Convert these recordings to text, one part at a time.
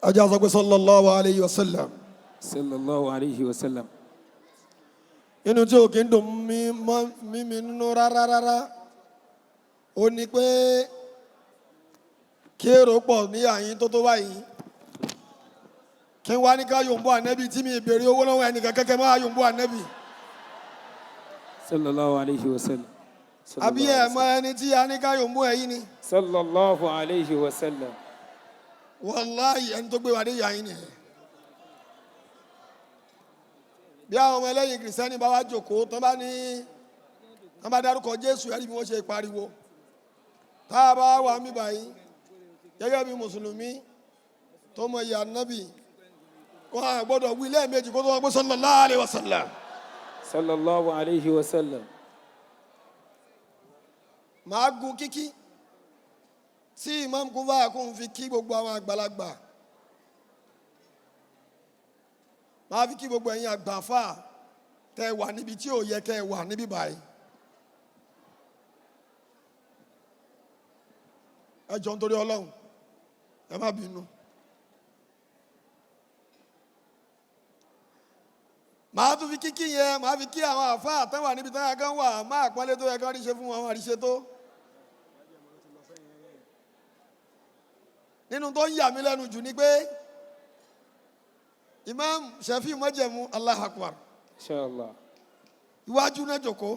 ajá sọ pé sallallahu alayhi wa sallam. sallallahu alayhi wa sallam. inú tí ò kí ń dùn mí nínú rárá ó ní pé kí èrò pọ̀ ní àyín tó báyìí kí n wá ní ká yòǹbó ànẹ́bì tí mi ìbèrè owó lọ́wọ́ ẹnìkan kẹ́kẹ́ máa yòǹbó ànẹ́bì. sallallahu alayhi wa sallam. àbí ẹ̀ mọ ẹni tí a ní ká yòǹbó ẹ̀yìn ni. sallallahu alayhi wa sallam. wàláhì ẹni tó gbé wa dé yàyín nìyẹn. bí àwọn ọmọ ẹlẹ́yìn kìrìsìtẹ́nì bá wá jókòó tán bá dárúkọ Jésù ẹ̀rí bí wọ́n ṣe pariwo tá a bá wà mí báyìí gẹ́gẹ́ bí mùsùlùmí tó mọ ìyá nábì wọn à gbọ́dọ̀ wí lẹ́ẹ̀mejì kó tó wọ́n pé sallallahu alayhi wa sallam. sallallahu alayhi wa sallam. màá gun kíkí tí imam kún bá kún fi kí gbogbo àwọn àgbàlagbà màá fi kí gbogbo ẹ̀yin àgbàfà tẹ́ wà níbi tí ò yẹ kẹ́ wà níbí báyìí. ẹ jọ̀ọ́ nítorí Ọlọ́run ẹ má bínú. màá tún fi kíkí yẹn màá fi kí àwọn àfáà àtẹwà níbi táyà kan wà máa pọ́nlé tó yẹ kán ríṣe fún àwọn àríṣe tó. nínú tó ń yà mí lẹ́nu jù ni pé Imam Shafi mọ́jẹ̀mú Allahu Akbar inshallah. iwájú náà jókòó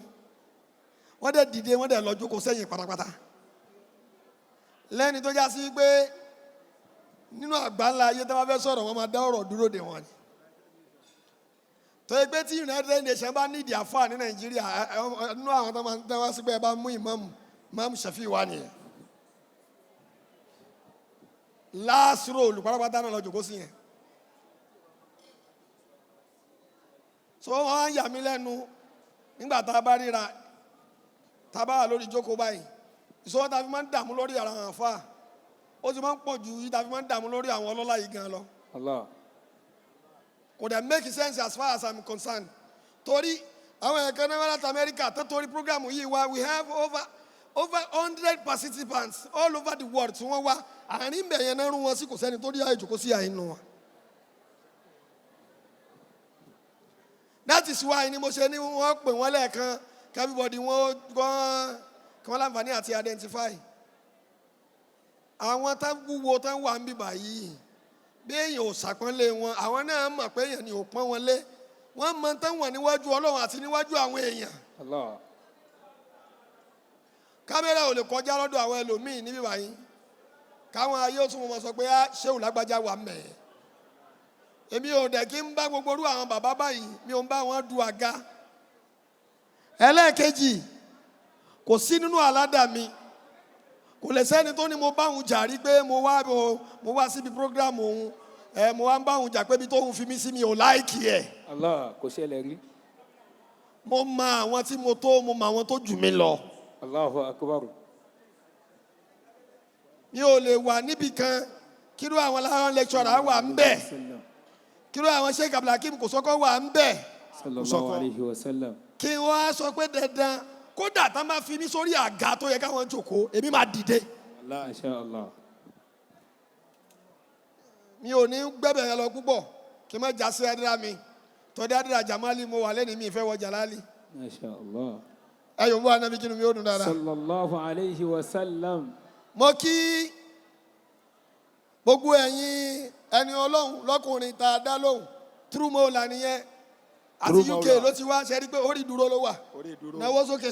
wọ́n dẹ̀ dìde wọ́n dẹ̀ lọ jókòó sẹ́yìn pátápátá lẹ́ni tó já sí pé nínú àgbáńlá ayé tó bá fẹ́ sọ̀rọ̀ wọ́n máa dá ọ̀rọ̀ dúró dè wọ́n ni. tó yẹ pé tí United Nations bá nídìí àfáà ní Nàìjíríà nínú àwọn tó máa ń tẹ́wọ́ sí pé ẹ bá mú Imam Shafi wá nìyẹn. last role pátápátá náà lọ jókòó sí yẹn. so wọ́n á yà mí lẹ́nu nígbà tá a bá ríra tá a bá wà lórí ìjókòó báyìí ìṣòro tá a fi máa ń dààmú lórí àwọn àfáà ó ti máa ń pọ̀ ju yìí tá a fi máa ń dààmú lórí àwọn ọlọ́lá yìí gan lọ. Allah. Kò dẹ̀ make sense as far as I'm concerned. Torí àwọn ẹ̀ka náà láti America tó torí program yìí wá we have over 100 participants all over the world tí wọ́n wá àárín bẹ̀yẹn náà rún wọn sí kò sẹ́ni tó rí àyè jòkó sí àyínú wọn. That is why ni mo ṣe ní wọ́n pè wọ́n lẹ́ẹ̀kan kí everybody wọ́n kí wọ́n láǹfààní àti identify. Àwọn tá wúwo tá wà ń bíbà yìí bí èèyàn ò ṣàpọ́nlé wọn àwọn náà mọ̀ pé èèyàn ni ò pọ́n wọn lé wọ́n mọ tán wọ̀n níwájú Ọlọ́run àti níwájú àwọn èèyàn. Allah. Kámẹ́rà ò lè kọjá lọ́dọ̀ àwọn ẹlòmíì níbí báyìí káwọn ayé ó tún mọ̀ sọ pé ṣéwù lágbájá wà mẹ́ẹ̀. Èmi ò dẹ̀ kí ń bá gbogbo orú àwọn bàbá báyìí mi ò ń bá wọn du àga. Ẹlẹ́ẹ̀kejì kò sí nínú àládà mi kò lè sẹ́ni tó ní mo bá òun jà rí pé mo wá síbi program òun mo wá ń bá òun jà pé ibi tó òun fi mí sí mi ò láìkì ẹ̀. Allah kò ṣẹlẹ̀ rí. Mo mọ àwọn tí mo mọ àwọn tó jù mí lọ. Allahu akbar. Mi ò lè wà níbi kan kírú àwọn láwọn lecturer wà ń bẹ̀ kírú àwọn Sheikh Abdulhakeem kò sọ́kọ́ wà ń bẹ̀. sallallahu alayhi wa sallam. Kí wọ́n á sọ pé dandan kódà tá máa fi mí sórí àga tó yẹ káwọn jókòó èmi máa dìde. Allah inshallah. Mi ò ní gbẹ́bẹ̀ yẹn lọ púpọ̀ kí n má já sí adira mi tọ́dí adira Jamali mo wà lẹ́ni mi ìfẹ́ wọ Jalali. Mashallah. Ẹ yòówù anabi kí ni mi ò dùn dáadáa. sallallahu alayhi wa sallam. Mo kí gbogbo ẹ̀yin ẹni Ọlọ́run lọ́kùnrin tá a dá lóhùn True nìyẹn àti UK ló ti wá ṣe rí pé orí dúró ló wà náwó sókè.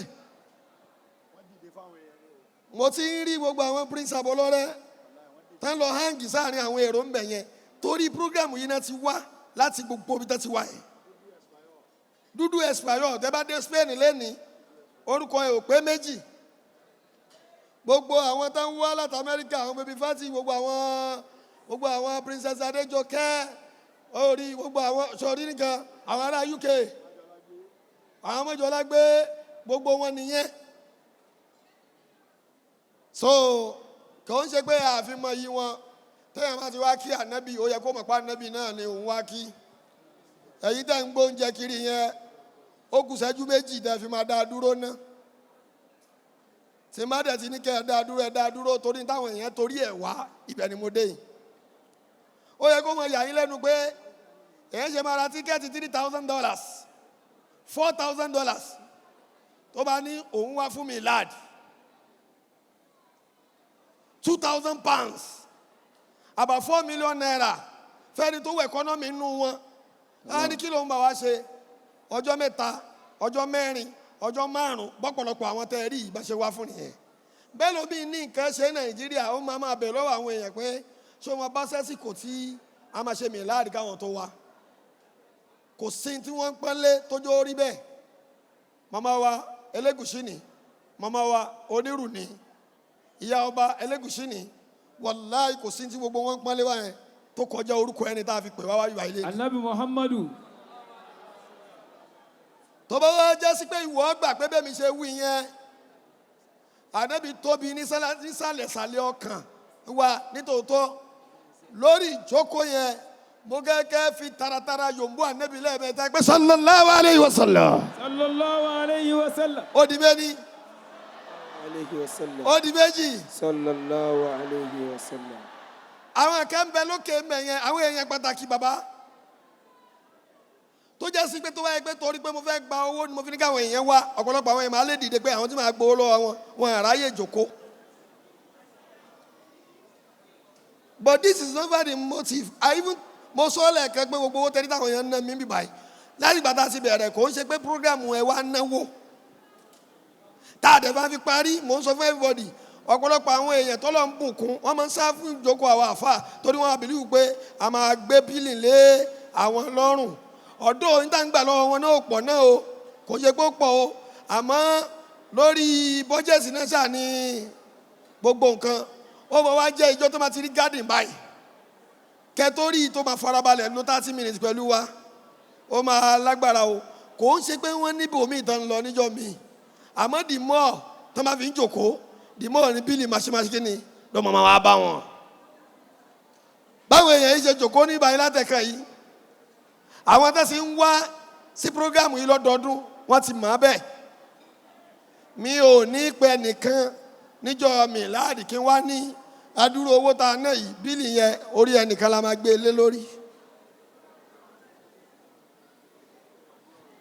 Mo ti ń rí gbogbo àwọn prince abolore tán lọ hangi sáàrin àwọn èrò ń bẹ̀ yẹn torí program yìí náà ti wá láti gbogbo ibi tó ti wá yẹn. Dúdú Espanyol tẹ́ bá dé Spain lẹ́nìí orúkọ ẹ̀ ò pé méjì. Gbogbo àwọn tán wá láti Amẹ́ríkà àwọn baby fati gbogbo àwọn princess Adéjọkẹ́ orí gbogbo àwọn sọ̀rí nìkan àwọn ará UK àwọn mọ́jọ́lá gbé gbogbo wọn nìyẹn. So kò ń ṣe pé àfimọ́ yí wọn tẹ́yàn máa ti wá kí ànábì ó yẹ kó mọ̀ pa ànábì náà ni òun wá kí. Ẹ̀yin tẹ́ ń gbóúnjẹ kiri yẹn ó kù ṣẹ́jú méjì tẹ́ fi máa dá a dúró ná. Tí má dẹ̀ ti ní kẹ́ ẹ dá a dúró torí táwọn èèyàn torí ẹ̀ wá ibẹ̀ ni mo dé yìí. Ó yẹ kó mọ yà yín lẹ́nu pé èyàn ṣe máa ra tíkẹ́ẹ̀tì $3,000 $4,000 tó bá ní òun wá fún Mealad £2,000 about 4 million naira fẹ́ni tó wọ ẹ̀kọ́nọ́mì inú wọn á ní kí ló ń bá wa ṣe ọjọ́ mẹ́ta ọjọ́ mẹ́rin ọjọ́ márùn-ún bọ́pọ̀lọpọ̀ àwọn tẹ́ ẹ rí ìbá ṣe wá fún nìyẹn bẹ́ẹ̀ ló bí ní nǹkan ṣe Nàìjíríà ó máa bẹ̀ lọ́wọ́ àwọn èèyàn pé ṣé wọn bá sẹ́sì kò tí a máa ṣe Mealad káwọn tó wá kò sí tí wọ́n ń pẹ́lẹ́ tójó orí bẹ́ẹ̀ màmá wa Elégùṣì ni màmá wa onírù ni ìyá ọba Elégùṣì ni wàláì kò sí tí gbogbo wọn ń pẹ́lẹ́ wá yẹn tó kọjá orúkọ ẹni tá a fi pè wá wáyé ilé. Ànábì Muhammadu. tó bá wá jẹ́ sí pé ìwọ gbà pé bẹ́ẹ̀ mi ṣe wí yẹn Ànábì tóbi nísàlẹ̀sàlẹ̀ ọkàn wa nítòótọ́ lórí ìjókòó yẹn mo gẹ́gẹ́ fi taratara yòǹbó Ànábì lẹ́ẹ̀mẹ́ta pé sallallahu alayhi wa sallam. Sallallahu alayhi wa sallam. ó di méjì. Alayhi wa sallam. ó di méjì. Sallallahu alayhi wa sallam. àwọn kan bẹ lókè mẹ́yẹn àwọn èèyàn pàtàkì bàbá tó jẹ́ sí pé tó wáyé pé torí pé mo fẹ́ gba owó ni mo fi ní káwọn èèyàn wá ọ̀pọ̀lọpọ̀ àwọn èèyàn máa lè dìde pé àwọn tí máa gbowó lọ́wọ́ wọn àráyè jòkó. But this is never the motive. Mo sọ lẹ́ẹ̀kan pé gbogbo owó tẹ́lẹ̀ táwọn èèyàn ń ná mi bí báyìí láti ìgbà tá a ti bẹ̀rẹ̀ kò ń ṣe pé program ẹ̀ wá náwó tá a dẹ̀ bá fi parí mò ń sọ fún everybody ọ̀pọ̀lọpọ̀ àwọn èèyàn tọ́lọ̀ ń bùkún wọ́n máa ń sá fún ìjókòó àwọn àfà torí wọ́n believe pé a máa gbé bílì lé àwọn lọ́rùn ọ̀dọ́ ìtàǹgbà lọ́wọ́ wọn náà pọ̀ náà o kò ṣe pé ó pọ̀ o àmọ́ lórí bọ́jẹ̀sì náà ṣáà ní gbogbo nǹkan ó mọ̀ wá jẹ́ ìjọ tó máa ti rí garden báyìí kẹtórí tó máa farabalẹ̀ ló 30 minutes pẹ̀lú wa ó máa lágbára o kò ń ṣe pé wọ́n níbi omi ìtàn lọ níjọ́ mi àmọ́ the more tó máa fi ń jòkó the more ní bílì máṣímáṣí kí ni lọ́mọ máa wá bá wọn. báwo èèyàn yìí ṣe jòkó ní ìbàyí látẹ̀kẹ́ yìí àwọn tó sì ń wá sí prógámù yìí lọ́dọọdún wọ́n ti mọ̀ ọ́ bẹ́ẹ̀ mi ò ní pẹ́ nìkan níjọ́ Mealad kí n wá ní adúrú owó tá a ná yìí bílì yẹn orí ẹnìkan la máa gbé lé lórí.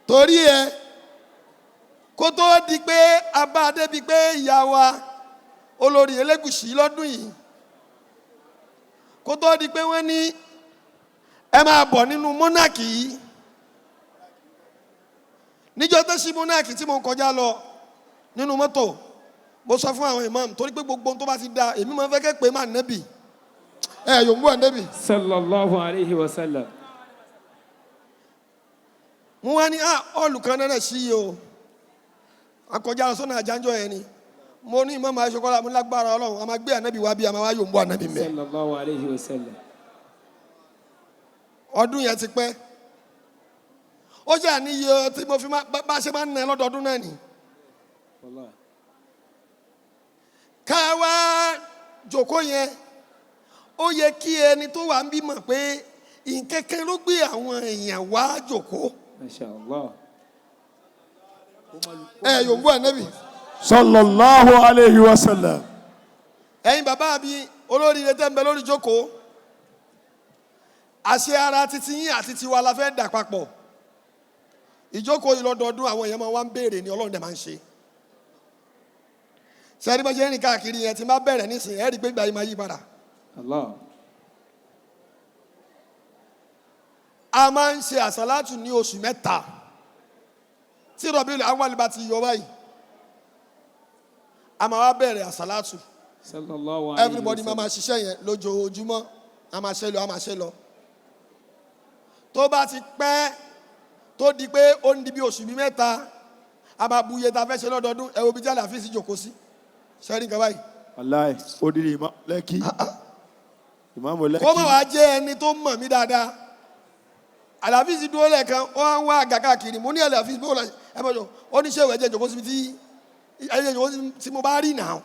torí ẹ kó tó di pé a bá a débi pé ìyá wa olórí Elégùṣì lọ́dún yìí kó tó di pé wọ́n ní ẹ máa bọ̀ nínú mọ́nàkì yìí níjọ́ tó ṣí mọ́nàkì tí mo ń kọjá lọ nínú mọ́tò mo sọ fún àwọn imam torí pé gbogbo tó bá ti da èmi máa ń fẹ́ kẹ́ pé máa nẹ́bì yòówù ànẹ́bì. Sallallahu alayhi wa sallam. mo wá ní olùkan náà sí yìí o akọjá sọ́nà àjánjọ́ yẹn ni mo ní imam aṣọ́kọ́lá mo lágbára ọlọ́run a máa gbé ànẹ́bì wá bí a máa wá yòówù ànẹ́bì mẹ́. Sallallahu alayhi wa sallam. ọdún yẹn ti pẹ́ ó jẹ́ àníyẹ tí mo fi bá ṣe máa ń nà lọ́dọọdún náà ni. ká wá jòkó yẹn ó yẹ kí ẹni tó wà ń bímọ pé ìkẹ́kẹ́ ló gbé àwọn èèyàn wá jòkó. Masha Allah. yòówù ànábì. Sallallahu alayhi wa sallam. ẹ̀yin bàbá mi olórí ilé tẹ́ ń bẹ lórí jòkó àṣẹ ara titi yín àti tiwa la fẹ́ dà papọ̀ ìjókòó yìí lọ́dọọdún àwọn èèyàn máa wá ń béèrè ní Ọlọ́run dẹ̀ máa ń ṣe. sẹ́ni bá jẹ́ rìn káàkiri yẹn tí má bẹ̀rẹ̀ nísìnyí ẹ̀rí pé gbà yìí máa yí padà. Allah. a máa ń ṣe àsálátù ní oṣù mẹ́ta tí Rabiul Awwal bá ti yọ báyìí a máa wá bẹ̀rẹ̀ àsálátù. Sallallahu alayhi wa sallam. everybody máa ṣiṣẹ́ yẹn lójoojúmọ́ a máa ṣe lọ a máa ṣe lọ. tó bá ti pẹ́ tó di pé ó ń di bí oṣù bí mẹ́ta a máa bu iye tá a fẹ́ ṣe lọ́dọọdún ẹ wo bí jálẹ̀ àfíìsì jòkó sí sẹ́rí nǹkan báyìí. Wallahi odidi lẹ́kì ìmáàmù lẹ́kì. kó má wàá jẹ́ ẹni tó mọ̀ mí dáadáa àlàfíìsì dúró lẹ́ẹ̀kan ó wá ń wá àga káàkiri mo ní àlàfíìsì bó la ẹ mọ̀ jọ ó ní ṣé ìwé ẹ̀jẹ̀ jòkó síbi tí mo bá rí nà.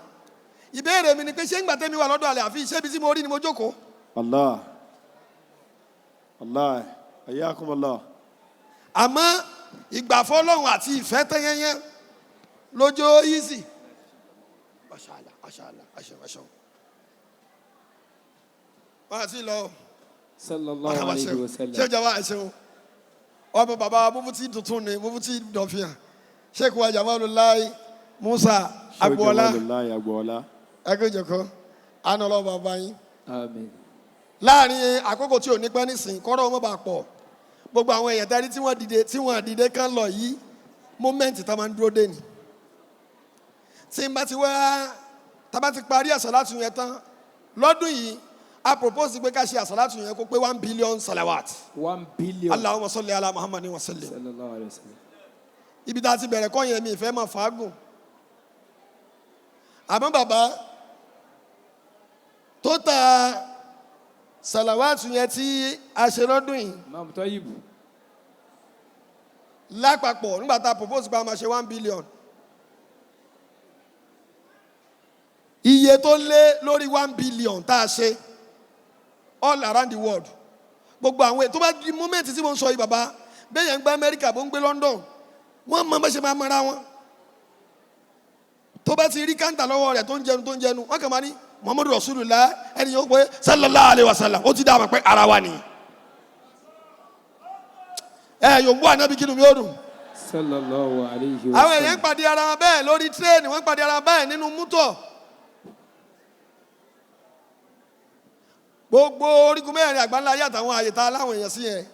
ìbéèrè mi ni pé ṣé ń gbà tẹ́mi wà lọ́dọ̀ àlàfíìsì ṣébi tí mo rí ni mo jókòó. Allah Allah ayakum Allah. àmọ́ ìgbàfọ́ Ọlọ́run àti ìfẹ́ tẹ́yẹ́yẹ́ lójó easy. Mashallah, mashallah, mashallah. wọ́n àti lọ sallallahu alayhi wa sallam. ṣé ìjọba ẹ̀ṣẹ̀ o ọmọ bàbá mufti tuntun ni mufti dọ̀fíà Sheikh wa Jamalulahi Musa Agboola ẹgbẹ́jọkọ anọlọ bàbá yín. Àmín. láàrin àkókò tí ò ní pẹ́ nísìn kọ́rọ̀ ọmọ bá pọ̀ gbogbo àwọn èèyàn tẹ́lẹ̀ tí wọ́n dìde kán lọ yìí mọ́mẹ́ǹtì tá máa ń dúró dé ni. tí n bá ti wá tá bá ti parí àsàlátù yẹn tán lọ́dún yìí a propose pé ká ṣe àsàlátù yẹn kó pé 1 billion salawat. 1 billion. Allahumma salli ala Muhammadin wa sallim. Sallallahu alayhi wa sallam. ibi tá a ti bẹ̀rẹ̀ kọ́ yẹn mi ìfẹ́ máa fàágùn. àmọ́ bàbá tó ta salawatu yẹn tí a ṣe lọ́dún yìí Imam Tayyib. lápapọ̀ nígbà tá a propose pé a máa ṣe 1 billion. iye tó lé lórí 1 billion tá a ṣe all around the world gbogbo àwọn tó bá di moment tí mo ń sọ yìí bàbá bẹ́ẹ̀ yẹn ń gbé Amẹ́ríkà bó ń gbé London wọ́n mọ bá ṣe máa mara wọn tó bá ti rí káńtà lọ́wọ́ rẹ̀ tó ń jẹnu wọ́n kàn máa ní Muhammadu Rosulullah ẹni yóò pé sallallahu alayhi wa sallam ó ti dá àmọ́ pé ara wa ni yòówù ànábi kí ni mi ò dùn. Sallallahu alayhi wa sallam. àwọn èèyàn ń pàdé ara wọn bẹ́ẹ̀ lórí tírẹ́ẹ̀nì wọ́n ń pàdé ara wọn bẹ́ẹ̀ nínú mútọ̀. gbogbo orígun mẹ́rin àgbáńlá ayé àtàwọn àyè tá a láwọn èèyàn sí yẹn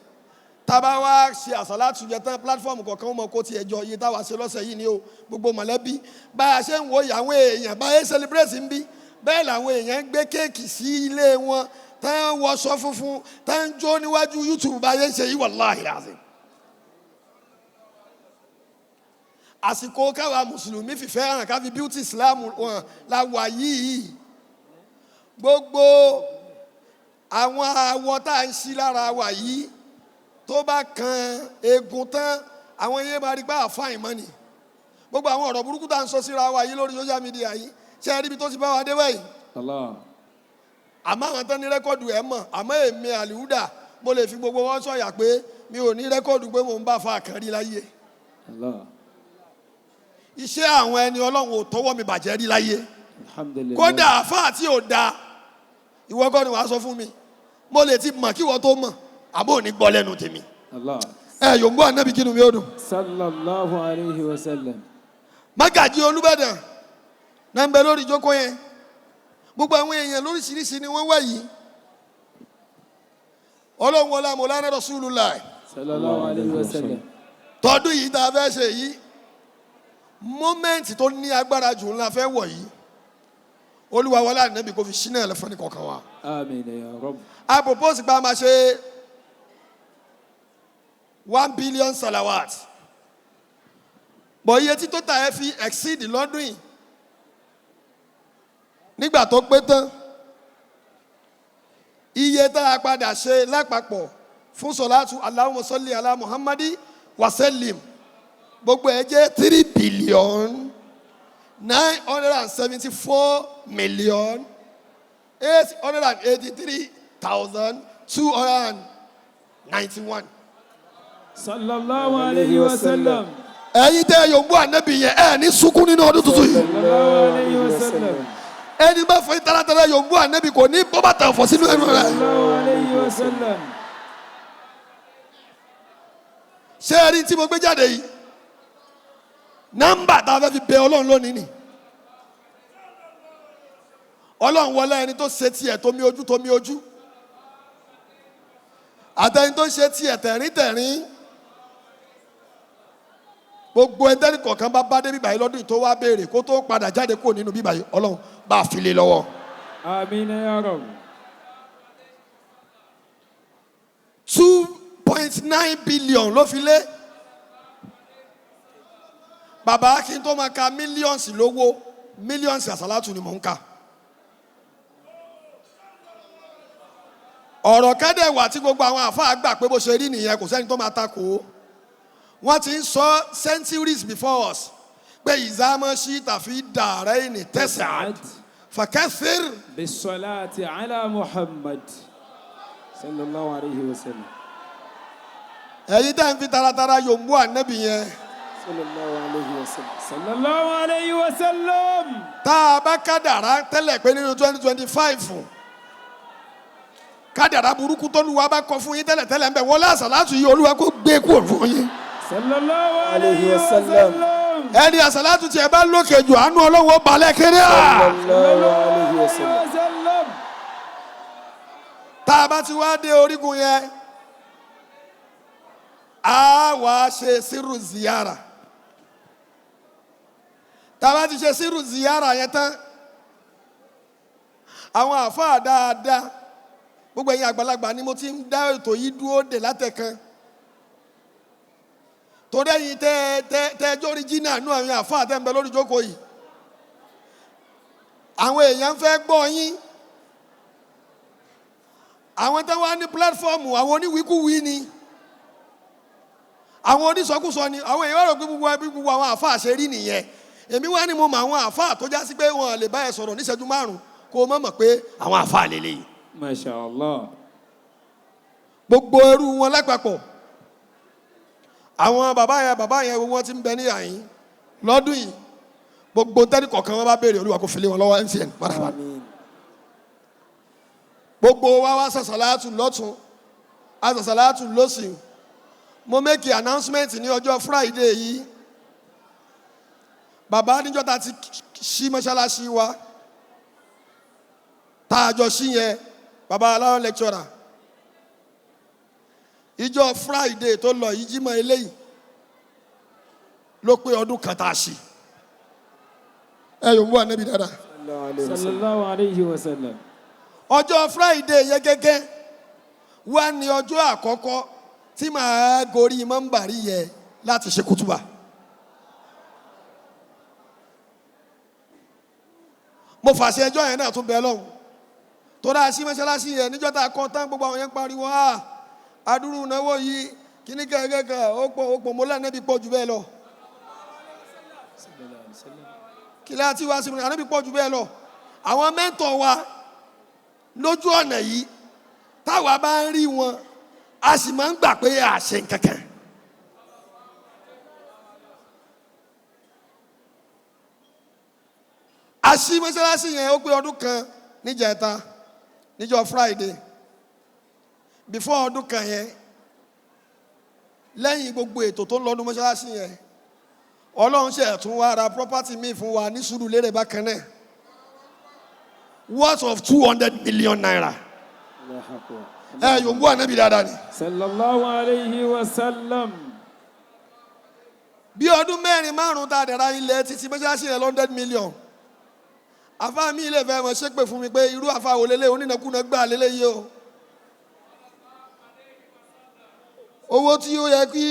tá a bá wá ṣe àsàlátù yẹn tán pílátífọ́ọ̀mù kọ̀ọ̀kan wọn mọ kó tiẹ̀ jọ iye táwa ṣe lọ́sẹ̀ yìí ni o gbogbo mọ̀lẹ́bí bá a ṣe ń wo àwọn èèyàn bá a celebrate ń bí bẹ́ẹ̀ làwọn èèyàn ń gbé kéèkì sí ilé wọn tá ń wọṣọ funfun tá ń jó níwájú YouTube bá a ṣe ń ṣe yìí wallahi azim. àsìkò káwa mùsùlùmí fìfẹ́ hàn ká fi beauty Islam wọn la wà yìí gbogbo àwọn awọ tá à ń ṣí lára wa yìí tó bá kan eegun tán àwọn yẹn máa rí pé àfáìn mọ́ ni gbogbo àwọn ọ̀rọ̀ burúkú tá à ń sọ síra wa yìí lórí social media yìí ṣe é rí ibi tó ti bá wa dé báyìí. Allah. àmọ́ àwọn tán ní rẹ́kọ̀dù ẹ̀ mọ̀ àmọ́ èmi àlìhúdà mo lè fi gbogbo wọn sọ̀yà pé mi ò ní rẹ́kọ̀dù pé mò ń bá fa àkànrí láyé. Allah. iṣẹ́ àwọn ẹni Ọlọ́run ò tọwọ́ mi bàjẹ́ rí láyé. Alhamdulillah. kódà àfáà tí ò da ìwọ kọ́ ni wàá sọ fún mi mo lè ti mọ̀ kí wọ́n tó mọ̀ àbó ò ní gbọ́ lẹ́nu tèmi. Allah. yòǹgbọ́ ànábì kí ni mi ò dùn. Sallallahu alayhi wa sallam. Mágàjí Olúbàdàn náà ń bẹ lórí ìjókòó yẹn gbogbo àwọn èèyàn lóríṣiríṣi ni wọ́n wá yìí Ọlọ́run wọlé Mawlana Rasulullah Sallallahu alayhi wa sallam. tọdún yìí tá a fẹ́ ṣe yìí mọ́mẹ́ǹtì tó ní agbára jù ńlá fẹ́ wọ̀ yìí Olúwa wọlé ànábì kò fi ṣínà ẹlẹ́fọ́ ní kọ̀ọ̀kan wa. Àmín ya Rabb. a propose pé a máa ṣe 1 billion salawat bọ̀ iye tí tó ta ẹ fi exceed lọ́dún yìí nígbà tó pé tán iye tá a padà ṣe lápapọ̀ fún sọ̀látù Allahumma salli ala Muhammadi wa sallim gbogbo ẹ jẹ́ 3 billion 974 million 883,291. Sallallahu alayhi wa sallam. ẹ̀yin tẹ́ yòǹgbọ́ ànábì yẹn ẹ̀ ní sunkún nínú ọdún tuntun yìí. Sallallahu alayhi wa sallam. ẹni bá fẹ́ taratara yòǹgbọ́ ànábì kò ní bọ́bá tà fọ́ sínú ẹnu rẹ̀. Sallallahu alayhi wa sallam. ṣé ẹ rí tí mo gbé jáde yìí nọ́mbà tá a fẹ́ fi bẹ Ọlọ́run lónìí ni Ọlọ́run wọlé ẹni tó ṣe tiẹ̀ tómi ojú àtẹni tó ṣe tiẹ̀ tẹ̀rín gbogbo ẹ̀ńtẹ́nì kọ̀ọ̀kan bá dé bíbáyìí lọ́dún yìí tó wá béèrè kó tó padà jáde kúrò nínú bíbáyìí Ọlọ́run bá a fi lé lọ́wọ́. Àmín ya Rabb. 2.9 billion ló fi lé bàbá kí n tó máa ka millions lówó millions àsálàtù ni mò ń kà. ọ̀rọ̀ kẹ́dẹ̀ wà tí gbogbo àwọn àfáà gbà pé bó ṣe rí nìyẹn kò sẹ́ni tó máa takò ó wọ́n ti ń sọ centuries before us pé ìzámọ́ sí tàfi dàrẹ́ ìní tẹ̀sán fàkẹ́sìr. bisalati ala Muhammad sallallahu alayhi wa sallam. ẹ̀yin tẹ́ ń fi taratara yòǹbó ànábì yẹn. sallallahu alayhi wa sallam. Sallallahu alayhi wa sallam. tá a bá kádàrá tẹ́lẹ̀ pé nínú 2025 kádàrá burúkú tọ́lúwa bá kọ fún yín tẹ́lẹ̀tẹ́lẹ̀ ń bẹ̀ wọlé àsàlátù yìí Olúwa kó gbé kúrò fún yín. sallallahu alayhi wa sallam. ẹni àsàlátù tí ẹ bá lókè jù àánú Ọlọ́run ó balẹ̀ kéré à. sallallahu alayhi wa sallam. tá a bá ti wá dé orígun yẹn a wá ṣe sírù ziyara. tá a bá ti ṣe sírù ziyara yẹn tán àwọn àfáà dáadáa gbogbo ẹ̀yin àgbàlagbà ni mo ti ń dá ètò yìí dúró dè látẹ̀kan torí ẹ̀yin tẹ́ jọ́ríjínà nú àwọn àfáà tẹ́ ń bẹ lórí ìjókòó yìí àwọn èèyàn fẹ́ gbọ́ yín àwọn tẹ́ wá ní pílátífọ́ọ̀mù àwọn oníwíkúwí ni àwọn onísọkúsọ ni àwọn èèyàn rò pé gbogbo àwọn àfáà ṣe rí nìyẹn èmi wá ní mo mọ àwọn àfáà tó já sí pé wọn lè bá ẹ sọ̀rọ̀ níṣẹ́jú márùn-ún kó o mọ̀ pé àwọn àfáà lélẹ́yìí. Masha Allah. gbogbo ẹrú wọn lápapọ̀ àwọn bàbá yẹn wọn ti ń bẹ ní àyín lọ́dún yìí gbogbo tẹ́lẹ̀ kọ̀ọ̀kan wọn bá béèrè Olúwa kó fi lé wọn lọ́wọ́ MCN marhaba. gbogbo wa wá sàṣàlátù lọ́tún àṣàṣàlátù lọ́sìn mo make announcement ní ọjọ́ Friday yìí bàbá níjọ́ ta ti ṣí mọ́ṣáláṣí wa tá a jọ ṣí yẹn bàbá aláwọ̀ lecturer ìjọ Friday tó lọ yìí jímọ̀ eléyìí ló pé ọdún kan tá a ṣí ẹ yóò mú ànábì dáadáa. sallallahu alayhi wa sallam. ọjọ́ Friday yẹn gẹ́gẹ́ wá ní ọjọ́ àkọ́kọ́ tí màá gorí mọ́ńbàrí yẹn láti ṣe kútúbà. mo fàṣẹ ẹjọ́ yẹn náà tún bẹ lọ́hùn tó dáa sí mọ́ṣáláṣí yẹn níjọ́ tá a kọ́ tán gbogbo àwọn yẹn pariwo adúrú náwó yìí kíní kẹ́kẹ́kẹ́ ó pọ̀ mọ́lá nẹ́bí pọ̀ jù bẹ́ẹ̀ lọ. kílẹ̀ àti wá sí mi ànẹ́bí pọ̀ jù bẹ́ẹ̀ lọ. àwọn mẹ́ńtọ̀ wa lójú ọ̀nà yìí táwa bá ń rí wọn a sì máa ń gbà pé àṣẹ kankan. a ṣí mọ́ṣáláṣí yẹn ó pé ọdún kan níjẹta níjọ́ Friday before ọdún kan yẹn lẹ́yìn gbogbo ètò tó ń lọ́dún mọ́ṣáláṣí yẹn Ọlọ́run ṣe tún wá ra property míì fún wa ní Sùúrùlérè bákan náà worth of 200 million naira. yóò bú ànábì dáadáa ni. sallallahu alayhi wa sallam. bí ọdún mẹ́rin márùn-ún tá a dẹ̀ra ilẹ̀ títí mọ́ṣáláṣí yẹn 100 million. àfa mi ilé fẹ́ mọ̀ ṣépè fún mi pé irú àfa wò lélẹ̀ onínàkúnà gbà lélẹ̀ yìí o. owó tí ó yẹ kí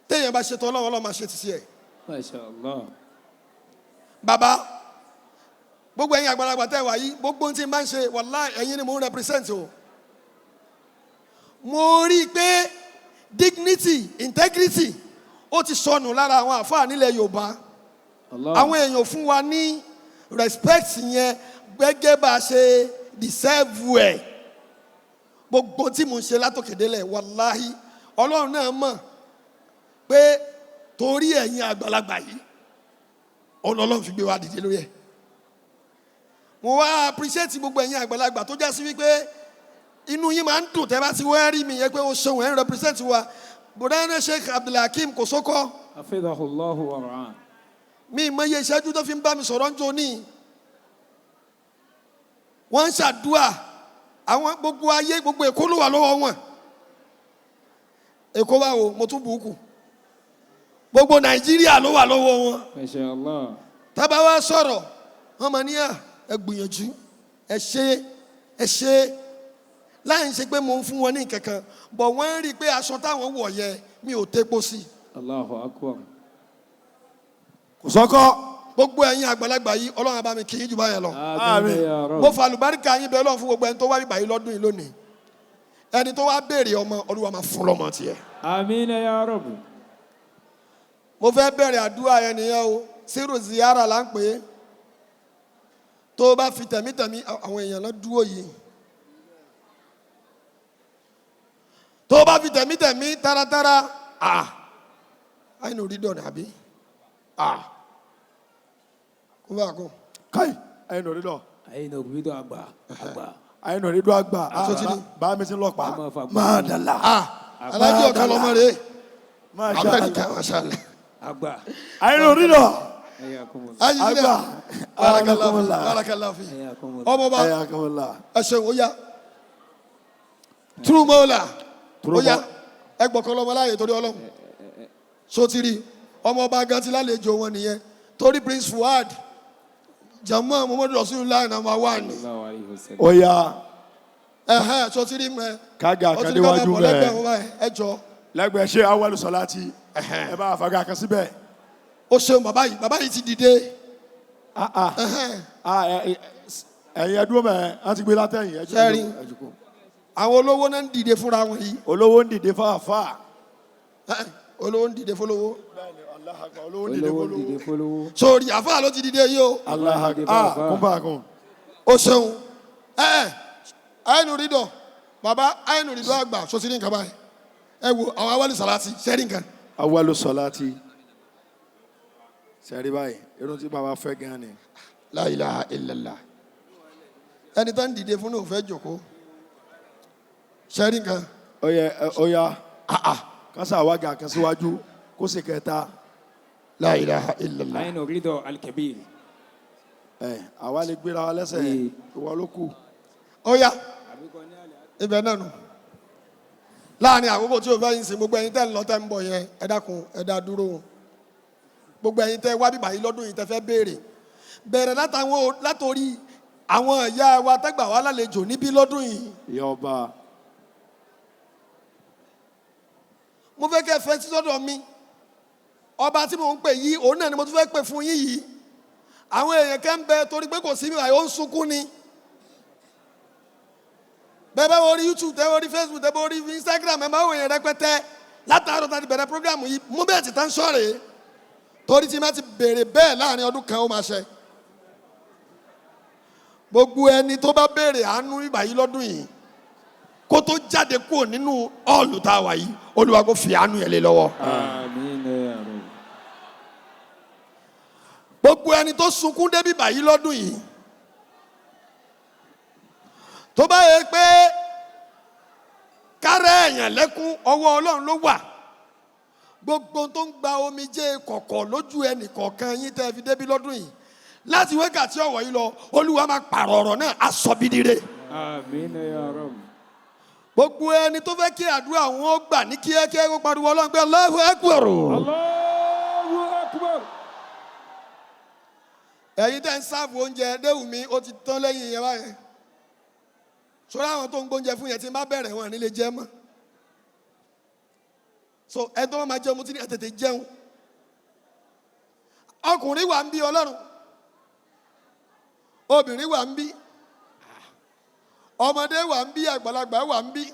téèyàn bá ṣètò Ọlọ́run máa ṣe ti sí ẹ̀. Masha Allah. bàbá gbogbo ẹ̀yin àgbàlagbà tẹ́ wà yìí gbogbo ohun tí n bá ń ṣe wàláhì ẹ̀yin ni mo ń represent o. mo rí i pé dignity integrity ó ti sọnù lára àwọn àfáà nílẹ̀ Yorùbá. àwọn èèyàn fún wa ní respect yẹn gbẹ́gẹ́ bá a ṣe deserve ẹ̀. gbogbo tí mo ń ṣe látòkèdélẹ̀ wàláhì Ọlọ́run náà mọ̀ pé torí ẹ̀yin àgbàlagbà yìí Ọlọ́run fi gbé wa dìde lórí ẹ̀. mo wá appreciate gbogbo ẹ̀yin àgbàlagbà tó já sí wípé inú yín máa ń dùn tẹ́ bá ti wá rí mi yẹn pé ó ṣeun ẹ̀ ń represent wa bùdánù Sheikh Abdulhakeem kò sókọ́. hafidhahullahu wa ra'ah. mi mọ iye ìṣẹ́jú tó fi ń bá mi sọ̀rọ̀ ń jò ní. wọ́n ń ṣàdúà àwọn gbogbo ayé gbogbo Èkó ló wà lọ́wọ́ wọn. Èkó báwo mo tún bùkù. gbogbo Nàìjíríà ló wà lọ́wọ́ wọn. Masha Allah. tábà wá sọ̀rọ̀ wọ́n máa ní ẹ gbìyànjú ẹ ṣe láì ṣe pé mo ń fún wọn ní kankan bọ̀ wọ́n ń rí i pé aṣọ táwọn wọ̀ yẹ mi ò tepo sí. Allahu akbar. kò sọ́kọ́. gbogbo ẹ̀yin àgbàlagbà yìí Ọlọ́run bá mi kì í jù báyẹn lọ. Àmín ya Rabb. mo fa àlùbáríkà yín bẹ́ẹ̀ lọ́n fún gbogbo ẹni tó wá bíbá yìí lọ́dún yìí lónìí ẹni tó wá béèrè ọmọ Olúwa máa fún lọ́mọ tiẹ̀. Àmín ya Rabb. mo fẹ́ bẹ̀rẹ̀ àdúrà yẹn nìyẹn o sírù ziyara là ń pè é tó o bá fi tẹ̀mítẹ̀mí àwọn èèyàn lọ dúró yìí tó o bá fi tẹ̀mítẹ̀mí táratára àìní orí dọ̀nà àbí kó bá a kó. káì ẹ̀yin lórí lọ. Ayé náà bí tó àgbà. ayé nà onídó àgbà bá mi ti lọ́pàá máa dàlà. alájí ọ̀kan lọ́mọ rẹ̀ Masha amẹ́ríkà Allah. mashallah. Àgbà. ayé nà onídó Ayakumullah. àgbà. barakallahu fi Ayakumullah. ọmọ bá ayakumullah. ẹ ṣeun ó yá true mọ́ọ́lá ó yá ẹ gbọ́kọ́ lọ́mọ láàyè torí ọlọ́run sotiri ọmọ ọba gan ti lálejò wọn nìyẹn torí Prince Fuad jama Muhammadu Rasulullah number 1 ni ó yá sotiri mẹ kága ọtí kan ní ká bẹ níwájú bọ lẹ́gbẹ̀ẹ́ bẹ́ẹ̀ wọn báyìí ẹ jọ lẹ́gbẹ̀ẹ́ ṣé awwalu salati ẹ bá àfàgà kan síbẹ̀. ó ṣeun bàbá yìí ti dìde ẹ̀yin ẹdúró mẹ́ ẹ ti gbé látẹ̀yìn Sẹ́rin. ẹ̀jùkú. àwọn olówó náà ń dìde fúnra wọn yìí olówó ń dìde fáfá. olówó ń dìde fólówó olówó ń dìde Olówó fólówó. dìde fólówó. sórí àfáà ló ti dìde yìí o kúnbàkùn. ó ṣeun àyẹnù rídọ bàbá àyẹnù rídọ àgbà sotiri nǹkan báyìí ẹ wo àwọn awálì sàlátì sẹ́rí nǹkan. awwalu salati sẹ́rí báyìí irun tí bàbá fẹ́ gan ni. La ilaha illallah ẹni tó ń dìde fún náà fẹ́ jòkó sẹ́rí nǹkan. ó yá kásá wága kan síwájú kó sì kẹta. La ilaha illallah. Ayé náà rídọ̀ Al-Kabir. àwa lè gbéra wa lẹ́sẹ̀ ìwọ ló kù. ó yá ibẹ̀ náà nù láàrin àkókò tí o fẹ́ yín sí gbogbo ẹ̀yin tẹ́ ń lọ tẹ́ ń bọ̀ yẹn ẹ dákun ẹ dá dúró gbogbo ẹ̀yin tẹ́ wá bíbá yìí lọ́dún yìí tẹ́ fẹ́ béèrè bẹ̀rẹ̀ látòrí àwọn ìyá wa tẹ́gbà wá lálejò níbí lọ́dún yìí ìyá ọba mo fẹ́ kẹ́ fẹ́ sí sọ́dọ̀ mi ọba tí mò ń pè yìí òun náà ni mo tún fẹ́ pè fún yín yìí àwọn èèyàn kẹ́ ń bẹ torí pé kò sí mi báyìí ó ń sunkún ni bẹ́ẹ̀ bá wọrí YouTube tẹ́ wọrí Facebook tẹ́ wọrí Instagram ẹ̀ máa wọ èèyàn rẹpẹtẹ látàárọ̀ tá a ti bẹ̀rẹ̀ programu yìí mú bẹ́ẹ̀ ti tán sọ̀rọ̀ torí tí ma ti béèrè bẹ́ẹ̀ láàrin ọdún kan ó máa ṣe gbogbo ẹni tó bá béèrè àánú ìgbà yìí lọ́dún yìí kó tó jáde kúrò nínú ọ̀ọ̀lù tá a wà yìí Olúwa kó fi àánú yẹn lé lọ́wọ́. Àmín ya Rabbi. gbogbo ẹni tó sunkún débi báyìí lọ́dún yìí tó bá yẹ pé kárẹ́ èèyàn lẹ́kún ọwọ́ Ọlọ́run ló wà gbogbo tó ń gba omijé kọ̀kọ̀ lójú ẹnì kọ̀ọ̀kan yín tẹ́ fi débi lọ́dún yìí láti wákàtí ọ̀wọ̀ yìí lọ Olúwa máa pààrọ̀ ọ̀rọ̀ náà asọ̀bìdìrè. Àmín ya Rabbi. gbogbo ẹni tó fẹ́ kí àdúrà wọn ó gbà ní kíákíá kó pariwo Ọlọ́run pé Allahu Akbar. Allahu Akbar. ẹ̀yin tẹ́ ń sáàbù oúnjẹ déwùmí ó ti tán lẹ́yìn yẹn báyẹn sọ́ra àwọn tó ń gbóúnjẹ fún yẹn tí má bẹ̀rẹ̀ wọn nílé jẹ́ mọ́ so ẹni tó máa jẹun mo ti ní ẹ tètè jẹun ọkùnrin wà ń bí Ọlọ́run obìnrin wà ń bí ọmọdé wà ń bí àgbàlagbà wà ń bí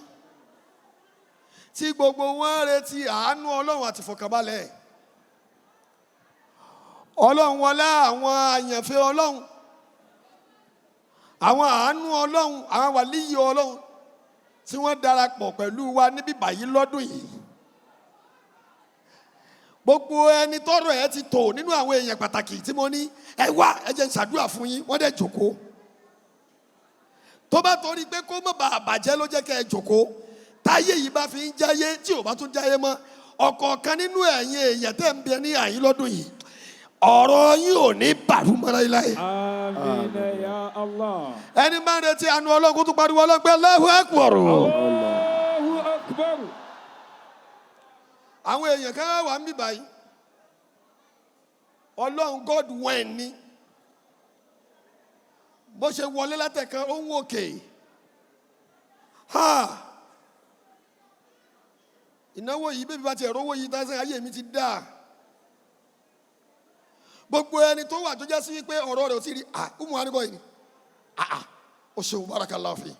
tí gbogbo wọn retí àánú Ọlọ́run àti ìfọ̀kànbalẹ̀ Ọlọ́run wọlé àwọn àyànfẹ́ Ọlọ́run àwọn àánú Ọlọ́run àwọn wàlíyì Ọlọ́run tí wọ́n darapọ̀ pẹ̀lú wa níbí báyìí lọ́dún yìí gbogbo ẹni tọ́rọ̀ ẹ ti tò nínú àwọn èèyàn pàtàkì tí mo ní ẹ wá ẹ jẹ́ n ṣàdúrà fún yín wọ́n dẹ̀ jókòó tó bá torí pé kó má bàa bàjẹ́ ló jẹ́ kẹ́ ẹ jókòó táyé yìí bá fi ń jáyé tí ò bá tún jáyé mọ́ ọ̀kọ̀ọ̀kan nínú ẹ̀yin èèyàn tẹ́ ń bẹ ní àyín lọ́dún yìí ọ̀rọ̀ yín ò ní bàrú mọ́ra láyé. Àmín ya Allah. ẹni máa ń retí àánú Ọlọ́run kó tún pariwo Ọlọ́run pé Allahu Akbar. Allahu Akbar. àwọn èèyàn kan wà ń bí báyìí Ọlọ́run God wẹ̀n ni bó ṣe wọlé látẹ̀kan ó ń wòkè ìnáwó yìí bébí bá ti ẹ̀rọ owó yìí tásán ayé mi ti dáa gbogbo ẹni tó wà tó jẹ́ sí wípé ọ̀rọ̀ rẹ̀ ò tí rí umu anibọ̀ yìí o ṣeun barakallahu fi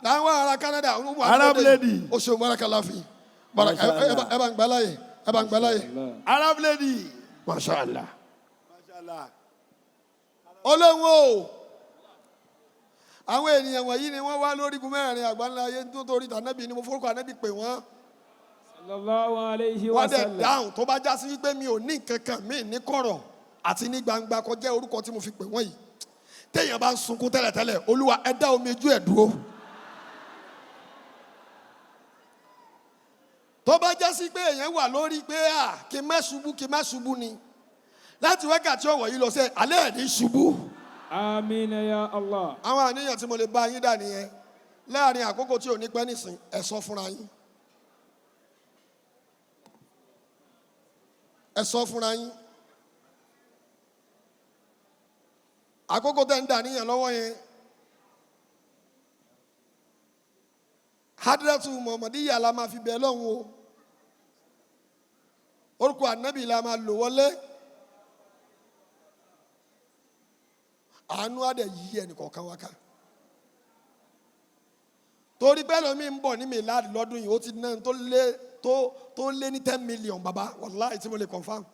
láwọn ará Canada Arab lady o ṣeun barakallahu fi ẹ bá ń gbá láyè ẹ bá ń gbá láyè Arab lady masha Allah olóhùn o àwọn ènìyàn wọ̀nyí ni wọ́n wá lórígun mẹ́rin àgbáńlá ayé nítorí tànẹ́bì ni mo forúkọ ànẹ́bì pè wọ́n Sallallahu alayhi wa wọ́n dẹ̀ sallam. dáhùn tó bá já sí wípé mi ò ní nǹkan kan mí ní kọ̀rọ̀ àti ní gbangba kọjá orúkọ tí mo fi pè wọ́n yìí téèyàn bá ń sunkún tẹ́lẹ̀tẹ́lẹ̀ Olúwa ẹ dá omi ojú ẹ̀ dúró. tó bá jẹ́ sí pé èèyàn wà lórí pé kí n má ṣubú ni láti wákàtí ọ̀wọ̀ yìí lọ sẹ́ alẹ́ ẹ̀ ní ṣubú. Àmín ya Allah. àwọn àníyàn tí mo lè bá yín dà nìyẹn láàrin àkókò tí ò ní pẹ́ nísìn ẹ sọ fúnra yín. ẹ sọ fúnra yín. àkókò tẹ́ ń dà níyàn lọ́wọ́ yẹn hadratu Muhammadiyya la máa fi bẹ̀ lọ́hùn o orúkọ ànábì la máa lò wọlé àánú àdẹ yí ẹnìkọ̀ọ̀kan wá ká torí bẹ́ẹ̀ lómi ń bọ̀ ní Mealad lọ́dún yìí ó ti ná tó lé ní 10 million bàbá wàláhì tí mo lè confam.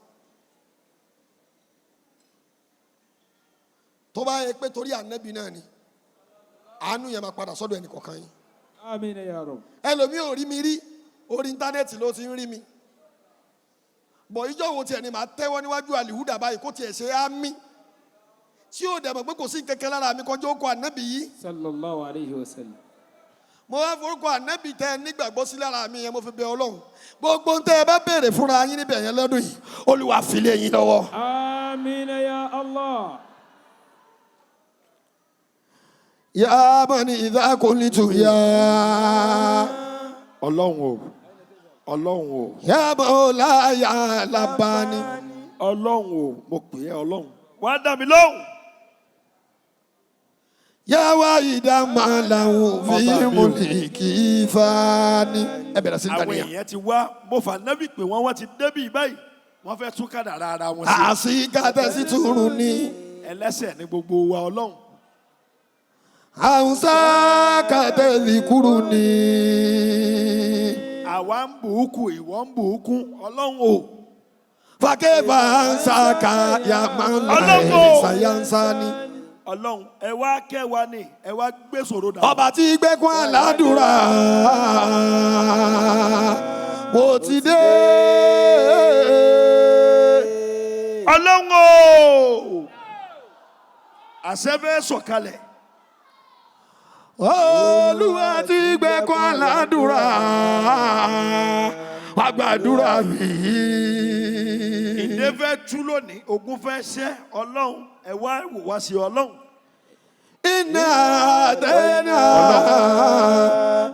tó bá yẹ pé torí ànábì náà ni àánú yẹn máa padà sọ́dọ̀ ẹnìkọ̀ọ̀kan yín. Àmín ya Rabb. ẹlòmíì ò rí mi rí orí íńtánẹ́ẹ̀tì ló ti ń rí mi bọ̀ ìjọ wo tiẹ̀ ni màá tẹ́wọ́ níwájú àlìhúdà báyìí kó tiẹ̀ ṣe á mí tí ó dẹ̀ mọ̀ pé kò sí kẹ̀kẹ́ lára mi kọjá ó kọ ànábì yìí. Sallallahu alayhi wa sallam. mo wá forúkọ ànábì tẹ nígbàgbọ́ sí lára mi yẹn mo fi bẹ̀ Ọlọ́run gbogbo ń tẹ́ ẹ bá béèrè fúnra yín níbẹ̀ yẹn lọ́dún yìí Olúwa fi lé yín lọ́wọ́. Àmín ya Allah. Ya mani idha kuntu ya Ọlọ́run o ya Mawla ya Labbani. Ọlọ́run o mo pè é Ọlọ́run wá dá mi lóhùn. Ya wahida malahu fi mulki fani. ẹ bẹ̀rẹ̀ sí ní àwọn tàníyà. èèyàn ti wá mo fà nábì pé wọ́n ti débì báyìí wọ́n fẹ́ tún kádàrá ara wọn sí. àṣìkàtà sí túrú ni. ẹlẹ́ṣẹ̀ ní gbogbo wa Ọlọ́run. àwùsá kàtẹ́lì kúrú ni. àwa ń bùkù ìwọ ń bùkù Ọlọ́run o. fàkẹ́fà ń sàkà yà máa ń lọ Ọlọ́run o. ẹ̀ ṣàyànsá ni. Ọlọ́run ẹ wá kẹwàá ni ẹ wá gbé sòrò dà. ọba tí gbẹ́kún àládùúrà mo ti dé. Ọlọ́run o. àṣẹ fẹ́ sọ̀kalẹ̀. Olúwa tí gbẹ́kún àládùúrà wá gbàdúrà mi. ìdè fẹ́ tú lónìí ogun fẹ́ ṣẹ́ Ọlọ́run ẹ wá wò wá sí Ọlọ́run. iná àtẹnà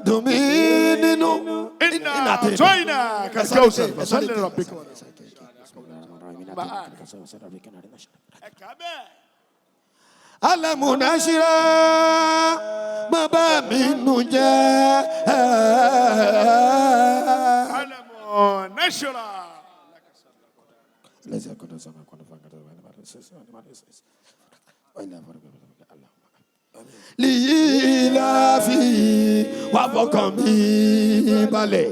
dùnmí nínú. iná tóyìnà kàṣẹ́ òsè sọ́lẹ̀ rọ̀ bí. ẹ kà bẹ́ẹ̀. Alamunashira má bá mi nù jẹ́. Alamunashira. Lìyí fi wà fọkàn mi balẹ̀.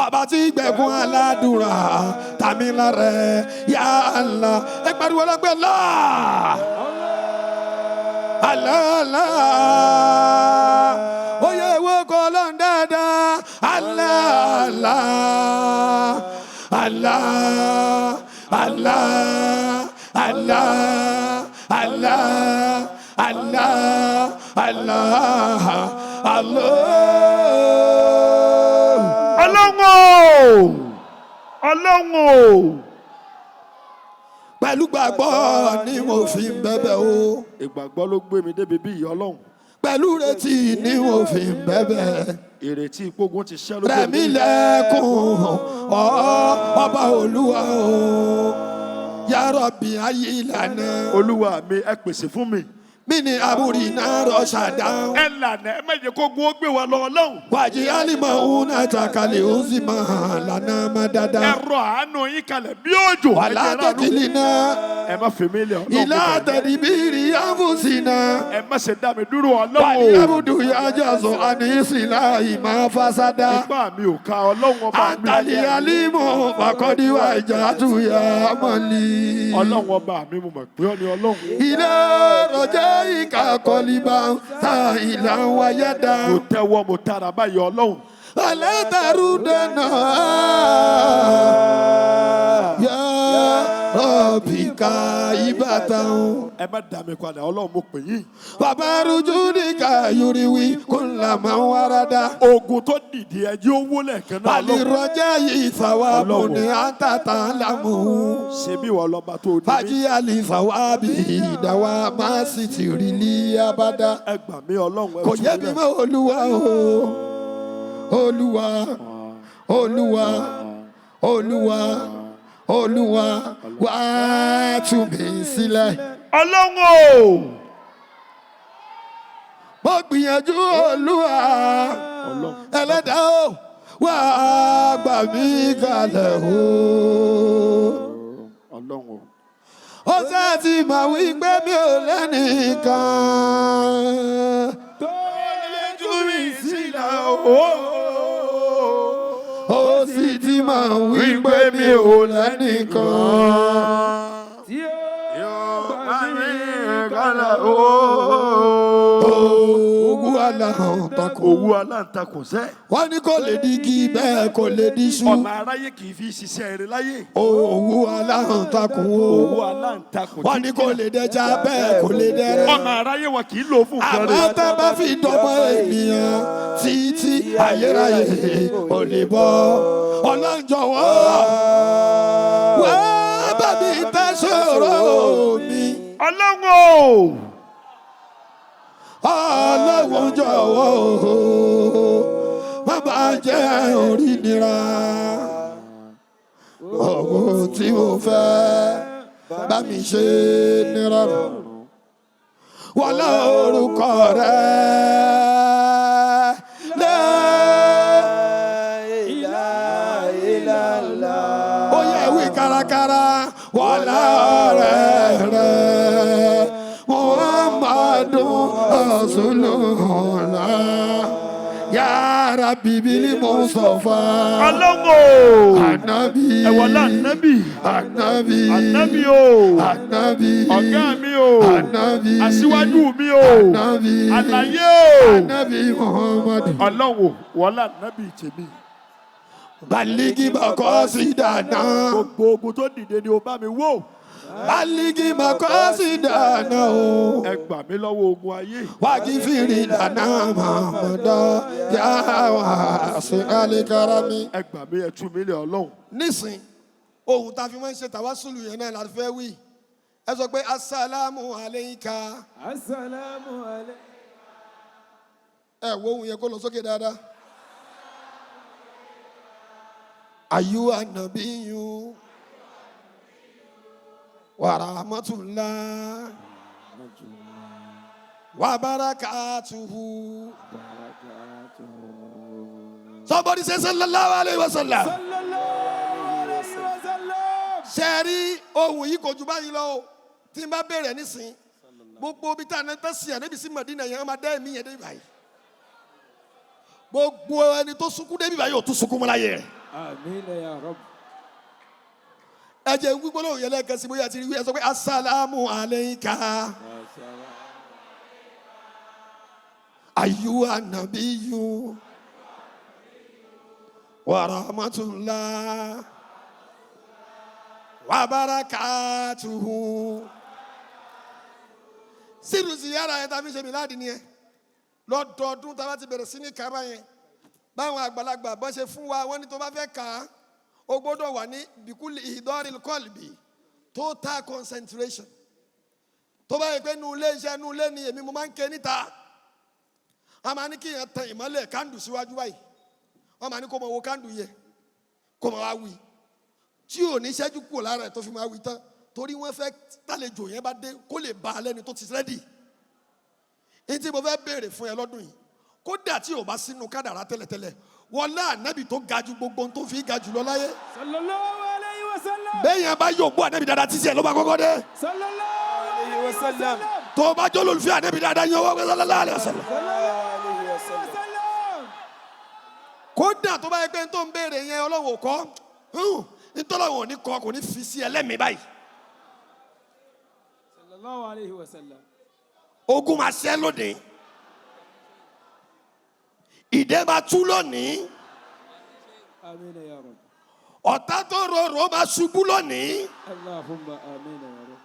ọba tí gbẹ̀kún aládùúrà tàmí lára ya Allah ẹ pariwo lọ́gbẹ́ Allah oyè ìwé kọ́ lọ́n dáadáa Allah Allah Allah Allah Allah Allah Allah Allah. Ọlọ́run o. pẹ̀lú gbàgbọ́ ni mo fi ń bẹ̀bẹ̀ o. ìgbàgbọ́ ló gbé mi débi bí ìyá Ọlọ́run. pẹ̀lú retí ni mo fi ń bẹ̀bẹ̀. ìrètí ìpógun ti ṣẹ́ ló gbé mi. rẹ̀mí lẹ́kùn ọba Olúwa o. Ya Rabbi ayé ìlànà. Olúwa mi ẹ pèsè fún mi. mi ni àbúrì náà rọ̀ ṣàdáhùn. ẹ lànà ẹ má jẹ́ kó gun ó gbé wa lọ Ọlọ́run. wàjí alimọ̀ òun náà takalẹ̀ ó sì máa lànà má dáadáa. ẹ rọ àánú yín kalẹ̀ bí òjò. wàlá tẹ̀kìlì náà. ẹ má fi mí lẹ̀ Ọlọ́run. ìlà tẹ̀dìbìrì àbùsì náà. ẹ má ṣe dá mi dúró Ọlọ́run. wàlí abudu yájà sọ àníṣìlá ìmọ̀ fásádà. ipá mi ò ká Ọlọ́run ọba mi. àtàlí alímọ̀ fàkọ́díwá ìjà àtúnyà mọ́lì. Ọlọ́run ọba mi mo mọ̀ pé ọ ni Ọlọ́run. ilé rọjẹ́ ìka kọ́líbà tá ìlà wáyé dá. mo tẹ́wọ́ mo tara báyìí Ọlọ́run. ولا تردنا يا ربي كائبة ẹ má dà mí padà Ọlọ́run mo pè yín. bàbá rujudika yuriwi kullama warada. ogun tó dìde ẹjẹ́ owó lẹ́ẹ̀kan náà bali rọjá yìí sàwábù ní àtàtà lámù. ṣebí wọ́n lọ́ba tó ní. fàájì àlì sàwábì ìdáwà máa sì ti rí ní abada. ẹ gbà mí Ọlọ́run. kò yẹ mi mọ́ Olúwa o Olúwa Olúwa Olúwa Olúwa wàá tú mi sílẹ̀. Ọlọ́run o. mo gbìyànjú Olúwa ẹlẹ́dàá o wàá gbà mí kalẹ̀ o. Ọlọ́run o. ó sáà ti máa wí pé mi ò lẹ́nìkan tó lè tú mi sílẹ̀ o. ó sì ti máa wí pé mi ò lẹ́nìkan. Owó aláǹtakùn. Owó aláǹtakùn sẹ́. Wọ́n ní kò lè di igi bẹ́ẹ̀ kò lè di iṣu. ọ̀nà aráyé kì í fi ṣiṣẹ́ eré láyé. Owó aláǹtakùn o. Owó aláǹtakùn. Wọ́n ní kò lè dẹja bẹ́ẹ̀ kò lè dẹrẹ́. ọ̀nà aráyé wọn kì í lò fún nǹkan rẹ̀. àmọ́ tá a bá fi dọ́mọ ènìyàn títí ayérayé ò lè bọ́. Ọlọ́run jọ̀wọ́ wá bá mi tẹ́ sọ̀rọ̀ mi. Ọlọ́run o. Ọlọ́run jọ̀wọ́ má bàa jẹ́ orí nira. Ohun tí mo fẹ́ bá mi ṣe nírọ̀rùn. Wọlá orúkọ rẹ̀ la ilaha illallah. Ó yẹ wí kárakára wọlá ọ̀rẹ́ rẹ̀ Muhammadun Rasulullah. Ya Rabbi bili Mustafa. Ọlọ́run. Ànábì. Ẹ̀wọ̀lá ànábì. Ànábì. Ànábì o. Ànábì. Ọ̀gá mi o. Ànábì. Aṣíwájú mi o. Ànábì. Àlàyé o. Ànábì Muhammadu. Ọlọ́run wọlá ànábì tèmi. Baligi makosi dana. Gbogbo ogun tó dìde ni o bá mi wò. Baligi makosi dana o. Ẹ gbà mí lọ́wọ́ ogun ayé. Wagifiri dana Muhammadu. Ya wasi alikarami. Ẹ gbà mí ẹ tú mi lé Ọlọ́run. Nísìn ohun tá a fi máa ń ṣe tàwásùlù yẹn náà la fẹ́ wí. Ẹ sọ pé asálàmù alayka. Assalamu alaikum. Ẹ wo ohun yẹn kó lọ sókè dáadáa. Ayyuha nabiyyu wa rahmatullah wa barakatuhu. Somebody say sallallahu alayhi wa sallam. Ṣẹ́rí ohun yìí kò jù báyìí lọ o. Tí n bá bẹ̀rẹ̀ nísìn, gbogbo bí tá a náà sí ànábì sí Mádínà yẹn, wọ́n máa dá ẹ̀mí yẹn débi báyìí. Gbogbo ẹni tó sunkún débi báyìí ò tún sunkún mọ́ láyé rẹ̀. Àmín ya Rabb. Ẹ jẹ́ gbígbó lóhùn yẹn lẹ́ẹ̀kan sí bóyá ti rí wí ẹ sọ pé asálàmù alayka. Ayyuha nabiyyu wa rahmatullah wa barakatuhu. Sírù ziyara yẹn tá a fi ṣe Mealad nìyẹn. Lọ́dọọdún tá a bá ti bẹ̀rẹ̀ sí ní kaba yẹn. Báwọn àgbàlagbà bọ́ ṣe fún wa, wọ́n ní tó bá fẹ́ kà á, ó gbọ́dọ̀ wà ní bikuli idoril qalbi, total concentration. Tó bá yẹ pé nu ilé iṣẹ́ nu ilé ni èmi mo máa ń ké níta. Wọ́n máa ní kí yẹn tan ìmọ́lẹ̀ kándù síwájú báyìí. Wọ́n máa ní kó máa wo kándù yẹ, kó máa wá wí. Tí ò ní ṣẹ́jú kúrò lára ẹ̀ tó fi máa wí tán. Torí wọ́n fẹ́ tàlejò yẹn bá dé kó lè bá a lẹ́ni tó ti rẹ́dì. Ní tí mo fẹ́ béèrè fún ẹ lọ́dún yìí, kódà tí o bá sínú kádàrá tẹ́lẹ̀tẹ́lẹ̀, wọlé ànábì tó ga ju gbogbo ohun tó fi ga jù lọ láyé. Sallallahu alayhi wa sallam. Bẹ́ẹ̀ yẹn bá yóò gbọ́ ànábì dáadáa títí ẹ̀ ló bá kọ́kọ́ dé. Sallallahu alayhi wa sallam. Tó o bá jọ́ lólùfẹ́ ànábì dáadáa yẹn wọ́n wọ́n sallallahu alayhi wa sallam. Kódà tó bá yẹ pé tó ń béèrè yẹn Ọlọ́run ò kọ́, nítorí Ọlọ́run ò ní kọ́ kò ní fi sí ẹlẹ́mìí báyìí. Sallallahu alayhi wa sallam. Ogun máa ṣẹ́ lónìí. Ìdè máa tú lónìí. آمين يا رب. ọ̀tá tó rorò máa ṣubú lónìí. اللهم آمين يا رب.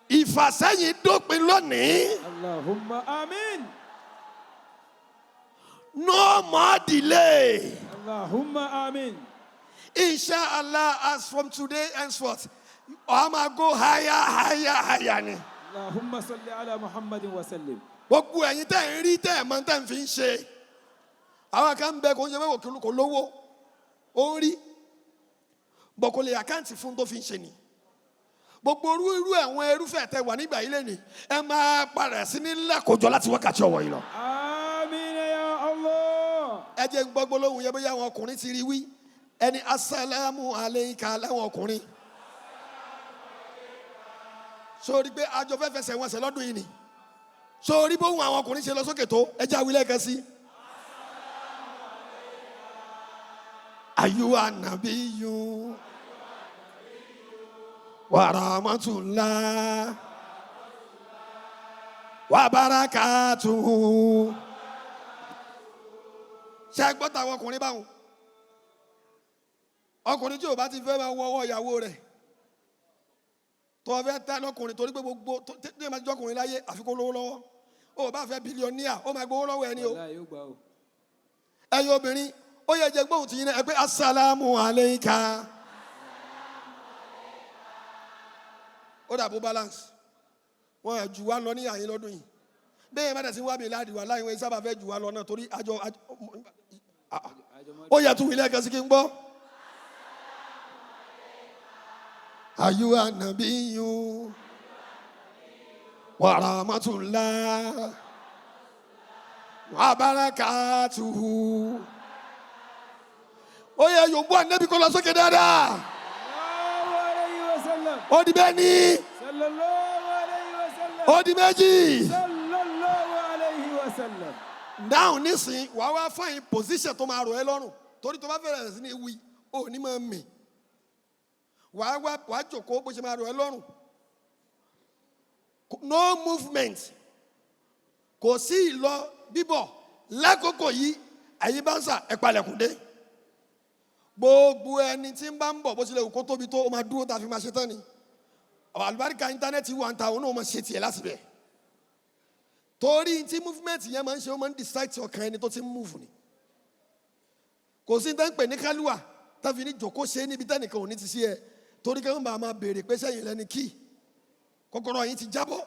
ìfàsẹ́yìn dópin lónìí. اللهم آمين. No more delay. اللهم آمين. Inshallah, as from today henceforth, I'ma go higher ni. اللهم صل على محمد وسلم. Gbogbo ẹ̀yin tẹ́ ń rí tẹ́ ẹ̀ mọ́ tẹ́ ń fi ń ṣe. Àwọn kan ń bẹ kò ń ṣe mẹ́wàá kò lówó. Ó ń rí. Bọ̀ kò lè àkáǹtì fún tó fi ń ṣe ni. Gbogbo irú àwọn irúfẹ́ tẹ wà nígbà yìí lẹ́nìí. Ẹ máa padà sí ní lákòjọ láti wákàtí ọ̀wọ̀ yìí lọ. آمين يا الله. Ẹ jẹ́ gbọ́ gbólóhùn yẹn bóyá àwọn ọkùnrin ti rí wí. Ẹni asálàmù alayka láwọn ọkùnrin. Sórí pé àjọ fẹ́ fẹsẹ̀ wọn ṣe lọ́dún yìí ni. Sórí bóhùn àwọn ọkùnrin ṣe lọ sókè tó ẹjẹ́ àwílẹ̀ kan sí. Ayuha nabiyyu wa rahmatullah wa barakatuhu. Ṣé gbọ́ tàwọn ọkùnrin báwọn? Ọkùnrin tí ò bá ti fẹ́ máa wọ ọwọ́ ìyàwó rẹ̀ tó fẹ́ tẹ́ lọ́kùnrin torí pé gbogbo tí ẹ máa jọ ọkùnrin láyé àfikún lówó lọ́wọ́ ó bá fẹ́ bílíọ̀nìyà ó máa gbowó lọ́wọ́ ẹni o. Ẹ̀yin obìnrin ó yẹ jẹ́ gbóhùn tìyín náà ẹ pé asálàmù alayka. Ó dàbò balance wọn àjù wá lọ ní àyín lọ́dún yìí bẹ́ẹ̀ má dẹ̀sí wá Mealad wà láì wọ́n sábà fẹ́ jù wá lọ náà torí àjọ ó yẹ tún ilé ẹ̀kan sí kí n gbọ́. Ayuha nabiyyu wa rahmatullah wa barakatuhu. Ó yẹ yòówù ànábì kó lọ sókè dáadáa. Ó di bẹ́ẹ̀ ni. Ó di méjì. Dáhùn nísìnyí wàá wá fáyín position tó máa rọ̀ ẹ́ lọ́rùn torí tó bá fẹ́rẹ̀ sí ní wí ó ní máa mì. Wàá jókòó bó ṣe máa rọ̀ ẹ́ lọ́rùn. No movement. Kò sí ìlọ bíbọ̀ lákòókò yìí àyè bá ń sà ẹ̀ palẹ̀kùn dé. Gbogbo ẹni tí ń bá ń bọ̀ bó tilẹ̀ kó tóbi tó o máa dúró tá a fi máa ṣe tán ni. Àlùbáríkà íńtánẹ́ẹ̀tì wà ń ta òun náà máa ṣe tiẹ̀ láti bẹ̀. Torí tí movement yẹn máa ń ṣe ó máa ń decide ọkàn ẹni tó ti ń move ni. Kò sí ní tán pè ní kálúwà tá a fi ní jòkó ṣe níbi tẹ́nìkan ò ní ti sí ẹ torí kí wọ́n bá máa béèrè pé sẹ́yìn lẹ́ni kí kọ́kọ́rọ́ yín ti jábọ́.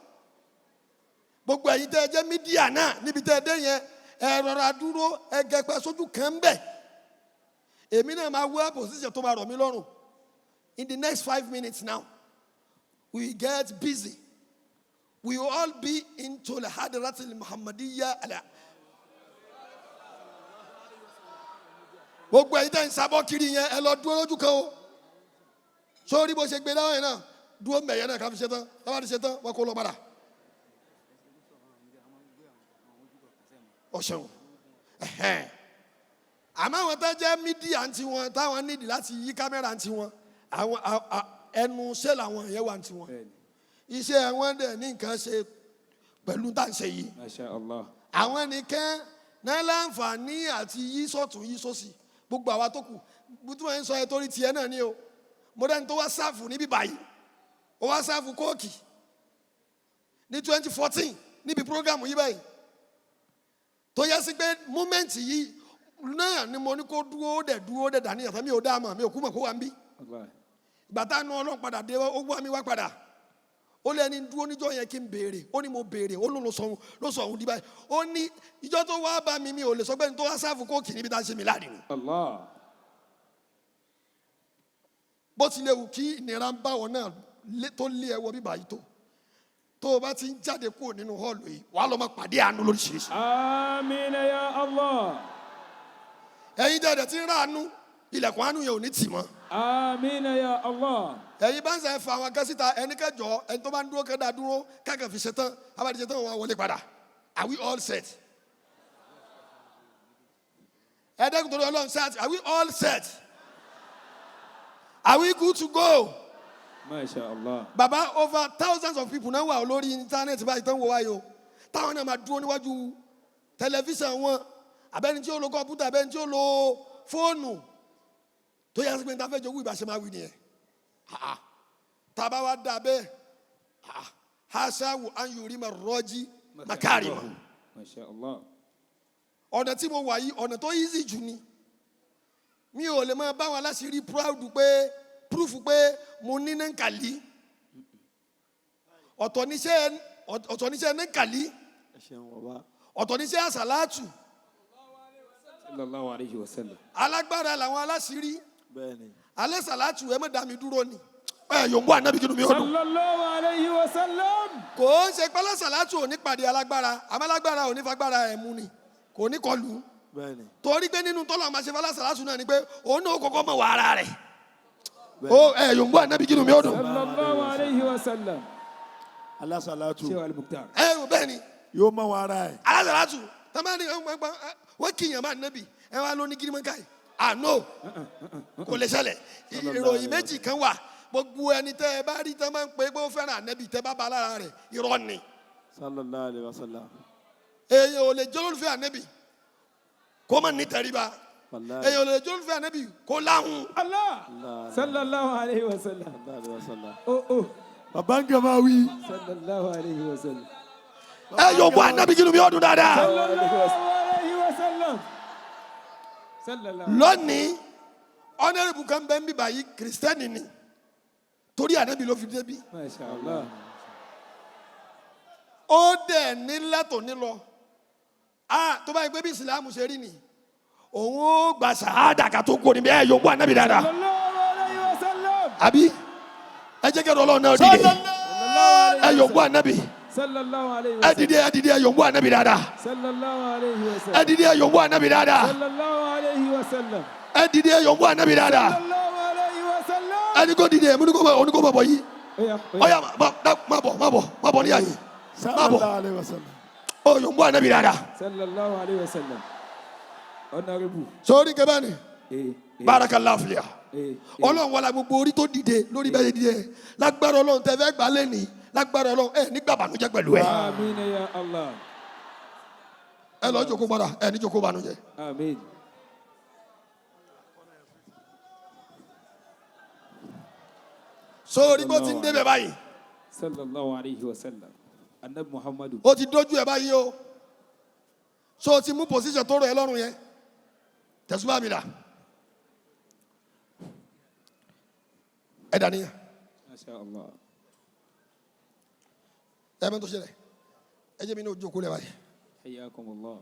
Gbogbo ẹ̀yin tẹ́ ẹ jẹ́ mídíà náà níbi tẹ́ ẹ dé yẹn ẹ rọra dúró ẹ gẹpẹ sójú kan ń bẹ̀. Èmi náà máa wá position tó máa rọ̀ mí lọ́rùn. In the next 5 minutes now, we get busy. We will all be into the Hadratil Muhammadiyya. Gbogbo ẹ̀yin tẹ́ ń sábọ́ kiri yẹn ẹ lọ dúró lójú kan o. Sórí bó ṣe gbé dáhùn yẹn náà dúró mẹ̀yẹ náà ká fi ṣe tán tábà ti ṣe tán wọ́n kó lọ padà. Ọ̀ṣun. Àmọ́ àwọn tó jẹ́ mídíà ń tiwọn táwọn nídìí láti yí kámẹ́rà ń tiwọn àwọn ẹnu ṣé làwọn yẹn wà ń tiwọn. Iṣẹ́ wọn dẹ̀ ní nǹkan ṣe pẹ̀lú tá à ń ṣe yìí. Masha Allah. Àwọn nìkan náà láǹfààní àti yí sọ̀tún yí sósì gbogbo àwa tó kù bùtú wọn ń sọ ẹ torí tiẹ̀ náà ni o. Mo dẹ́ni tó wá sáàfù níbí báyìí ó wá sáàfù kóòkì ní 2014 níbi prógámù yìí báyìí tó yẹ sí pé múmẹ́ǹtì yìí náà ni mo ní kó dúró dẹ̀ dání àtàmì ò dáàmà mi ò kú mọ̀ kó wà ń bí. Ìgbà tá a nu Ọlọ́run padà dé ó wá mi wá padà ó lẹ́ni dúró níjọ́ yẹn kí n béèrè ó ní mo béèrè ó ló sọ òun di báyìí ó ní ìjọ tó wá bá mi ò lè sọ pé ní tó wá sáàfù kóòkì níbi tá a ṣe Mealad ni. Bó tilẹ̀ wù kí ìnira ń bá wọn náà tó lé ẹwọ bíbá yìí tó o bá ti ń jáde kúrò nínú họ́ọ̀lù yìí wàá lọ máa pàdé àánú lóríṣiríṣi. Àmín ya Allah. Ẹ̀yin dẹ̀dẹ̀ tí ń ránú ilẹ̀kùn àánú yẹn ò ní tì mọ́. Àmín ya Allah. Ẹ̀yin bá ń sẹ́ fa àwọn akẹ́síta ẹni kẹjọ ẹni tó bá ń dúró kẹ́dà dúró káàkiri fi ṣe tán abájí ṣe tán wọn wọlé padà. Are we all set? Ẹ̀ẹ́dẹ́gbẹ̀rún torí Ọlọ́run set. Are we all set? Are we good to go? Masha Allah. Baba, over thousands of people náà wà lórí internet báyìí tán wò wáyé o. Táwọn náà máa dúró níwájú tẹlifíṣàn wọn abẹ́ni tí ó lo kọ̀mpútà abẹ́ni tí ó lo fóònù tó yẹ pé níta fẹ́ jogún ìbáṣe máa wí nìyẹn tàbá wa dà bẹ́ẹ̀ haṣáwù anyurima rọ́jí makarima Masha Allah. ọ̀nà tí mo wà yìí ọ̀nà tó easy jù ni mi ò lè máa bá wọn aláṣìírí proud pé proof pé mo ní nankali ọ̀tọ̀ níṣẹ́ nankali ọ̀tọ̀ níṣẹ́ àsàlátù Sallallahu alayhi wa sallam. alágbára làwọn aláṣìírí alẹ́ sàlátù ẹ má dá mi dúró ni yòǹgbọ́ ànábì kí ni mi ò dùn. Sallallahu alayhi wa sallam. kò ń ṣe pẹ́lẹ́ sàlátù ò ní pàdé alágbára àmọ́ alágbára ò ní fagbára ẹ̀ mú ni kò ní kọlù torí pé nínú tọ́lọ̀ máa ṣe fẹ́lẹ́ sàlátù náà ni pé òun náà kọ́kọ́ mọ̀ wà ara rẹ̀ yòǹgbọ́ ànábì kí ni mi ò dùn. Sallallahu alayhi wa sallam. alásàlátù Sheikh AlMukhtar. bẹ́ẹ̀ ni yóò mọ wọn ara ẹ̀. alásàlátù tamani wọ́n kì í yàn máa nábì ẹ wá lóní gírímọ́ká yìí àná kò lè ṣẹlẹ̀ ìròyìn méjì kan wà gbogbo ẹni tẹ́ ẹ bá rí tẹ́ máa ń pè é pé ó fẹ́ràn ànábì tẹ́ bá ba lára rẹ̀ irọ́ ni. sallallahu alayhi wa sallam. èèyàn ò lè jólólùfẹ́ ànábì kó má ní tẹríba èèyàn ò lè jólólùfẹ́ ànábì kó láhùn. Allah. Sallallahu alayhi wa sallam. bàbá ń gẹ̀ máa wí. Sallallahu alayhi wa sallam. yòǹgbọ́ ànábì kí ni mi ò dùn dáadáa. Sallallahu alayhi wa sallam. Sallallahu. lónìí ọ̀nẹ́rìbù kan bẹ́ẹ̀ ń bíbá yìí kìrìsìtẹ́nì ni torí ànábì ló fi débi. Masha Allah. ó dẹ̀ ní lẹ́tọ̀ nílọ tó bá yẹ pé bí ìsìlámù ṣe rí ni òun ó gba sàádà ká tó kó ni bẹ́ẹ̀ yòǹgbọ́ ànábì dáadáa. Sallallahu alayhi wa sallam. àbí ẹ jẹ́ kí ọlọ́run náà dìde ẹ yòǹgbọ́ ànábì Sallallahu alayhi wa ẹ sallam. dìde ẹ dìde ẹ yòǹgbọ́ ànábì dáadáa Sallallahu alayhi wa ẹ sallam. dìde ẹ yòǹgbọ́ ànábì dáadáa Sallallahu alayhi wa sallam. ẹ dìde ẹ yòǹgbọ́ ànábì dáadáa Sallallahu alayhi wa sallam. ẹni kò dìde ẹ̀mú ní kò bọ̀ yìí Oya, ọ̀yà má bọ̀ ní àyè sallallahu alayhi wa sallam. ó yòǹgbọ́ ànábì dáadáa. Sallallahu alayhi wa sallam. Honorable. sórí kẹfẹ́ ni Eh, barakallahu fiya ọlọ́run wàlá gbogbo orí tó dìde lórí bẹ́ẹ̀ dìde lágbára ọlọ́run tẹ fẹ́ gbà lẹ́nìí lágbára ọlọ́run nígbà bànújẹ́ pẹ̀lú ẹ. Amin ya Allah. ẹ lọ jókòó padà ní jókòó bànújẹ́. Amin. sórí bó ti ń débẹ̀ báyìí Sallallahu alayhi wa sallam. Annabi Muhammadu. ó ti dójú ẹ báyìí o so o ti mú position tó rọ ẹ lọ́rùn yẹn tẹ̀síwá mi là ẹ dàníyàn Masha Allah. ẹ bẹ́ẹ̀ tó ṣẹlẹ̀ ẹ jẹ́ mi ní ojú òkú rẹ̀ báyìí. Hayyakumullah.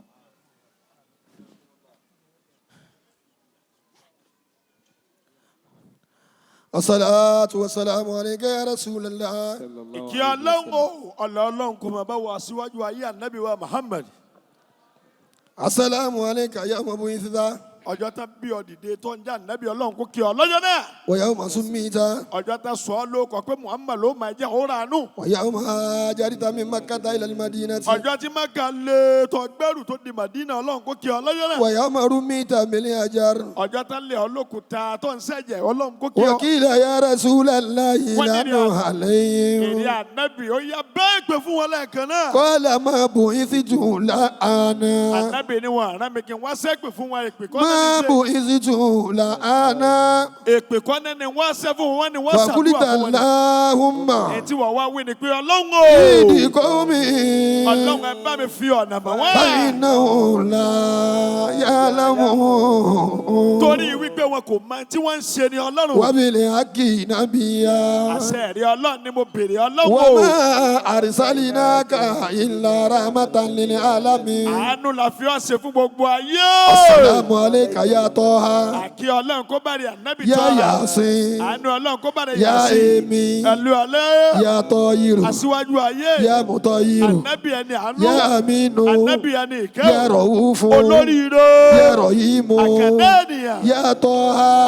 As-salatu was-salamu alayka ya Rasulallah. Sallallahu kí ọlọ́run o ọlọ́run kò máa bá wa síwájú ayé ànábì wa Muhammad. As-salamu alayka ya mabu'itha ọjọ́ tá bí ọ dìde tó ń já ànábì ọlọ́run kó kí ọ lọ́jọ́ náà. wa yawma summita ọjọ́ tá sọ ọ́ ló kọ pé Muhammad ló máa jẹ́ òun ràánú. wa yawma hajarta min Makkata ila al-Madinati ọjọ́ tí Mákà lé tó gbẹ́rù tó di Màdínà ọlọ́run kó kí ọ lọ́jọ́ náà. wa yawma rumita bil hajar ọjọ́ tá lé ọ lókùúta tó ń ṣẹ̀jẹ̀ ọlọ́run kó kí ọ. wa qila ya Rasulallahi lanu alayhim èrè ànábì ó yá bẹ́ẹ̀ pé fún wọn lẹ́ẹ̀kan náà. qala ma bu'ithtu la'ana ànábì ni wọn àrán mi kí n wá sẹ́pẹ̀ fún wọn èpè kọ́ ma bu'ithtu la'ana èpè kọ́ ní wọ́n ṣẹ́ fún wọn ni wọ́n ṣàdúrà fakulita fún wọn. Allahumma ẹ̀ tí wọ́n wá wí ni pé ọlọ́run idi o qawmi ọlọ́run ẹ bá mi fi ọ̀nà mọ̀ wọ́n. فإنهم لا يعلمون torí wípé wọn kò mọ tí wọ́n ń ṣe ni ọlọ́run. وبالحق نبيا àṣẹ ẹ̀rí ọlọ́run ni mo béèrè ọlọ́run o. وما أرسلناك إلا رحمة للعالمين àánú la fi ọ́ ṣe fún gbogbo ayé. السلام عليك يا طه àkí ọlọ́run kó bá rí ànábì يا tọ́. ياسين àánú ọlọ́run kó bá rí يا Yásìn. إيمي ẹ̀lú alẹ́. يا طاهر aṣíwájú ayé. يا مطهر ànábì ẹni àánú. يا أمين ànábì ẹni ìkẹ́. يا رؤوف olóríire. يا رحيم àkàndá ènìyàn. يا طه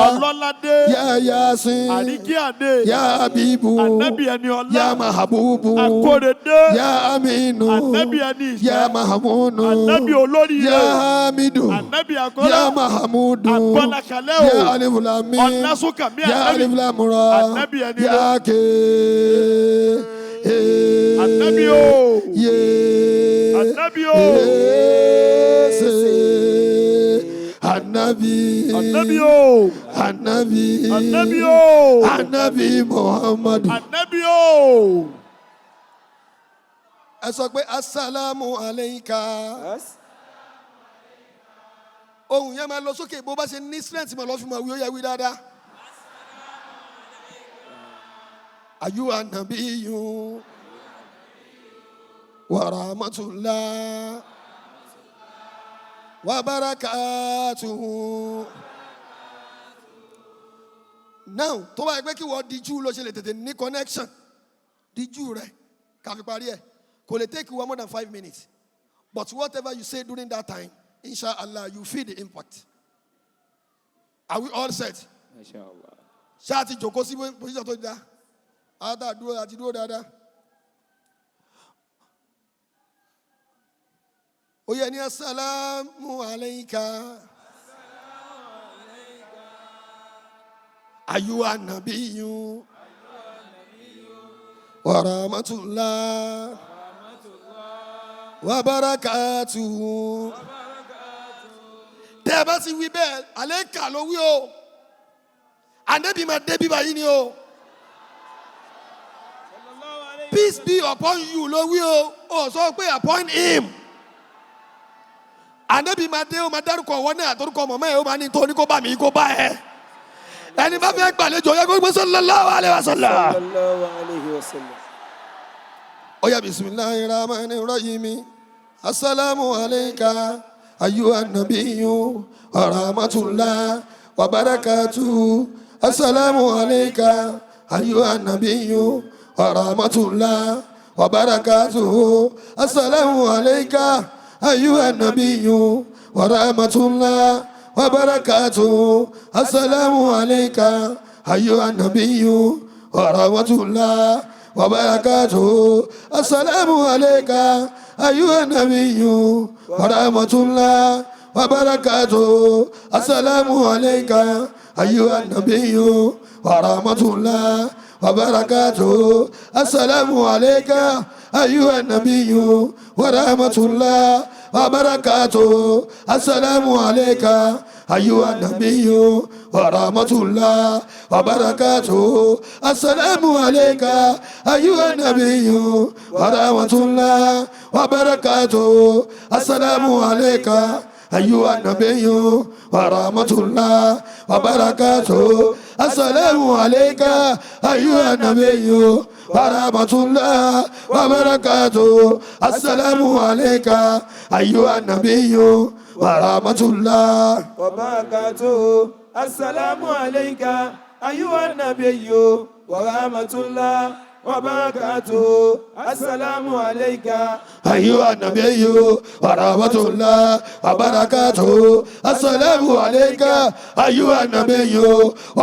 ọlọ́ládé. يا ياسين àríkíàdé. يا حبيب ànábì ẹni ọlá. يا محبوب akóredé. يا أمين ànábì ẹni ìṣẹ́. يا محمود ànábì olóríire. يا حامد ànábì akọ́lá. يا محمود àgbọ̀nàkàlẹ́ o. يا ألف لام ميم ọ̀nàsókàmí يا ànábì. ألف لام را ànábì ẹni يا كي ànábì o. يا ànábì o. سي Ànábì. Ànábì o. Ànábì. Ànábì o. Ànábì Muhammad. Ànábì o. Ẹ sọ pé assalamu alayka. Ohun yẹn máa lọ sókè bó bá ṣe ní strength máa lọ fi máa wí ó yẹ wí dáadáa. Ayyuhan nabiyyu wa rahmatullah wa barakatuhu. Now, tó bá yẹ pé kí wọ́n díjú ló ṣe lè tètè ní connection. Díjú rẹ̀ ká fi parí ẹ̀. Kò lè take you more than 5 minutes. But whatever you say during that time, inshallah, you feel the impact. Are we all set? Inshallah. Ṣáà ti jòkó sí position tó dáa. Àti dúró dáadáa. Ó yẹ ní assalamu alayka. Ayyuhan nabiyyu wa rahmatullah wa barakatuhu. Tẹ́ ẹ bá ti wí bẹ́ẹ̀, àlékà ló wí o. Ànábì máa dé bíbá yìí ni o. Peace be upon you ló wí o. Ó sọ pé upon him. Ànábì máa dé o máa dárúkọ ọwọ́ náà àtọ́rúkọ mọ̀mọ́ ẹ̀ ó máa ní nítorí kó bá mi kó bá ẹ. Ẹni bá fẹ́ gbàlejò yẹ kó gbé sallallahu alaihi wasallam. Sallallahu alayhi wa sallam. Ó yá bismillahirrahmanirrahim. Assalamu alayka ayyuhan nabiyyu wa rahmatullah wa barakatuhu. Assalamu alayka ayyuhan nabiyyu wa rahmatullah wa barakatuhu. Assalamu alayka ayyuhan nabiyyu wa rahmatullah wa barakatuhu. Assalamu alayka ayyuhan nabiyyu wa rahmatullah wa barakatuhu. Assalamu alayka ayyuhan nabiyyu wa rahmatullah wa barakatuhu. Assalamu alayka ayyuhan nabiyyu wa rahmatullah wa barakatuhu. Assalamu alayka ayyuhan nabiyyu wa rahmatullah wa barakatuhu. Assalamu alayka ayyuhan nabiyyu wa rahmatullah wa barakatuhu. Assalamu alayka ayyuhan nabiyyu wa rahmatullah wa barakatuhu. Assalamu alayka ayyuhan nabiyyu wa rahmatullah wa barakatuhu. Assalamu alayka ayyuhan nabiyyu wa rahmatullah wa barakatuhu. Assalamu alayka ayyuhan nabiyyu wa rahmatullah Wa barakatuhu. Assalamu alayka ayyuhan nabiyyu wa rahmatullah wa barakatuhu. Assalamu alayka ayyuhan nabiyyu wa rahmatullah wa barakatuhu. Assalamu alayka ayyuhan nabiyyu wa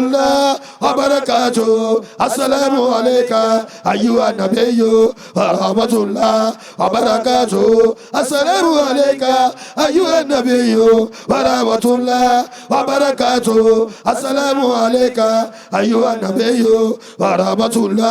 rahmatullah wa barakatuhu. Assalamu alayka ayyuhan nabiyyu wa rahmatullah wa barakatuhu. Assalamu alayka ayyuhan nabiyyu wa rahmatullah wa barakatuhu. Assalamu alayka ayyuhan nabiyyu wa rahmatullah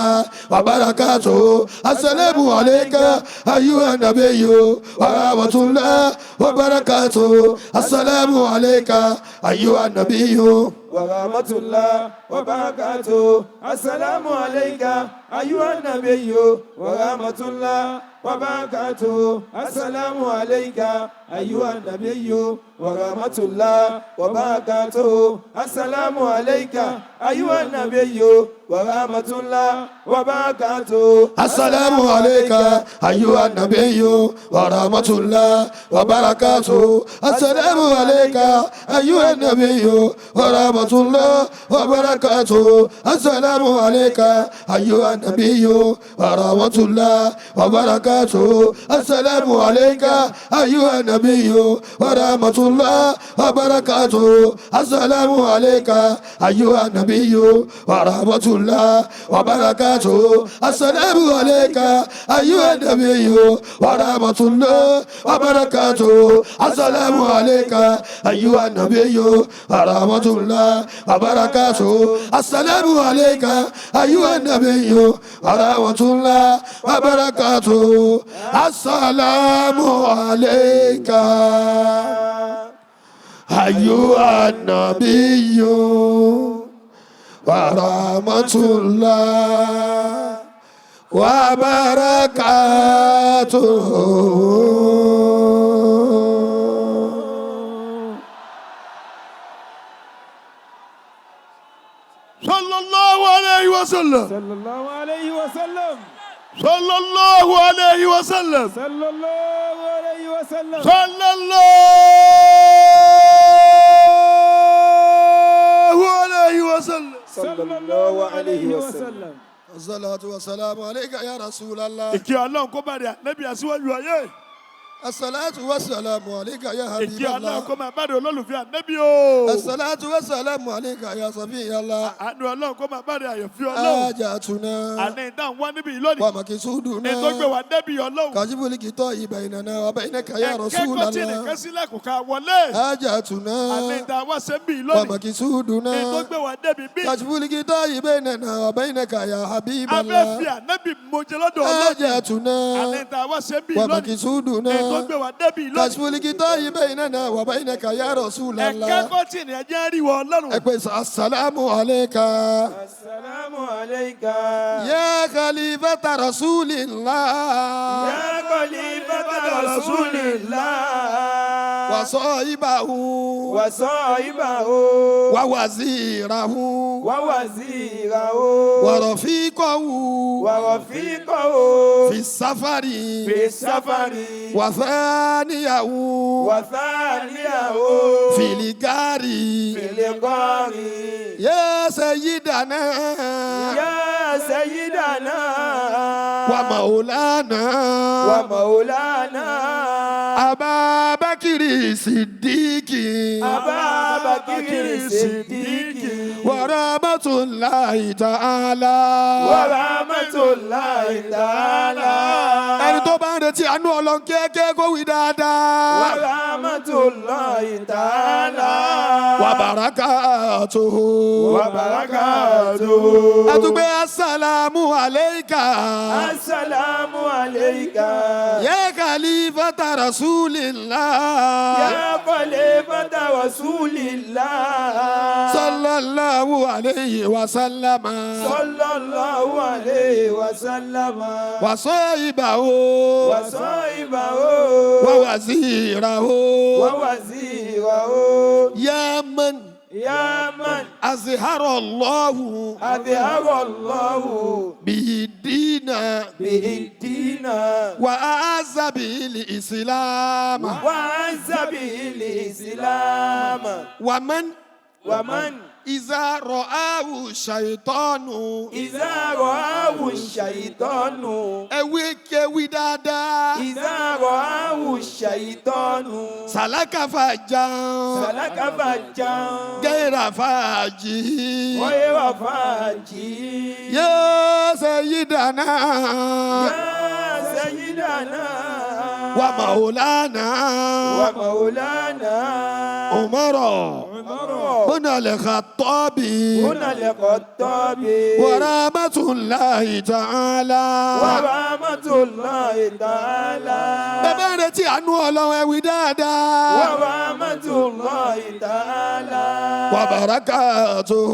wa barakatuhu. Assalamu alayka ayyuhan nabiyyu wa rahmatullah wa barakatuhu. Assalamu alayka ayyuhan nabiyyu wa rahmatullah wa barakatuhu. Assalamu alayka ayyuhan nabiyyu wa rahmatullah wa barakatuhu. Assalamu alayka ayyuhan nabiyyu wa rahmatullah wa barakatuhu. Assalamu alayka ayyuhan nabiyyu wa rahmatullah wa barakatuhu. Assalamu alayka ayyuhan nabiyyu wa rahmatullah wa barakatuhu. Assalamu alayka ayyuhan nabiyyu wa rahmatullah wa barakatuhu. Assalamu alayka ayyuhan nabiyyu wa rahmatullah wa barakatuhu. Assalamu alayka ayyuhan nabiyyu wa rahmatullah wa barakatuhu. Assalamu alayka ayyuhan nabiyyu wa rahmatullah wa barakatuhu. Assalamu alayka ayyuhan nabiyyu wa rahmatullah wa barakatuhu. Assalamu alayka ayyuhan nabiyyu wa rahmatullah wa barakatuhu. Assalamu alayka ayyuhan nabiyyu wa rahmatullah wa barakatuhu. Assalamu alayka أيها النبي ورحمة الله وبركاته. صلى الله عليه وسلم. صلى الله عليه وسلم. صلى الله عليه وسلم. صلى الله عليه وسلم. صلى الله عليه وسلم. صلى الله عليه وسلم. الصلاة والسلام عليك يا رسول الله. Ìkí Ọlọ́run kó bá rẹ̀ Ànábì aṣíwájú ayé. الصلاة والسلام عليك يا حبيب Ìkí Ọlọ́run الله. kó máa bá rẹ̀ olólùfẹ́ Ànábì o. الصلاة والسلام عليك يا صفي الله. Àánú Ọlọ́run kó máa bá rẹ̀ àyànfẹ́ Ọlọ́run. حاجاتنا Àní ìdáhùn wá níbí lónìí. ومقصودنا Ní tó gbé wa débi Ọlọ́run. كاجب الكتاب بيننا وبينك يا رسول Ẹ̀kẹ́kọ̀ọ́ tí الله. nìkan sílẹ̀kùn ká wọlé. Àní حاجاتنا ìdáhùn wá ṣe ń bì lónìí. Ní tó ومقصودنا gbé wa débi bí. كاجب الكتاب بيننا وبينك يا حبيب Abẹ́ الله. fi Ànábì mojẹ lọ́dọ̀ Ọlọ́run. Àní حاجاتنا ìdáhùn wá ṣe ń bì lónìí. Ní tó ومقصودنا gbé wa débi lónìí. كشف الكتاب بيننا وبينك يا رسول الله. Ẹ̀kẹ́kọ̀ọ́ tí nìyẹn jẹ́ rí wọ Ọlọ́run. السلام عليك السلام عليك يا خليفة رسول الله يا خليفة رسول الله وصاحبه وصاحبه ووزيره ووزيره ورفيقه ورفيقه في السفر في السفر وثانيه وثانيه في الغار في الغار يا سيدنا يا سيدنا ومولانا ومولانا أبا بكر الصديق أبا بكر الصديق ورحمة الله تعالى ورحمة الله تعالى ẹni tó bá ń retí àánú Ọlọ́run kéèké kó wí dáadáa. ورحمة الله تعالى وبركاته وبركاته àtúgbé assalamu alayka السلام عليك ya khalifata rasulillah يا خليفة رسول الله sallallahu alayhi wa sallama صلى الله عليه وسلم wa sahibahu وصاحبه wa wazirahu ووزيره ya man يا من azhara Allahu أظهر الله bihi dina به الدين wa a'azza bil islam وعز به الإسلام ومن إذا رآه الشيطان إذا رآه الشيطان ewékewí dáadáa إذا رآه الشيطان سلك فجا سلك فجا غير فاجه غير فاجي يا سيدنا يا سيدنا ومولانا ومولانا عمر عمر بن الخطاب هنا الخطاب ورحمة الله تعالى ورحمة الله تعالى bẹ́ẹ̀ retí àánú Ọlọ́run ẹ wí dáadáa. ورحمة الله تعالى وبركاته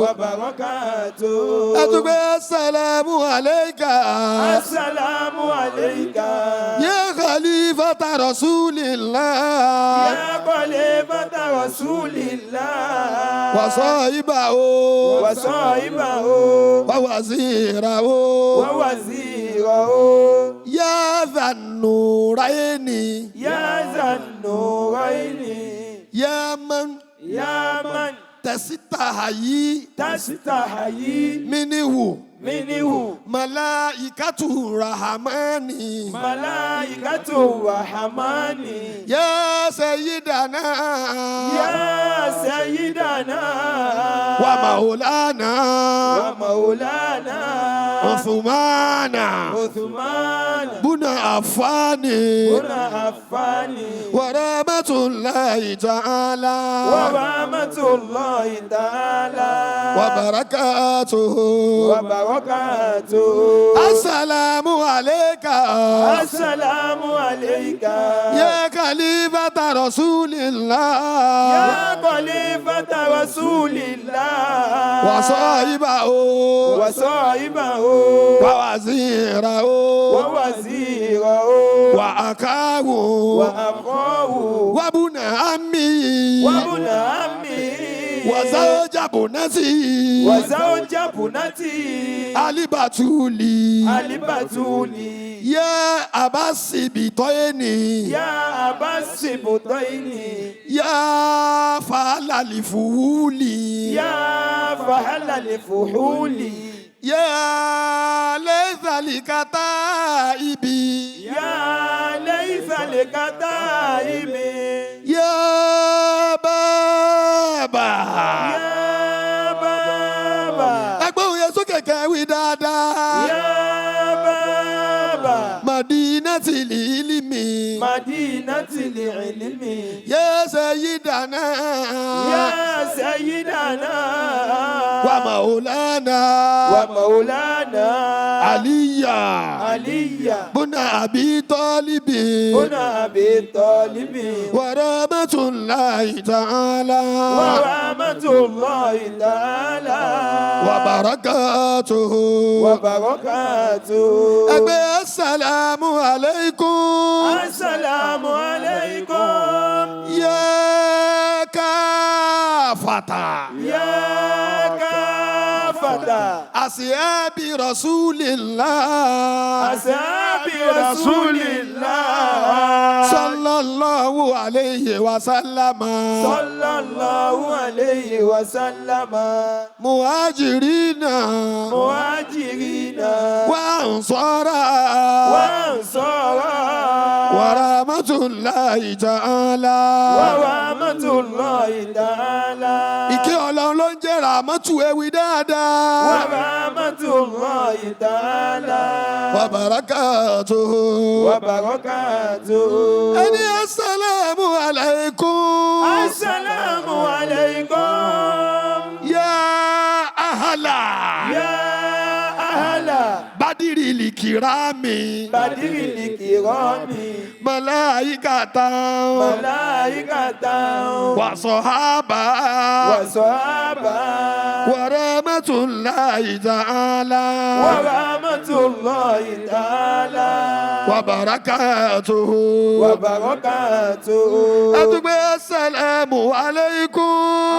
وبركاته أتوبة السلام عليك السلام عليك يا خليفة رسول الله يا خليفة رسول الله وصاحبه وصاحبه ووزيره ووزيره يا ذا النورين يا ذا النورين يا من تستحيي منه ملائكة الرحمن ملائكة الرحمن يا سيدنا ومولانا عثمان بن عفان ورحمة الله تعالى وبركاته السلام عليك السلام عليك يا خليفة رسول الله يا خليفة رسول الله وصاحبه ووزيره وأخاه وابن عمي وزوج ابنتي علي باتولي يا أبا السبطين يا فعل الفهول يا ليس الكتائب يا بابا أقبل يسوع كوي دادا مدينة العلم يا سيدنا ومولانا علي بن أبي طالب ورحمة الله تعالى وبركاته السلام عليكم يا كافة أصحاب رسول الله صلى الله عليه وسلم مهاجرين وأنصارا ورحمة الله تعالى ìkẹ́ Ọlọ́run ló ń jẹ́ ràmọ́tù ewì dáadáa. wa barakatuhu. ẹni asalaamu alaykum. ya ahala. badiri likirami. malaikatan. wa sahaba. wa rahmatullahi ta'ala. wa barakatuhu. Adúgbò assalamu alaykum.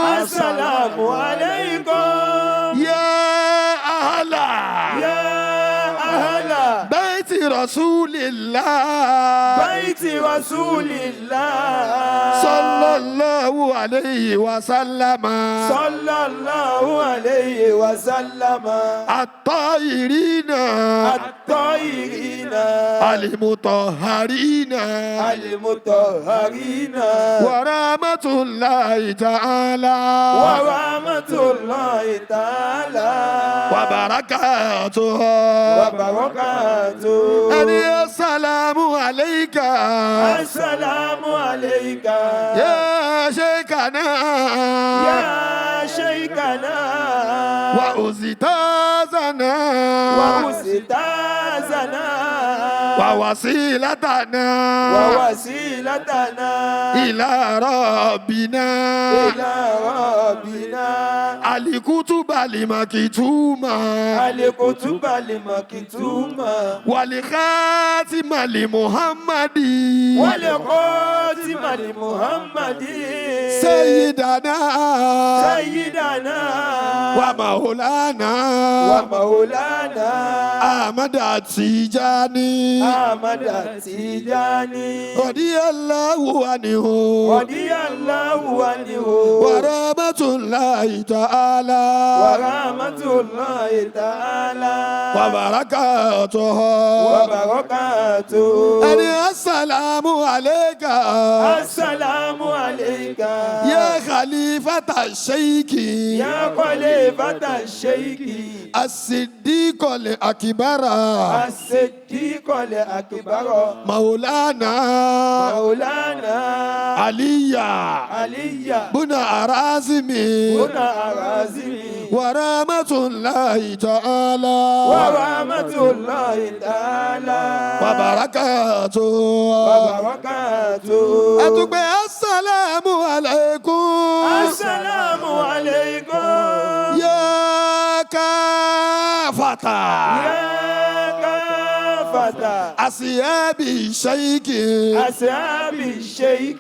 Ya ahla. Baiti Rasulillah. Sallallahu alayhi wa sallama. At-tahirina. Al-mutahharina. Wa rahmatullahi ta'ala. Wa barakatuhu. Ani assalamu alayka. Ya Sheikhana. Wa ustazana. Wa wasilatana. Ila rabbina. Al-kutuba limakituma. Wal-khatima li-Muhammadi. Sayyidana. Wa maulana. Ahmad Tijani. Radiyallahu anhu. Wa rahmatullahi ta'ala. Wa barakatuhu. Ani assalamu alayka. Ya khalifata shaykhi. As-siddiq al-akbara. Maulana. Aliya. Buna Arazimi. ورحمة الله تعالى ورحمة الله تعالى وبركاته وبركاته. أتوبة السلام عليكم السلام عليكم يا كافة يا كافة أصحاب الشيخ أصحاب الشيخ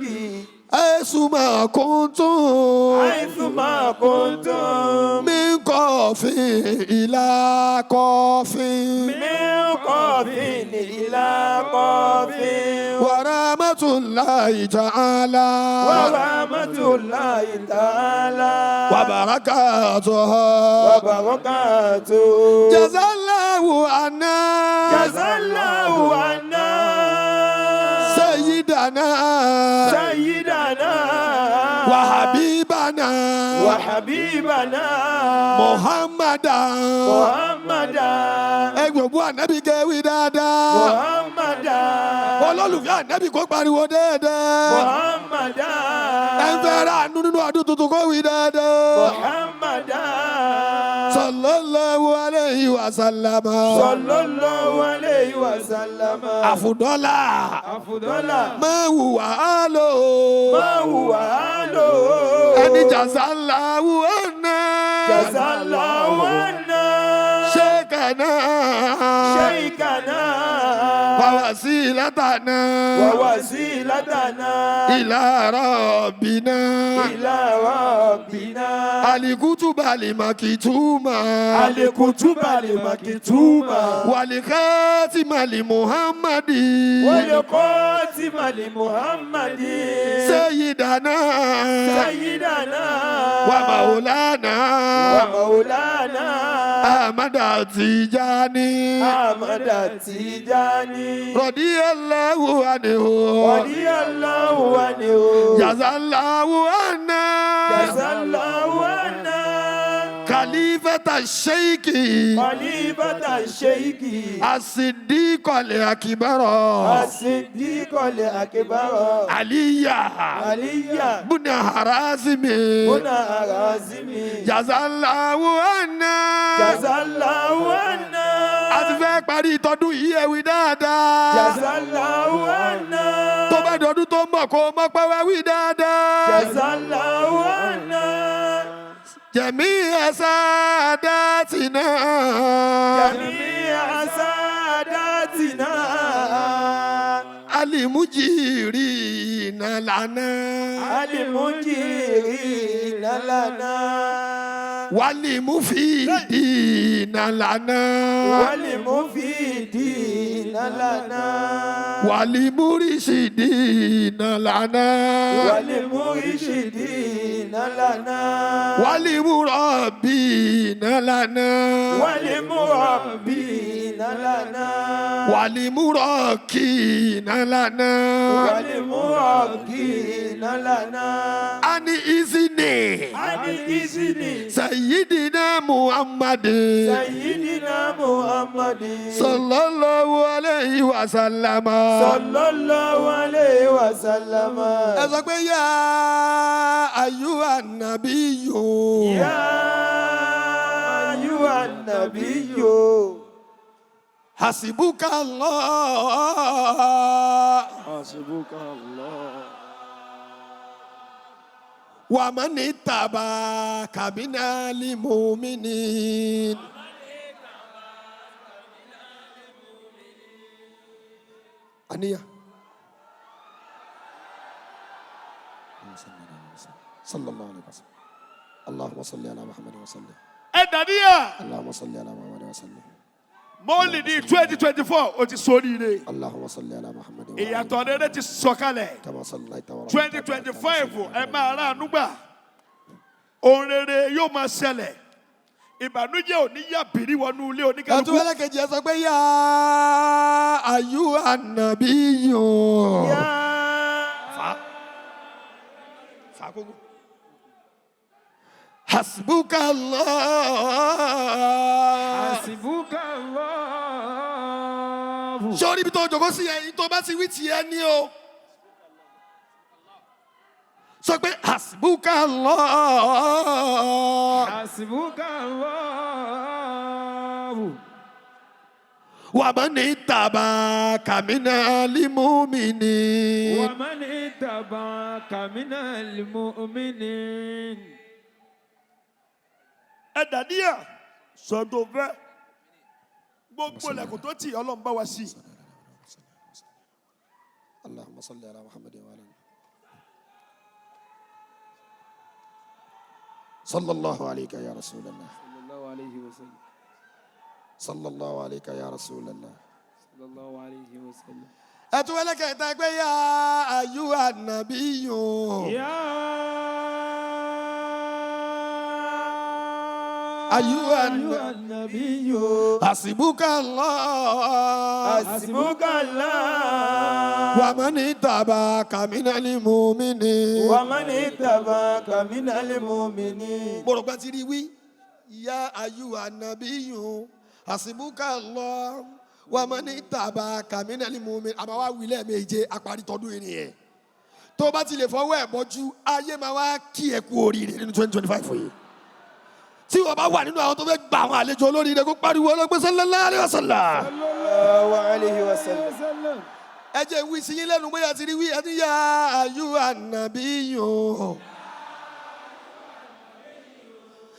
حيثما كنتم حيثما كنتم من قاف إلى قاف من قاف إلى قاف ورحمة الله تعالى ورحمة الله تعالى وبركاته وبركاته. جزا الله عنا جزا الله عنا سيدنا سيدنا وحبيبنا وحبيبنا محمدا محمدا ẹgbẹ̀bú ànábì kẹ́wì dáadáa محمدا olólùfẹ́ ànábì kó pariwo dáadáa محمدا ẹ ń fẹ́ ra àánú nínú ọdún tuntun kó wí dáadáa محمدا sallallahu alayhi wa sallam صلى الله عليه وسلم. àfùdọ́là أفضل máa hùwà á lò ما هو أهله ẹni jazallahu anna جزا الله عنا شيخنا شيخنا ووسيلتنا ووسيلتنا إلى ربنا إلى ربنا الكتب المكتومة الكتب المكتوبة والخاتم لمحمد والقاتم لمحمد سيدنا سيدنا ومولانا ومولانا أحمد التجاني أحمد التجاني رضي الله عنه رضي الله عنه جزا الله عنا جزا الله عنا خليفة الشيخ خليفة الشيخ الصديق الأكبر الصديق الأكبر علي علي بن حرازم هنا أرازمي جزا الله عنا جزا الله عنا a ti fẹ́ parí ìtọ́dún yìí ẹ̀wì dáadáa جزا الله عنا tó bá dọdún tó ń bọ̀ kó mọ́ pé wá wí dáadáa جزا الله عنا jẹ̀mí ساداتنا جميع ساداتنا المجيرين لنا المجيرين لنا والمفيدين لنا والمفيدين لنا والمرشدين لنا والمرشدين لنا والمربين لنا والمربين لنا والمراكين لنا والمراكين لنا عن إذنه عن إذن سيدنا محمد سيدنا محمد صلى الله عليه وسلم صلى الله عليه وسلم. ẹ sọ pé yá أيها النبي يا أيها النبي حسبك الله حسبك الله ومن اتبعك من المؤمنين أنية صلى الله عليه وسلم اللهم صل على محمد وسلم ẹ dàníyà اللهم صل على محمد وسلم mọ́lìdì 2024 ó ti sóríire اللهم صل على محمد ìyàtọ̀ rere ti sọ̀kalẹ̀ كما صليت ورحمت 2025 ẹ máa ráàánú gbà ohun rere yóò máa ṣẹlẹ̀ ìbànújẹ́ ò ní yà bìrì wọnú ilé oníkálukú. ẹtú ẹlẹ́kejì ẹ sọ pé yá أيها النبي fa kókó. حسبك الله حسبك الله. sọ́ọ́rí ibi tó jòkó sí ẹ̀yìn tó bá ti wí tiẹ̀ ní o sọ pé hasbuka Allah. Hasbuka Allah. Wa man ittaba'aka minal mu'minin. Wa man ittaba'aka minal mu'minin. Ẹ dàníyà sọ tó fẹ́. Gbogbo ilẹ̀kùn tó tì Ọlọ́run bá wa sí. Allahumma salli ala Muhammadin wa ala sallallahu alayka ya Rasulallah. Sallallahu alayhi wa sallam. Sallallahu alayka ya Rasulallah. Sallallahu alayhi wa sallam. Ẹ̀tún wẹ́lẹ́kẹ̀ ìtàgbé ya ayyuhan nabiyyu. Ya ayyuhan nabiyyu. Hasbuka Allah. Hasbuka Allah. Wa man ittaba'aka minal mu'minin. Wa man ittaba'aka minal mu'minin. Mo rò pé ti rí wí. Ya ayyuhan nabiyyu. Hasbuka Allah. Wa man ittaba'aka minal mu'minin. Àmọ́ wá wí lẹ́ẹ̀méje àparí tọdún yìí nìyẹn. Tó bá ti lè fọwọ́ ẹ̀ bọ́jú, ayé máa wá kí ẹ kú oríire nínú 2025 yìí. Tí wọ́n bá wà nínú àwọn tó fẹ́ gba àwọn àlejò olóríire kó pariwo ọlọ́gbẹ́ sallallahu alaihi wasallam. Sallallahu alayhi wa sallam. Ẹ jẹ́ wí sí yín lẹ́nu bóyá ti rí wí ẹni ya ayyuhan nabiyyu.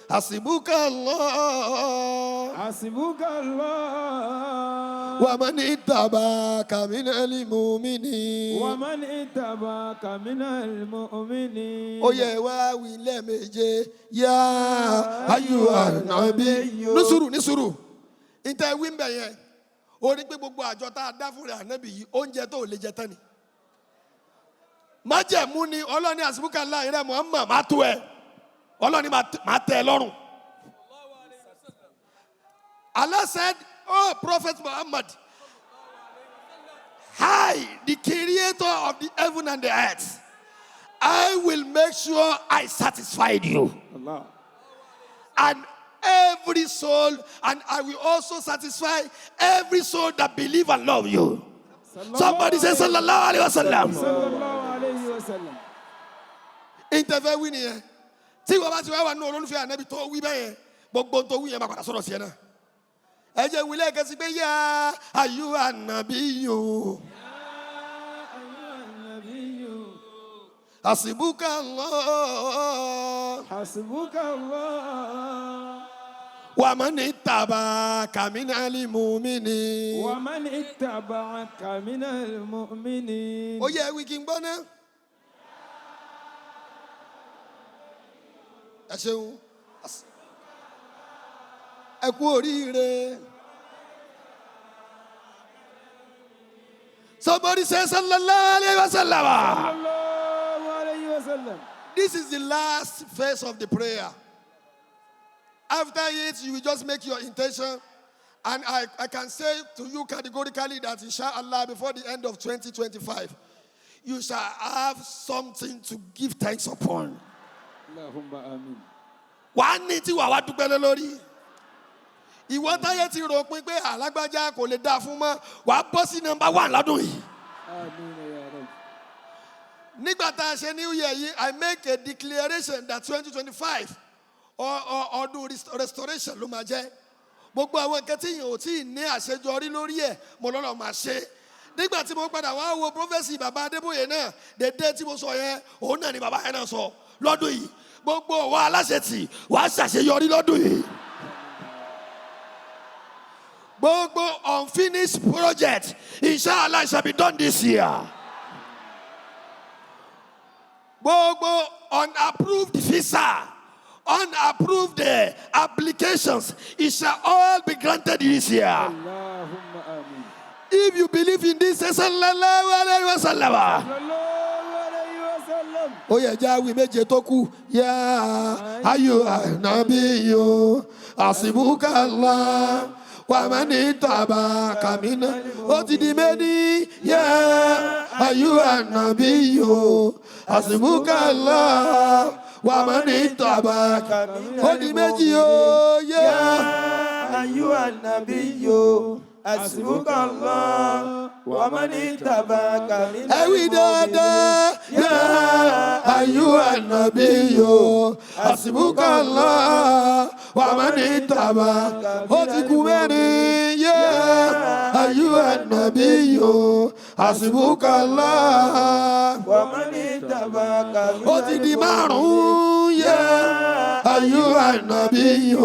Hasbuka Allah. Hasbuka Allah. Wa man ittaba'aka minal mu'minin. Wa man ittaba'aka minal mu'minin. Ó yẹ wá wí lẹ́ẹ̀méje ya ayyuhan nabiyyu. Ní sùúrù. Ìtẹ̀ wí ń bẹ̀ yẹn. Ó ní pé gbogbo àjọ tá a dá fún rẹ̀ ànábì yìí oúnjẹ tó lè jẹ tán ni. Májẹ̀mú ni Ọlọ́run ní hasbuka Allah rẹ̀ Muhammad má tó ẹ̀. Ọlọ́run máa tẹ́ ẹ lọ́rùn. Allah said, oh Prophet Muhammad, I, the creator of the heaven and the earth, I will make sure I satisfied you. Allah. And every soul, and I will also satisfy every soul that believe and love you. Somebody say sallallahu alaihi wasallam. Sallallahu alayhi wa sallam. Interview wí nìyẹn. Tí wọ́n bá ti wá wà nínú olólùfẹ́ ànábì tó wí bẹ́yẹn, gbogbo tó wí yẹn máa padà sọ̀rọ̀ sí ẹ náà. Ẹ jẹ́ wí lẹ́ẹ̀kan sí pé ya ayyuhan nabiyyu. Hasbuka Allah. Hasbuka Allah. Wa man ittaba'aka minal mu'minin. Wa man ittaba'aka minal mu'minin. Ó yẹ wí kí n gbọ́ náà. Ẹ ṣeun. Ẹ kú oríire. Somebody say sallallahu alaihi wasallam. Sallallahu alayhi wa sallam. This is the last phase of the prayer. After it, you will just make your intention. And I can say to you categorically that inshallah before the end of 2025, you shall have something to give thanks upon. Allahumma amin. Wàá ní tí wàá wá dúpẹ́ lé lórí. Ìwọ táyé ti rò pin pé alágbájá kò lè dáa fún mọ́, wàá bọ́ sí number 1 lọ́dún yìí. Amin ya Rabb. Nígbà tá a ṣe New Year yìí, I make a declaration that 2025 ọdún restoration ló máa jẹ́. Gbogbo àwọn nǹkan tí yìí ò tí ì ní àṣejọrí lórí ẹ̀ mo lọ́lọ́ máa ṣe. Nígbà tí mo padà wá wo prophecy bàbá Adébóyè náà, dédé tí mo sọ yẹn, òun náà ni bàbá yẹn náà sọ lọ́dún yìí. Gbogbo wa aláṣetì wàá ṣàṣeyọrí lọ́dún yìí. Gbogbo unfinished project, inshallah, shall be done this year. Gbogbo unapproved visa, unapproved applications, it shall all be granted this year. Allahumma amin. If you believe in this, say sallallahu alaihi wasallam. Sallallahu alayhi wa sallam. Ó yẹ jáwé méje tó kù. Ya ayyuhan nabiyyu, hasbuka Allah. Wa man ittaba'aka minal. Ó ti di méjì. Ya ayyuhan nabiyyu, hasbuka Allah. Wa man ittaba'aka. Ó di méjì o. Ya أيها النبي حسبك الله ومن اتبعك من أوي دادا يا أيها النبي حسبك الله ومن اتبعك وتكويني يا أيها النبي حسبك الله ومن اتبعك من وتدمروا يا أيها النبي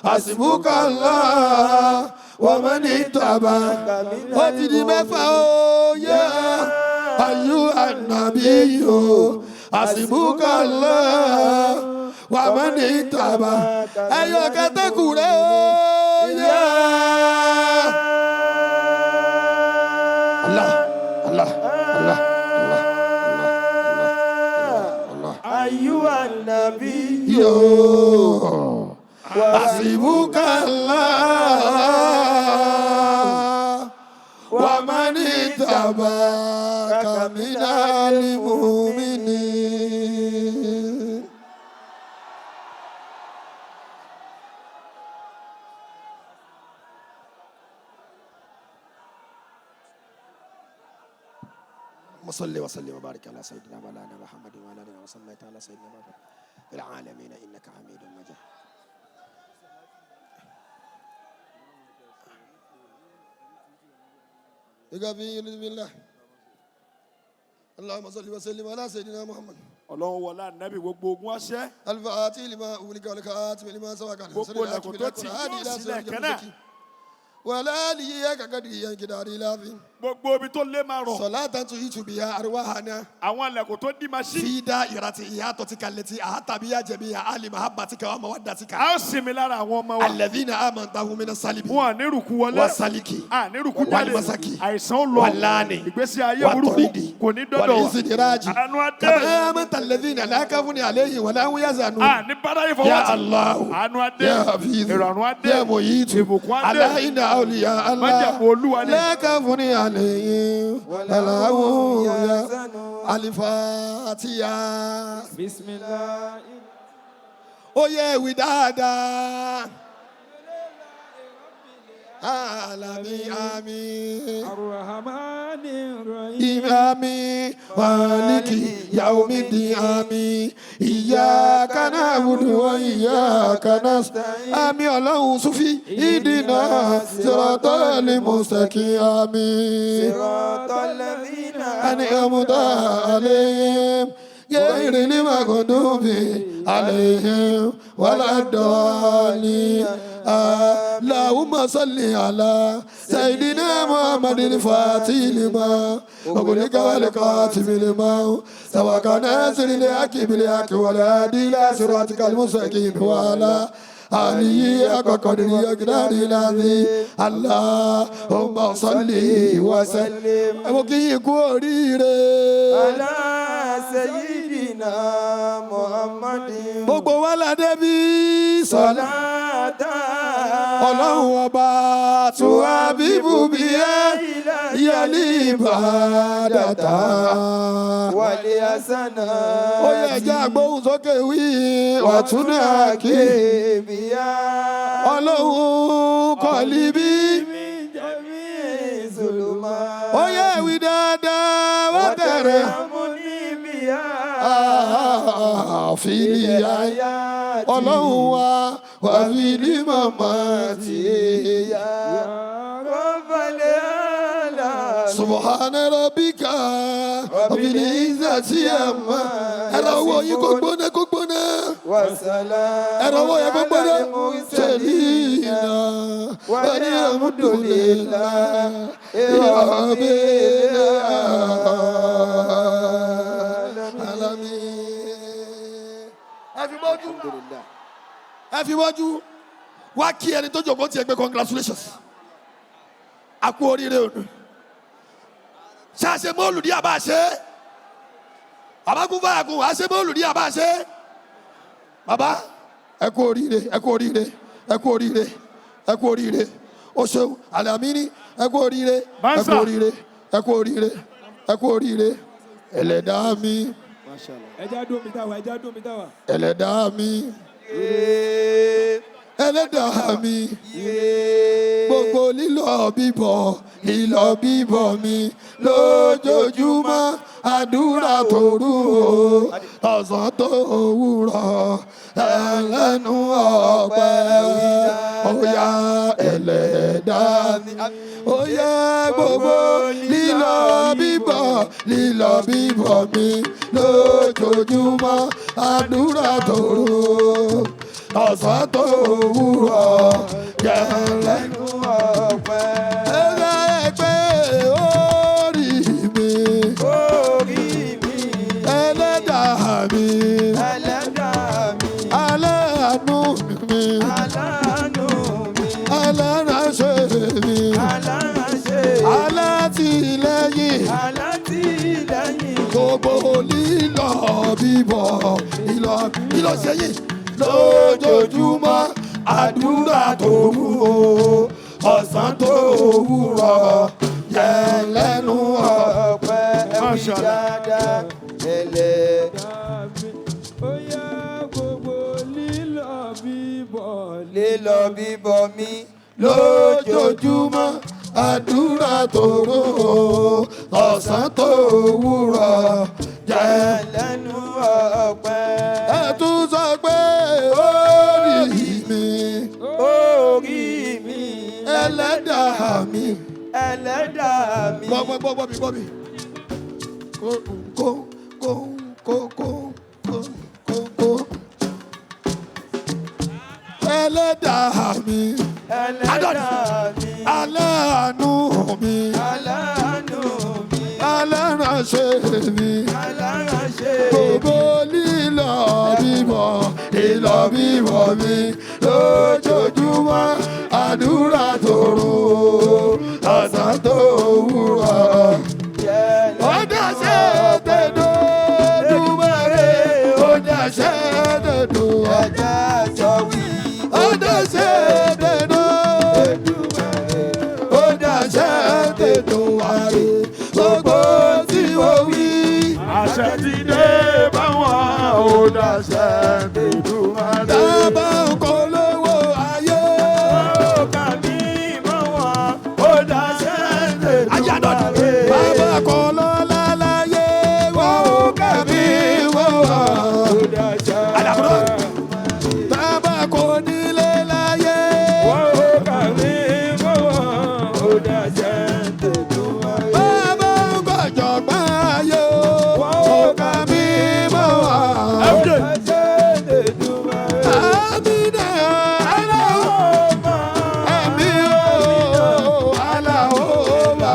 حسبك الله ومن اتبعك وتدمروا يا أيها النبي حسبك الله ومن اتبعك أيها كتكورا يا الله الله الله أيها النبي حسبك الله ومن اتبعك من المؤمنين. صل وسلم وبارك على سيدنا مولانا محمد وعلى اله وصحبه على سيدنا محمد في العالمين انك حميد مجيد. بسم الله اللهم صل وسلم على سيدنا محمد. Ọlọ́run wọlé ànábì gbogbo ogun ọṣẹ́. الفاتح لما أولك والخاتم لما سبق Gbogbo ilẹ̀kùn tó ti yóò sílẹ̀ kẹ́nà. ولا لي كقدر كدار لافي. Gbogbo ibi tó lé máa rọ̀. صلاة تهيج بها أرواحنا Àwọn ilẹ̀kùn tó dí máa ṣí. في دائرة إحاطتك التي أحاط بها جميع أهل محبتك ومودتك A ó sinmi lára àwọn ọmọ wa. الذين آمنتهم من الصليب Wọn à ní rùkú wọlé. والسلك À ní rùkú jáde. والمسك Àìsàn ó lọ. واللاني Ìgbésí ayé burúkú والطريد kò ní dọ́dọ̀ wa. والاستدراج Àánú adé. كما آمنت الذين لا خوف عليهم ولا هم يحزنون. À ní bára yìí fọwọ́ يا tì. الله Àánú adé. يا حفيظ Ìrọ̀rùn adé. يا ميت Ìbùkún adé. ألا إن أولياء الله Májẹ̀mú Olúwa ni. لا خوف عليهم ولا هم يحزنون. الفاتحة. بسم الله ó yẹ wí dáadáa. Àlàmí àmín. الرحمن الرحيم Àmín. Málíkì yaumiddi àmín. Iyyaka na'budu wa iyyaka nasta'in. Àmín Ọlọ́run Sufi. Ihdina siratal mustaqim. Àmín. صراط الذين أنعمت عليهم غير المغضوب عليهم ولا الضالين. اللهم صل على سيدنا محمد الفاتح لما وغلق والقاتم لما سبق ناصر الحق بالحق والهادي إلى صراطك المستقيم وعلى آله حق قدره ومقداره العظيم. اللهم صل وسلم على سيدنا محمد gbogbo wa la débi sọlá ọlọ́run ọba tó abibu bí ẹ yẹlí ìbàdàtà wàlé asana ó yẹ ẹjẹ agbóhùn sókè wí wàtúndà kí bíyà ọlọ́run kọ́lí bí jẹ́mi zuluma ó yẹ wí dáadáa wá tẹ̀rẹ̀ amúnibíyà fìlì ayé ọlọ́run wa wà fìlì màmá tìyà. rọ́bàlẹ̀ àlà Subhana rabbika rabbil izzati amma. Ẹ̀rọ owó yín kò gbóná kò gbóná. wàsálà Ẹ̀rọ owó yẹn kò gbóná. Sẹ̀lìnà wà ní àmúdùlélà. Rabbil alamin. Ẹ fi mọ́jú. Ẹ fi mọ́jú. Wá kí ẹni tó jòkó tiẹ̀ pé congratulations. A kú oríire òní. Ṣáṣe mọ́lùdí àbáṣe bàbá kún fàyà kún àṣe mọ́lùdí àbáṣe bàbá ẹ kú oríire ẹ kú oríire ẹ kú oríire ẹ kú oríire o ṣeun Àlàmíní ẹ kú oríire ẹ kú oríire ẹ kú oríire ẹ kú oríire ẹlẹ́dàá mi ẹja dùn mí táwa ẹja dùn mí táwa. ẹlẹ́dàá mi ẹlẹ́dàá mi gbogbo lílọ bíbọ̀ mi lójoojúmọ́ àdúrà tòru ọ̀sán tó òwúrọ̀ ẹlẹ́nu ọpẹ́ wí óyá ẹlẹ́dàá mi óyá gbogbo lílọ bíbọ̀ mi lójoojúmọ́ àdúrà tòru ọ̀sán tó òwúrọ̀ ẹlẹ́nu ọpẹ́. Gbogbo lílọ bíbọ̀ lílọ sẹ́yìn lójoojúmọ́ àdúrà tòru ọ̀sán tó òwúrọ̀ yẹ lẹ́nu ọpẹ́ ẹ̀mí dáadáa ẹlẹ́dàá mi. Ó yá gbogbo lílọ bíbọ̀ mi lójoojúmọ́ àdúrà tòru ọ̀sán tó òwúrọ̀ jẹ́ lẹ́nu ọpẹ́. Ẹ tún sọ pé orí mi ẹlẹ́dàá mi. Gbọ́ mi. Ẹlẹ́dàá mi. Aláàánú mi. Aláránṣẹ́ mi. Gbogbo lílọ bíbọ̀ mi lójoojúmọ́ àdúrà tòru ọ̀sán tó òwúrọ̀. Ó dàṣẹ́ tẹ̀dọ̀ dùmẹ̀rẹ̀ ó dàṣẹ́ tẹ̀dọ̀ ẹ̀jẹ̀ sọ wí. Ó dàṣẹ́ tẹ̀dọ̀ dùmẹ̀rẹ̀ ó dàṣẹ́ tẹ̀dọ̀ wáyé. Gbogbo tí ó wí àṣẹ ti dé báwọn ò dàṣẹ́ tẹ̀dọ̀ wáyé. Dábàá ń kọ́ lówó ayé. Ó kà mí mọ́ wọn ó dàṣẹ́ tẹ̀dọ̀ wáyé. Bàbá kọ́ lọ́lá láyé wọ́n ó kà mí mọ́ wọn ó dàṣẹ́ tẹ̀dọ̀ wáyé. Bàbá kò nílé láyé wọ́n ó kà mí mọ́ wọn ó dàṣẹ́ tẹ̀dọ̀ wáyé. Bàbá ń gbọ̀jọ̀gbọ́n ayé wọ́n ó kà mí mọ́ wọn ó dàṣẹ́ tẹ̀dọ̀ wáyé. Àmínà aláwọ̀ ẹ̀mí o aláwọ̀ bá.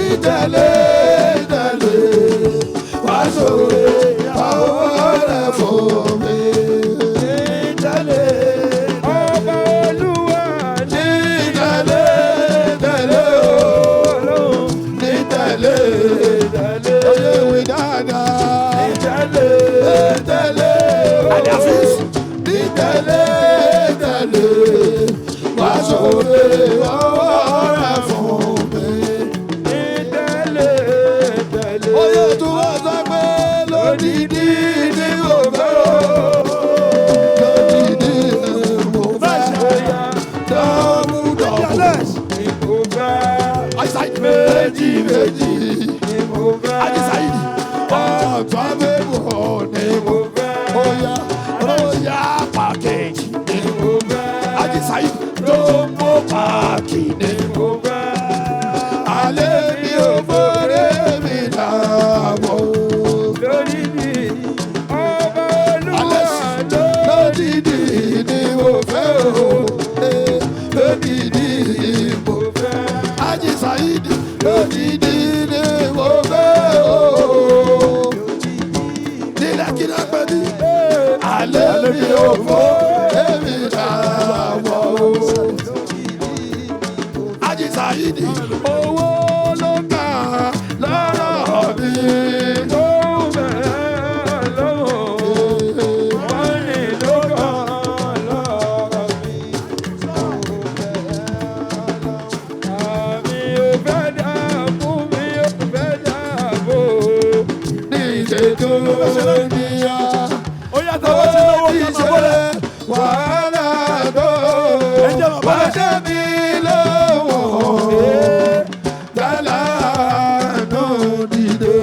Ìtẹ̀lé kí náà pẹ́ bí. Alẹ́ mi ò fọ́ èmi làwọ̀ o. Ají Sáyídì owó ló kà lọ́rọ̀ mi. Wàhálà tó wáṣẹ́ mi lọ́wọ́ dálánù dìde.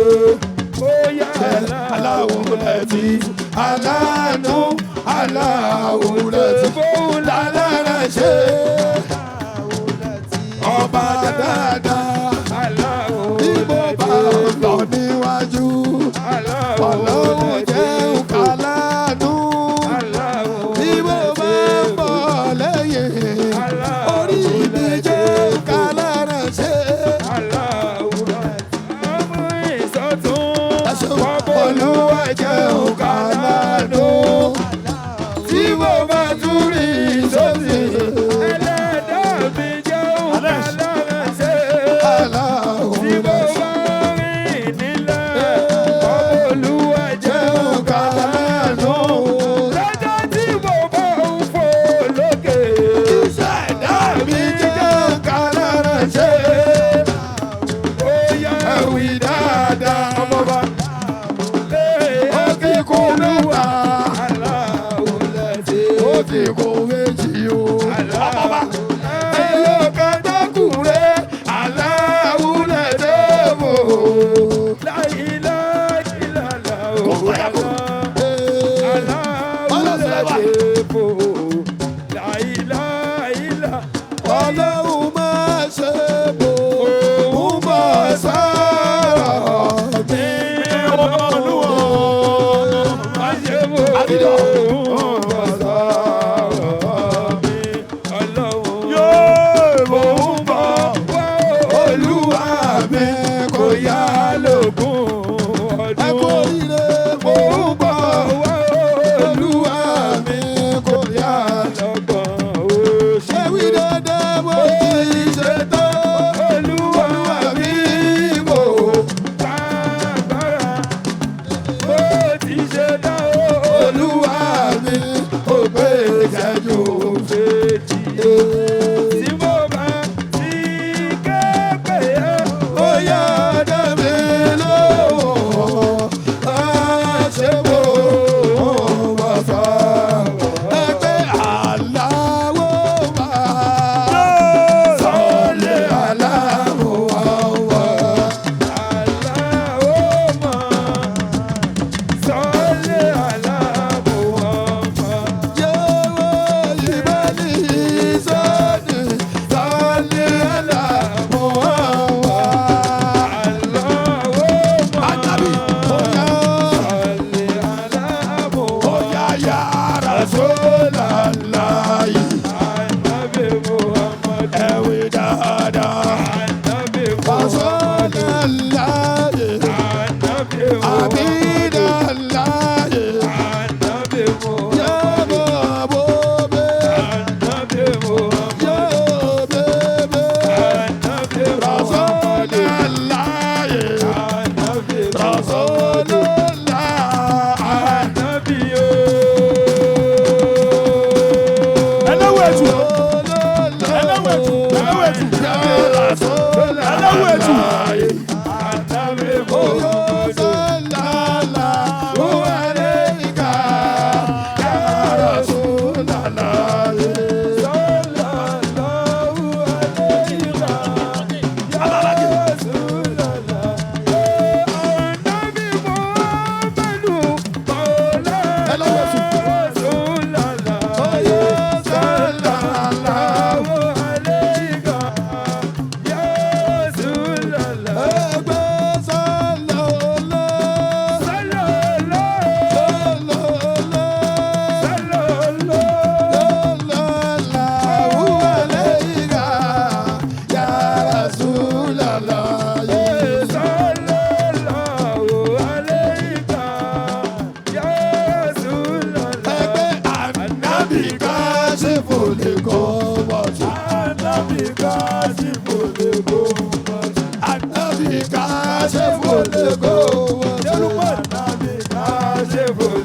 Aláwùlẹ̀tì aláàánú aláwùlẹ̀tì lálẹ́ ṣe ọba dáadáa bí mo bá lọ níwájú ọlọ́run jẹ́ òkàlánú. Olúwa jẹ́ òkàlánú tí mo bá tún rí sósì. Ẹlẹ́dàá mi jẹ́ òkàlánú tí mo bá rìn nílẹ̀. Olúwa jẹ́ òkàlánú lọ́jọ́ tí mo bá ń fò lókè. Ẹlẹ́dàá mi jẹ́ òkàlánú. Ó yá ẹ̀wì dáadáa. Ti kò méjì o. Ọmọba. Ẹyọ kẹtọkùnrin aláwùlẹ̀ dẹ́bò. Láìláìlàlà o. Aláwùlẹ̀ dẹ́bò. Láìláìlà. Ọlọ́run máa ṣe bò. Òun máa sọ̀rọ̀ bí Ọlọ́run máa ṣe bò. Olúwa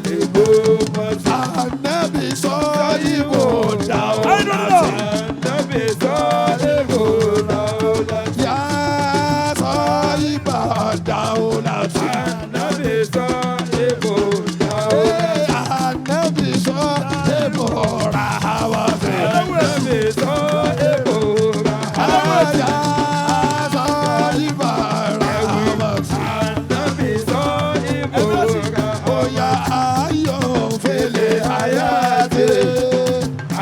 lè kó mọ́tò. Ànábì sọ ìbò Ayélujára. Ànábì sọ èbò dáúlájì. yá sọ ìbà dáúlájì. Ànábì sọ èbò dáúlájì. Ànábì sọ ìbò ràhàwàtì. Ànábì sọ èbò dáúlájì. Yá sọ ìbà ràhàwàtì. Ànábì sọ èbò dáúlájì. Oya ayọ̀ fèlè hayati.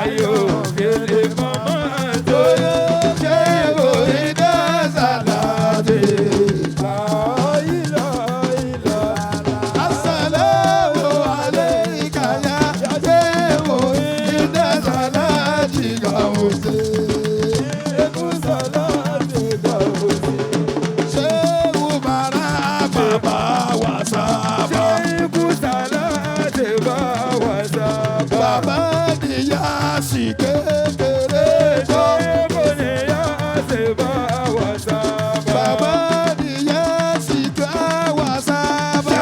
Ayò kele mọ́mọ́ tó yẹ. Ṣé kò ní dá sàlàdé? Assalamu alayka ya Shehu inda salati gauze. Shehu bara baba wasaba. Baba diya si kékeré jọ. Baba diya si ká wasaba.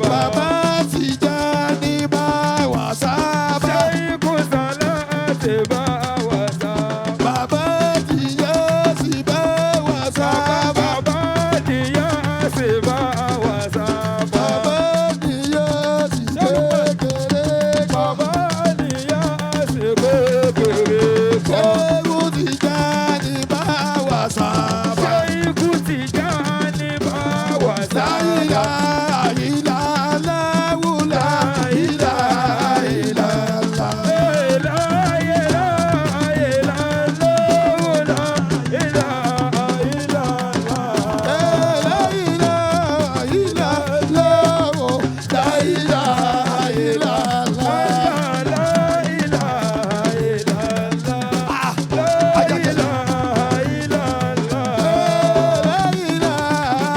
Baba Tijani ba wasaba. Baba Tijani ba wasaba. Baba Tijani kékeré jọ. Shehu Tijani ba wasaba. La ilaha illallah, la ilaha illallah. La ilaha illallah, la ilaha illallah. Ajakele. La ilaha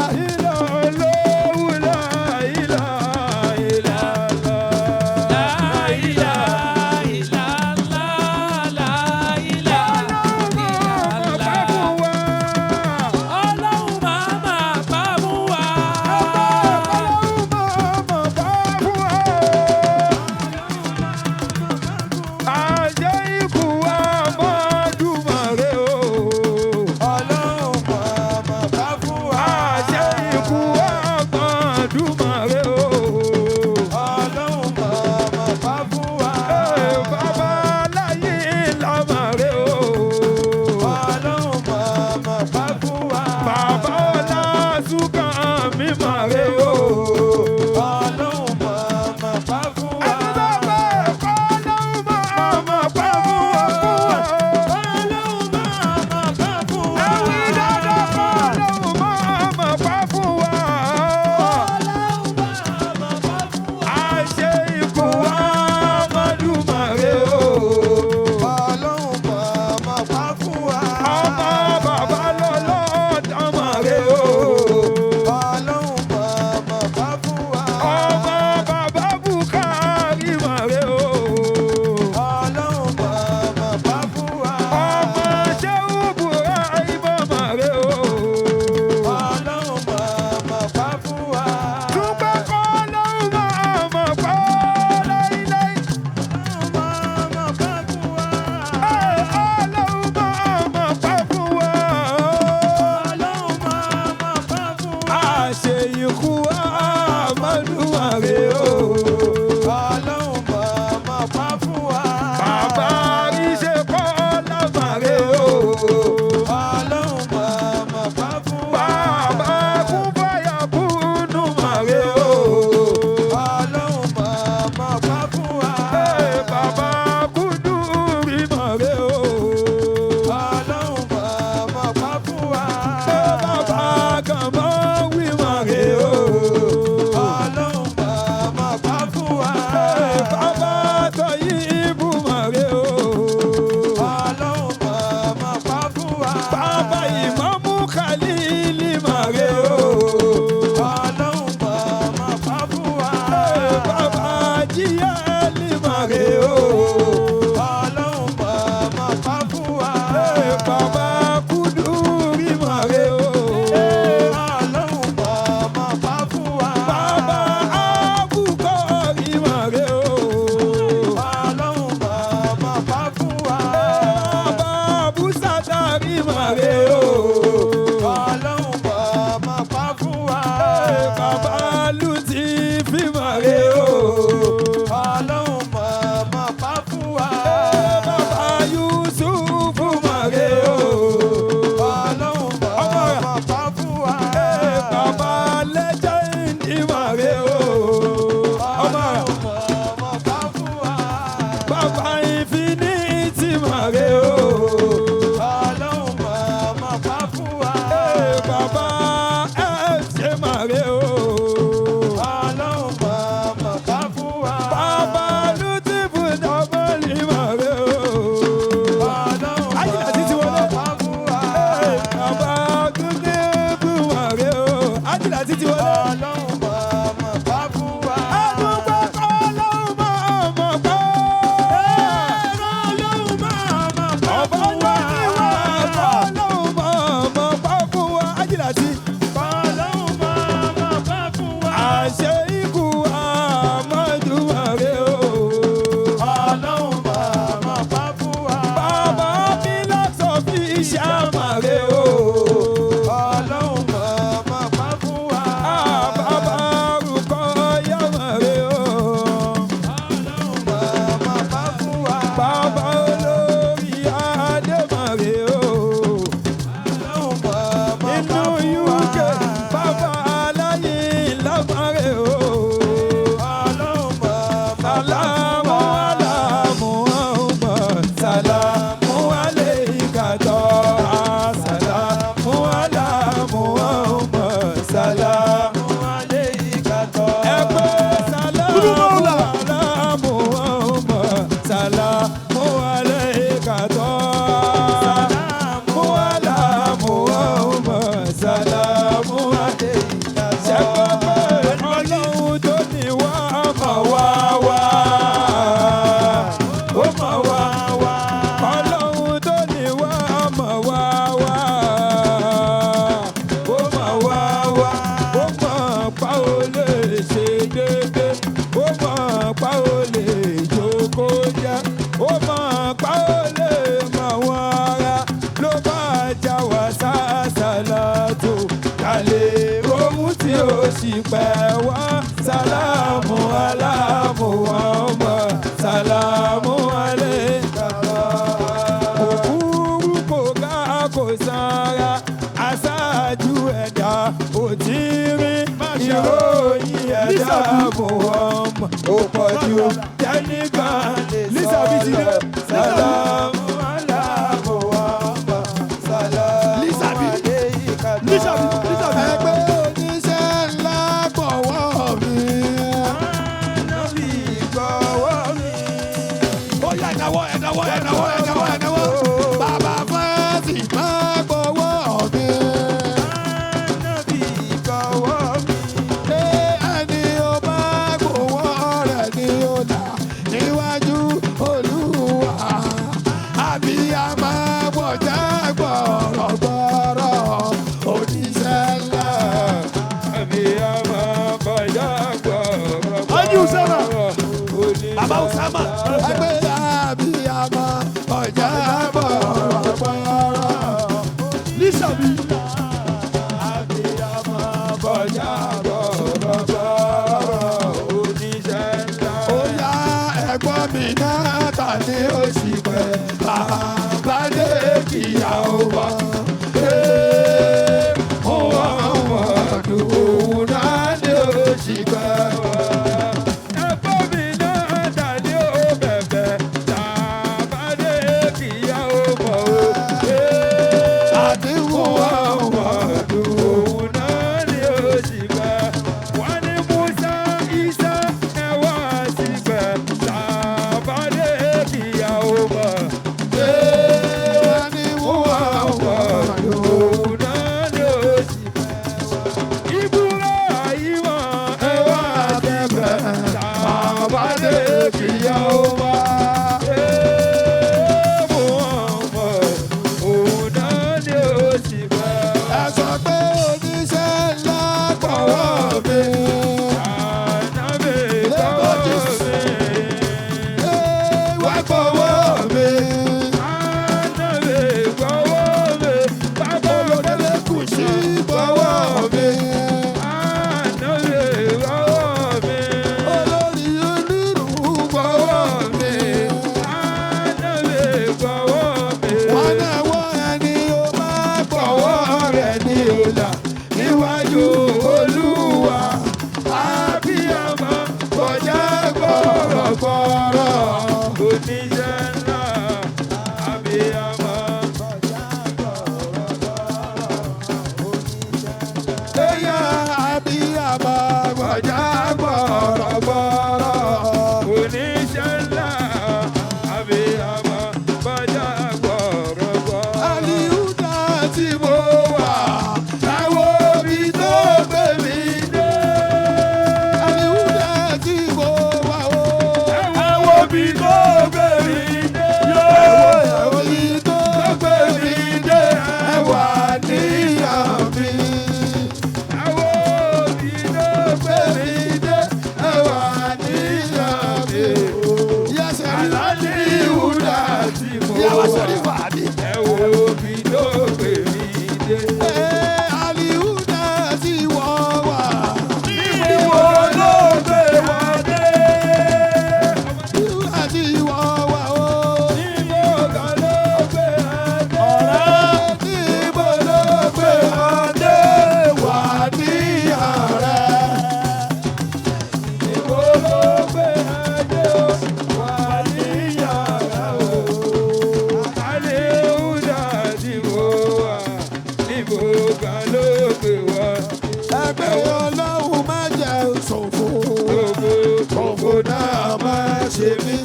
ẹ̀wá sálámù aláàmù ọmọ sálámù alékàlá. Òkúrú kò ga kò sanra aṣáájú ẹ̀dá òtírí ìròyìn ẹ̀dá Muhammad ó pọ̀ jù tẹ́nìkan lè sọ sálámù aláàmù ọmọ sálámù alékàlá. Ẹgbẹ́ oníṣẹ́ ńlá gbọ̀wọ́ mi. Ànábì gbọ́wọ́ mi. Ó yá ẹ̀dáwọ́. Bàbá fẹ́ẹ́sì máa gbọ̀wọ́ mi. Ànábì gbọ́wọ́ mi. Ṣé ẹni ó máa gbọ̀wọ́ rẹ̀ ni ó là níwájú Olúwa? Àbí a máa gbọ̀já gbọ̀rọ̀gbọ̀rọ̀ oníṣẹ́ ńlá. Àbí a máa bọ̀já gbọ̀rọ̀. Haji Usama. Baba Usama. Ẹgbẹ́ àbí a máa gbọ̀já gbọ̀rọ̀gbọ̀rọ̀. Lísàbí. Àbí a máa bọ̀já gbọ̀rọ̀. Oníṣẹ́ ńlá. Ó yá ẹ̀gbọ́n mi náà ta ni ó sì pẹ́ àbádé kìyàwó wa. Òun náà ni ó sì pẹ́ wá. Ẹ̀gbọ́n mi náà tàbí ó bẹ̀bẹ̀ tàbádé kíyàwó mọ̀ ó. Àdéhùn Muhammadu. Òun náà ni ó sì pẹ́. Wọ́n ní Musa Isa ẹ̀wá sí pẹ́ tàbádé kíyàwó mọ̀. Àdéhùn Muhammadu. Òun náà ni ó sì pẹ́. Ìbúra ìwà ẹ̀wá sí pẹ́ tàbádé kíyàwó mọ̀. Ẹ sọ pé oníṣẹ́ ńlá gbọ̀wọ́ mi. Wá gbọ̀wọ́ mi. Olódélé kù sí gbọ̀wọ́ mi. Olórí onírú gbọ̀wọ́ mi. Wọ́n náà wọ́ ẹni ó máa gbọ̀wọ́ rẹ̀ ní ọ̀la níwájú Olúwa. Àbíyamọ kọjá gbọ̀rọ̀gbọ̀rọ̀. Oníṣẹ́ ńlá àbíyamọ. Ẹ̀yà àbíyamọ kọjá gbọ̀rọ̀gbọ̀rọ̀. Oníṣẹ́ ńlá àbíyamọ bọ́jà gbọ̀rọ̀gbọ̀. Àlìhùdà tí mo wà, ẹ wo ibi tó gbé mi dé. Àlìhùdà tí mo wà o. Ẹ wo bí tó gbé mi dé. Ẹ wo ibi tó gbé mi dé. Ẹ wà níyàn mi. Ẹ wo bí tó gbé mi dé. Ẹ wà níyàn mi. Yẹ́sẹ̀ rí Àlìhùdà tí mo ìyàwó wà. sẹ́rí fàdí. Ẹ wo bí tó gbé mi dé. Àlìhùdà tí wọ́n wà. Níbo ló gbé wa dé? Àlìhùdà tí wọ́n wà o. Níbo kan ló gbé wa dé? Níbo ló gbé wa dé? Wà níyàn rẹ̀. Níbo ló gbé wa dé? Wà níyàn rẹ̀ o. Àlìhùdà tí mo wà. Níbo kan ló gbé wa dé? Ẹgbẹ́ Ọlọ́run má jẹ́ ṣòfò. Gbogbo Òfò náà má ṣe mí.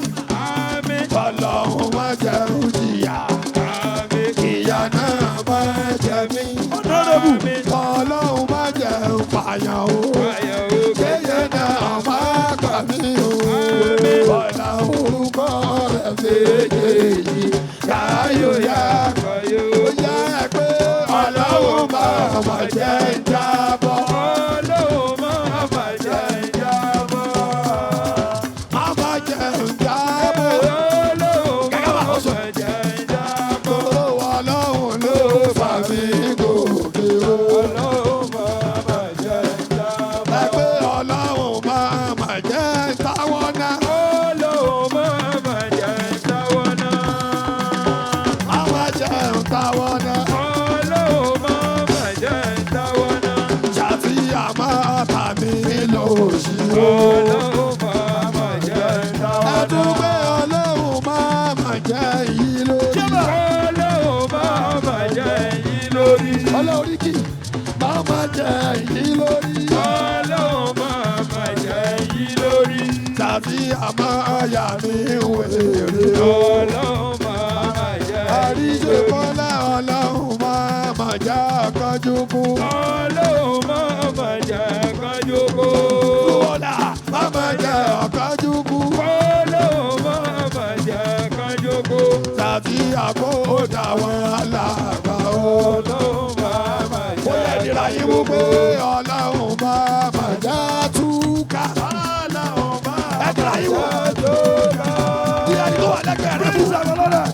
àmín, Ọlọ́run má jẹ́ jìyà. àmín, Ìyà náà má jẹ mí. àmín. Ọlọ́run má jẹ́ pààyàn o. Ayọ̀ o. Kéye náà má gbà mí o. Bọ̀dà orúkọ rẹ̀ méjèèjì. Káyọ̀ yá. Ayọ̀ Ó yá ẹ pé Ọlọ́run má jẹ́ jábọ́. Ọlọ́run máa bàjẹ́ ìjábọ̀. Má má jẹ́ jábọ́. Ọlọ́run máa Kẹ́kẹ́ bàjẹ́ ìjábọ̀. Ọlọ́run ló fà mí gòkè o. Ọlọ́run máa bàjẹ́ ìjábọ̀. Ẹ pé òṣì o. Ọlọ́run máa ma jẹ́ ìdáwọ́. Ẹ̀dùnpé ọlọ́run máa mà jẹ́ yìí lórí. Ọlọ́run máa ma jẹ́ yín lórí. Ọlọ́run kì máa mà jẹ́ yìí lórí. Ọlọ́run máa ma jẹ́ yín lórí. Tàbí àmọ́ àyà mi wèrè. Ọlọ́run máa ma jẹ́ yín lórí. Àríṣe kọ́lá ọlọ́run máa mà jẹ́ àkànjú kú. Ọlọ́run máa ma jẹ́ kánjú kú. Kúwọ́lá máa mà jẹ́ àkànjú kú. Ọlọ́run máa ma jẹ́ kánjú kú. Tàbí àkóòdà wọn alàgbà o. Ọlọ́run máa ma Ó jẹ́ yẹ ìdíra yín mú pé ọlọ́run máa mà jẹ́ túká. Ọlọ́run máa ẹ̀díra yín mú. túká. Ìyá ni tó wà lẹ́gbẹ̀ẹ́ rẹ̀ fún ìsàbọ̀ lọ́rẹ̀.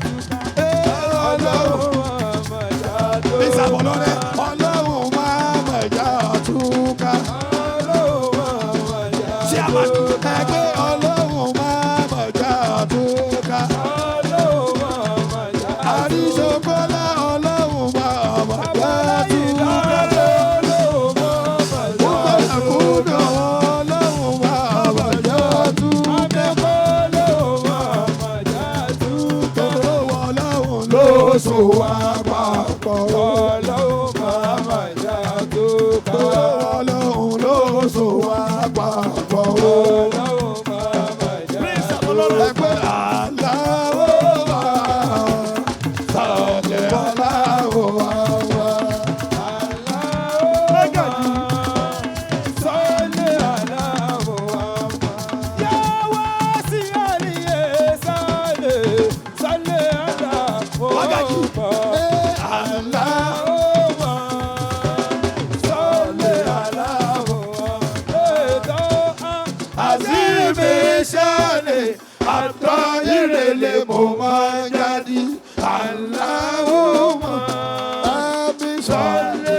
Ọlọ́run máa ma jẹ́ túká. Ìsàbọ̀ lọ́rẹ̀. Ọlọ́run máa mà jẹ́ túká. Ọlọ́run máa ma jẹ́ Ṣé a máa ẹgbẹ́ ọlọ́run máa mà jẹ́ túká? Ọlọ́run máa ma jẹ́ Àríṣe kọ́lá ọlọ́run máa mà jẹ́ túká. Kúndà ọlọ́run máa mà jẹ́ túká. Tòró ọlọ́run ló so wá papọ̀. Tòró ọlọ́run ló so wá papọ̀. Ẹgbẹ́ aláwọ̀ wá, sọ̀lẹ̀ aláwọ̀ wá wá. Àtọ́yìnrere mo máa ń jáde. Allahumma àmì sọ́lé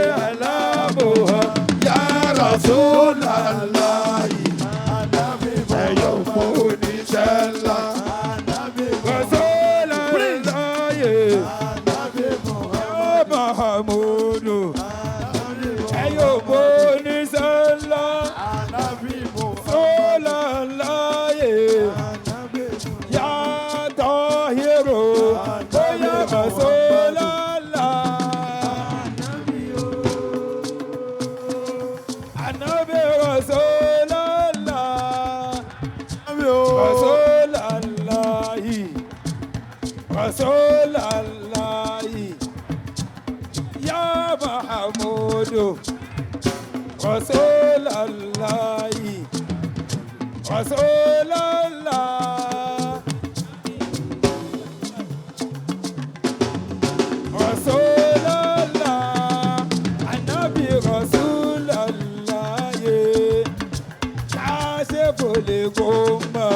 ya Rasulallah. Ẹ̀yọ̀ fún oníṣẹ́ ńlá. Rosulullah, ya Muhammadu. Rosulullah, Rosulullah. Rosulullah, Anabi Rosulullah, Kashiful Gumma.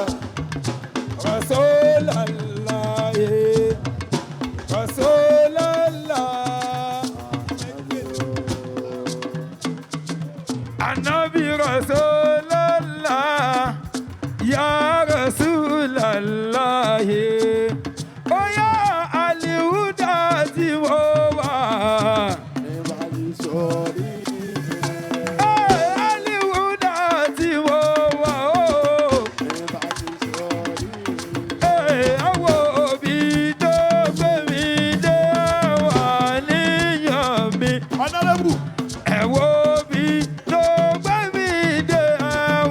Rosulullah, Rosulullah, Anabi Rosulullah, ya Rosulullah. Oh ya Alihuda Ziwowa. Alihuda Ziwowa. Awo obi tó gbé mi dé wà níyàn mi. Honorable. Ẹ̀wọ̀ obi tó gbé mi dé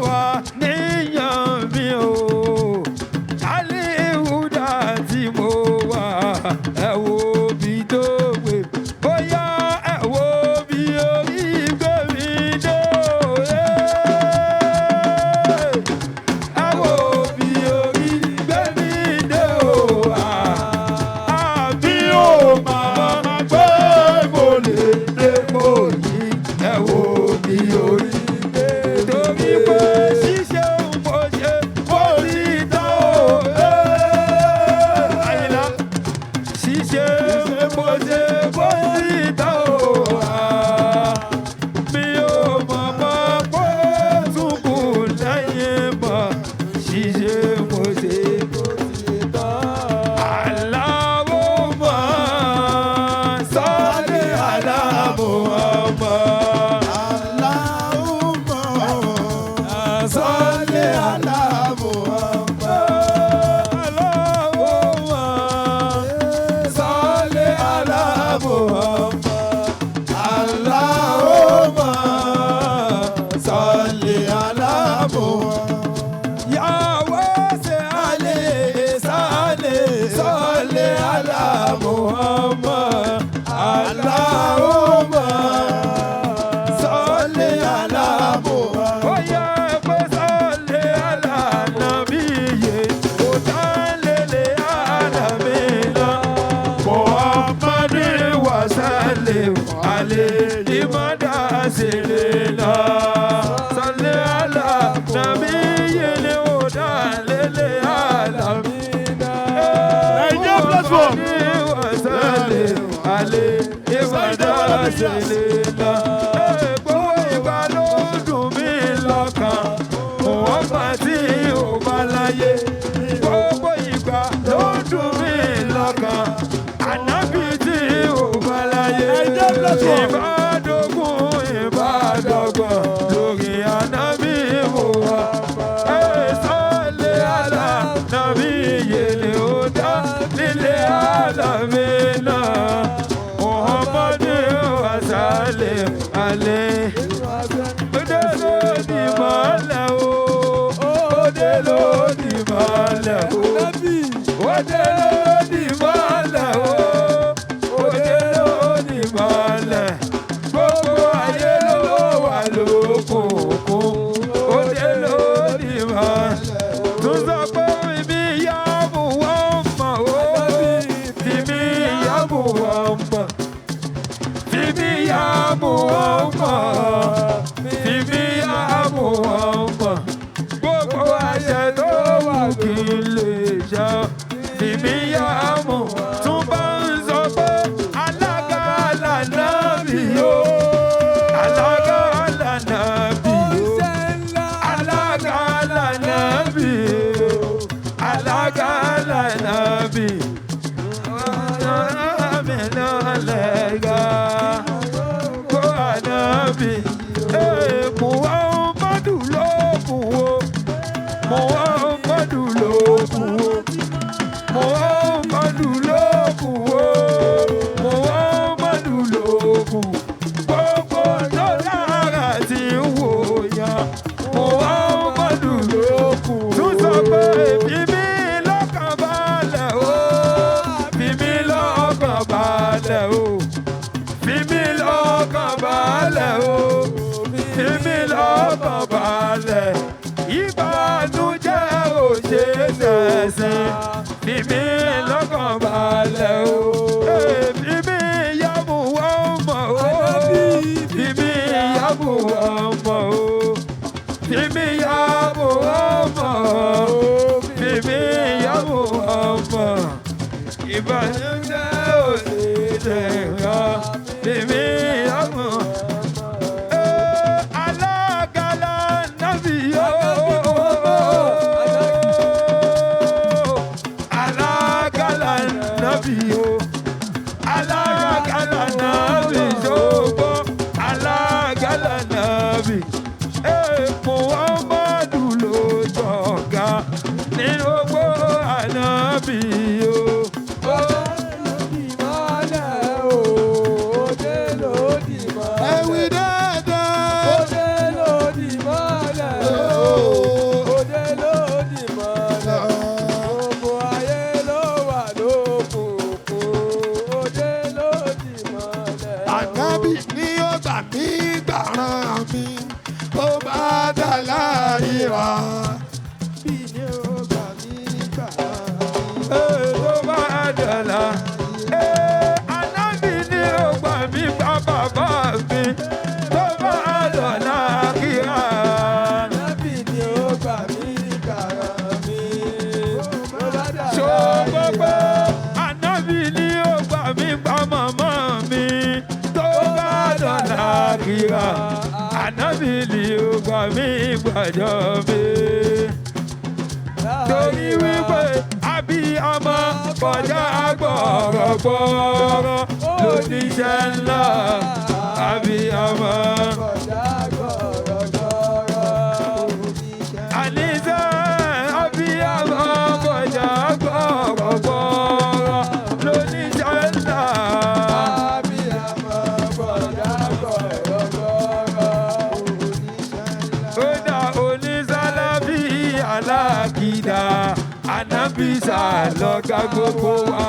wà níyàn mi o. Alihuda tí mo wà. Ẹ̀wọ̀ obi tó gbé. Bóyá ẹ̀wọ̀ obi orí gbé mi dé o. Ẹ̀wọ̀ obi orí gbé mi dé o. Àbí ó máa gbé mo lè dé mo yìí. Ẹ̀wọ̀ obi orí gbé. Torí pé ṣíṣe ń bọ̀ ṣe bó ti tán o. Àyìnlá ṣíṣe ń bọ̀ ṣe bó ti tán o. Mi ò mọ̀ mọ́ pé túbú lẹ́yìn mọ̀ ṣíṣe mo ṣe bó ti tán. Allahumma salli ala Muhammad. صل على محمد اللهم صل على محمد اللهم صل على محمد يا واسع الإحسان صل على محمد اللهم صل على محمد ويا صل على نبي وصل للعالمين محمد وسلم عليه مدى سنينا صل على نبي الهدى للعالمين Naija platform. وسلم عليه مدى سنينا gbogbo ìgbà ló dùn mí lọ́kàn wọ́n bá tí ò bá láyé gbogbo ìgbà ló dùn mí lọ́kàn ànábì tí ò bá láyé ìbádọ́gún ìbádọ́gbọ̀n lórí ànábì mò wá sọ́lé àlà nàbí yèlé ó dá nílé àlàmì náà muhammadu wasale alẹ́ òde ló ní mọ́lẹ̀ o òde ló ní mọ́lẹ̀ o òde ló ní mọ́lẹ̀ o òde ló ní mọ́lẹ̀ gbogbo ayé ló wà lókùnkùn òde ló ní mọ́lẹ̀ tún sọ pé ibi yá mú wọn mọ̀ o ibi yá mú wọn mọ̀ ibi yá mú wọn mọ̀ ibi yá mú wọn mọ̀ gbogbo àṣẹ tó wà kí n lè ṣe ibi yá mú tún bá ń sọ pé alága lànà bí o alága lànà bí o alága lànà bí o alága lànà bí alága kó ànábì muhammadu ló kù o muhammadu ló kù o muhammadu ló kù o muhammadu ló kù gbogbo tó lára tí ń wò yàn muhammadu ló kù tún sọ pé bíbí lọ́kàn balẹ̀ o bíbí lọ́kàn balẹ̀ o bíbí lọ́kàn balẹ̀ o bíbí lọ́kàn balẹ̀ ìbànújẹ́ ò ṣe ṣẹ̀sìn bíbí lọ́kàn balẹ̀ o bíbí yàmù wọ́n mọ̀ o bíbí yàmù wọ́n mọ̀ o bíbí yàmù wọ́n mọ̀ o bíbí yàmù wọ́n mọ̀ ìbànújẹ́ ò ṣe ṣẹ̀sìn bíbí yàmù alágàlà nàbí o alágàlà nàbí o alágàlà nàbí ṣògbó alágàlà nàbí muhammadu ló jọ̀gá nínú gbogbo ànábì o. ẹ̀wì dáadáa. Ànábì ni ó gbà mí gbàràn mi tó bá dà láyìíra. Bí ni ó gbà mí gbàràn mi. Tó bá dọ̀la ànábì ni ó gbà mí gbà bàbá mi tó bá dọ̀la kíá. Ànábì ni ó gbà mí gbàràn mi tó bá dà ṣògbọ́ pé ànábì ni ó gbà mí gbà màmá mi tó bá dọ̀la kíá. Ànábì ni ó gbà mí gbàjọ́ mi. Torí wípé abiyamọ kọjá gbọ̀rọ̀gbọ̀rọ̀ lóníṣẹ́ ńlá abiyamọ. àníṣe abiyamọ kọjá gbọ̀rọ̀gbọ̀rọ̀ lóníṣẹ́ ńlá. Abiyamọ kọjá gbọ̀rọ̀gbọ̀rọ̀ Kódà onísàlábí alákìdá ànábìsà lọ́gá gbogbo wa.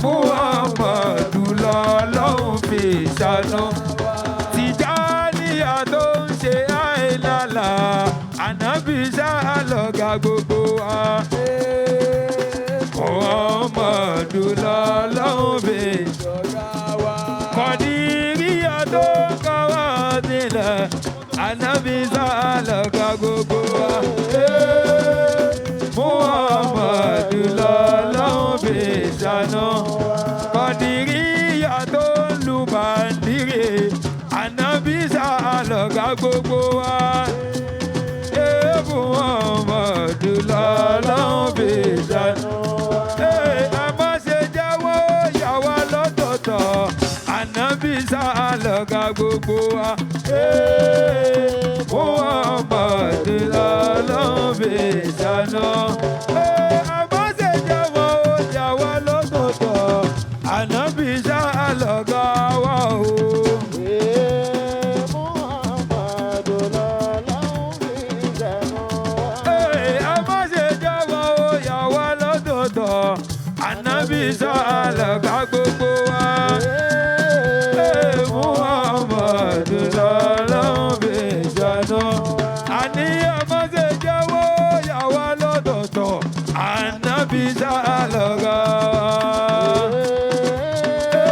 Muhammadu lọ́lọ́run fi ṣàánú. Tìjàníyà tó ń ṣe àìlàlà ànábìsà lọ́gá gbogbo wa. Muhammadu lọ́lọ́run fi Kọ̀dìríyà tó ń kọ́wọ́ sílẹ̀ ànábìsà lọ́gá gbogbo wa. Muhammadu lọ́lọ́run fi ṣàánú. Kọ̀dìríyà tó ń lu bàndírè ànábìsà lọ́gá gbogbo wa. Muhammadu lọ́lọ́run fi ṣàánú. Ẹ má ṣe jáwọ́ yàwá lọ́tọ̀ọ̀tọ̀ ànábìsà lọ́gá gbogbo wa. Muhammadu lọ́lọ́run fi ṣàánú. Ẹ má ṣe jáwọ́ yàwá lọ́tọ̀ọ̀tọ̀ ànábìsà lọ́gá wa o. Muhammadu lọ́lọ́run fi ṣàánú. A má ṣe jáwọ́ yàwá lọ́tọ̀ọ̀tọ̀ ànábìsà lọ́gá gbogbo wa. Muhammadu lọ́lọ́run fi ṣàánú. Àní a má ṣe jáwọ́ yàwá lọ́tọ̀ọ̀tọ̀ ànábìsà lọ́gá wa.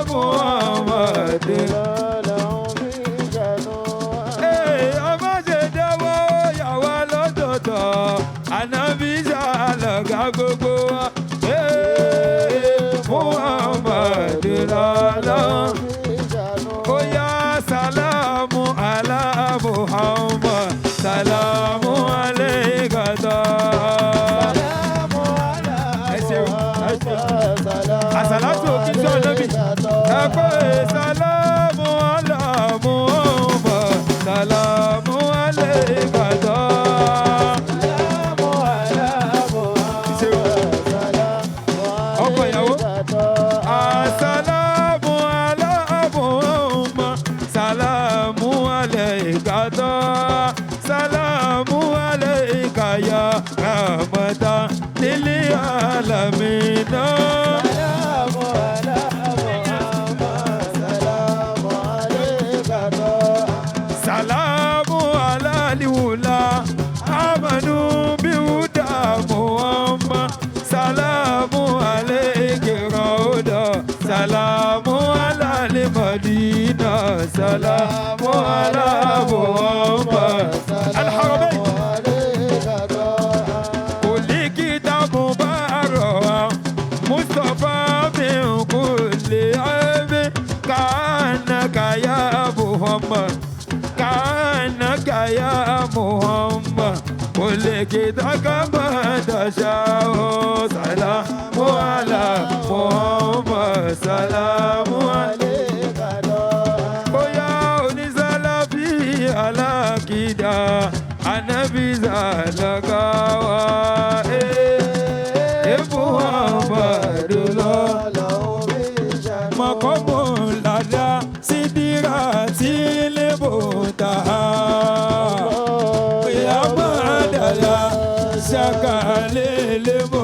Muhammadu Lọ́lọ́run fi ṣàánú. a má ṣe jáwọ́ yàwá lọ́tọ̀ọ̀tọ̀ ànábìsà lọ́gá gbogbo wa. Muhammadu lọ́lọ́run. Ó yá sàlámù alá Muhammad, sàlámù alayka tọ́. Àsàlátù òkè tí ọ̀nà mi. Ẹ pé sàlámù alá Muhammad, sàlámù alayka tọ́. Ọkọ ìyàwó. Assalamu ala Muhammad, salamu alayka tọ́. Salamu alayka ya rahmatan lil alamin. Salamu ala liwula amanu bihuda Muhammad. Salamu alayka rauda. Salamu ala limadina. Salamu ala Muhammad. Al-Haramain. Kulli kitabu barra Mustafa min kulli aibi. Kanaka ya Muhammad, kanaka ya Muhammad. Kulli kitabu ma tasha'u. Salamu ala Muhammad, salamu alayka. Oya onísàlábí alákìdá ànábìsà lọ́gá wa. Muhammadu lọ́lọ́run fi ṣàánú. Mọ̀kọ́mọ̀ ládá sídìrà tí lébò tà á. Ìyàmọ̀ àdàlà ṣàkàlẹ̀ lébò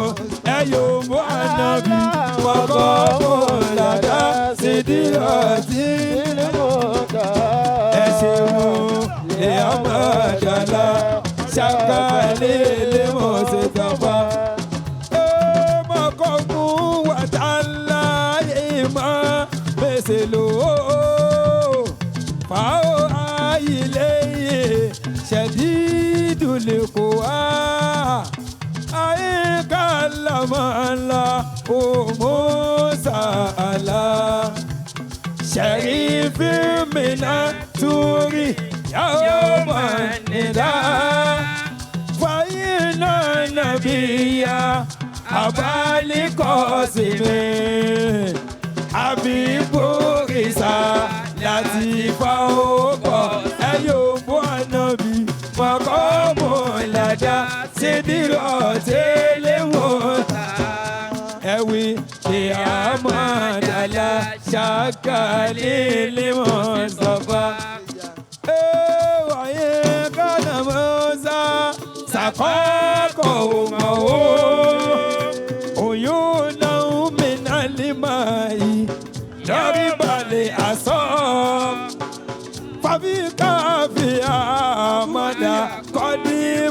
ẹ̀yọ̀ mọ́ ànábì. Mọ̀kọ́mọ̀ ládá sídìrà tí lébò tà á. Ẹ ṣeun ìyàmọ̀ àdàlà ṣàkàlẹ̀ lébò ṣe tàpá. Selo fao aileye shadidul quwa ay kalamala o musa ala sharif mina turi yawman nida fa inna nabiyya abali qasimi Habibu Isa láti fa ọkọ̀ ẹ yóò mú ànábì mọ̀kọ́ mọ́. سدرات المنتهى أوي لأحمد على شكل المصطفى وإن كان موسى سقاكم عيونا من الماء ضرب الأصاب فبك في أحمد قد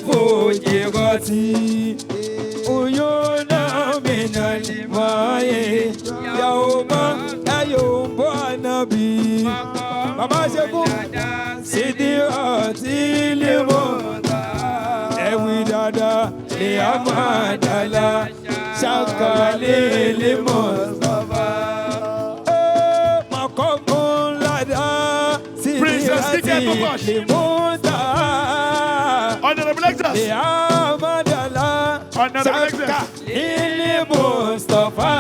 فجرتي عيونا من الماء يوم النبي بابا شكو سدراتي المنتهى أوي دادا لأحمد على شكل المصطفى مقام لدى سدراتي المنتهى Honorable Extras. لأحمد على شكل المصطفى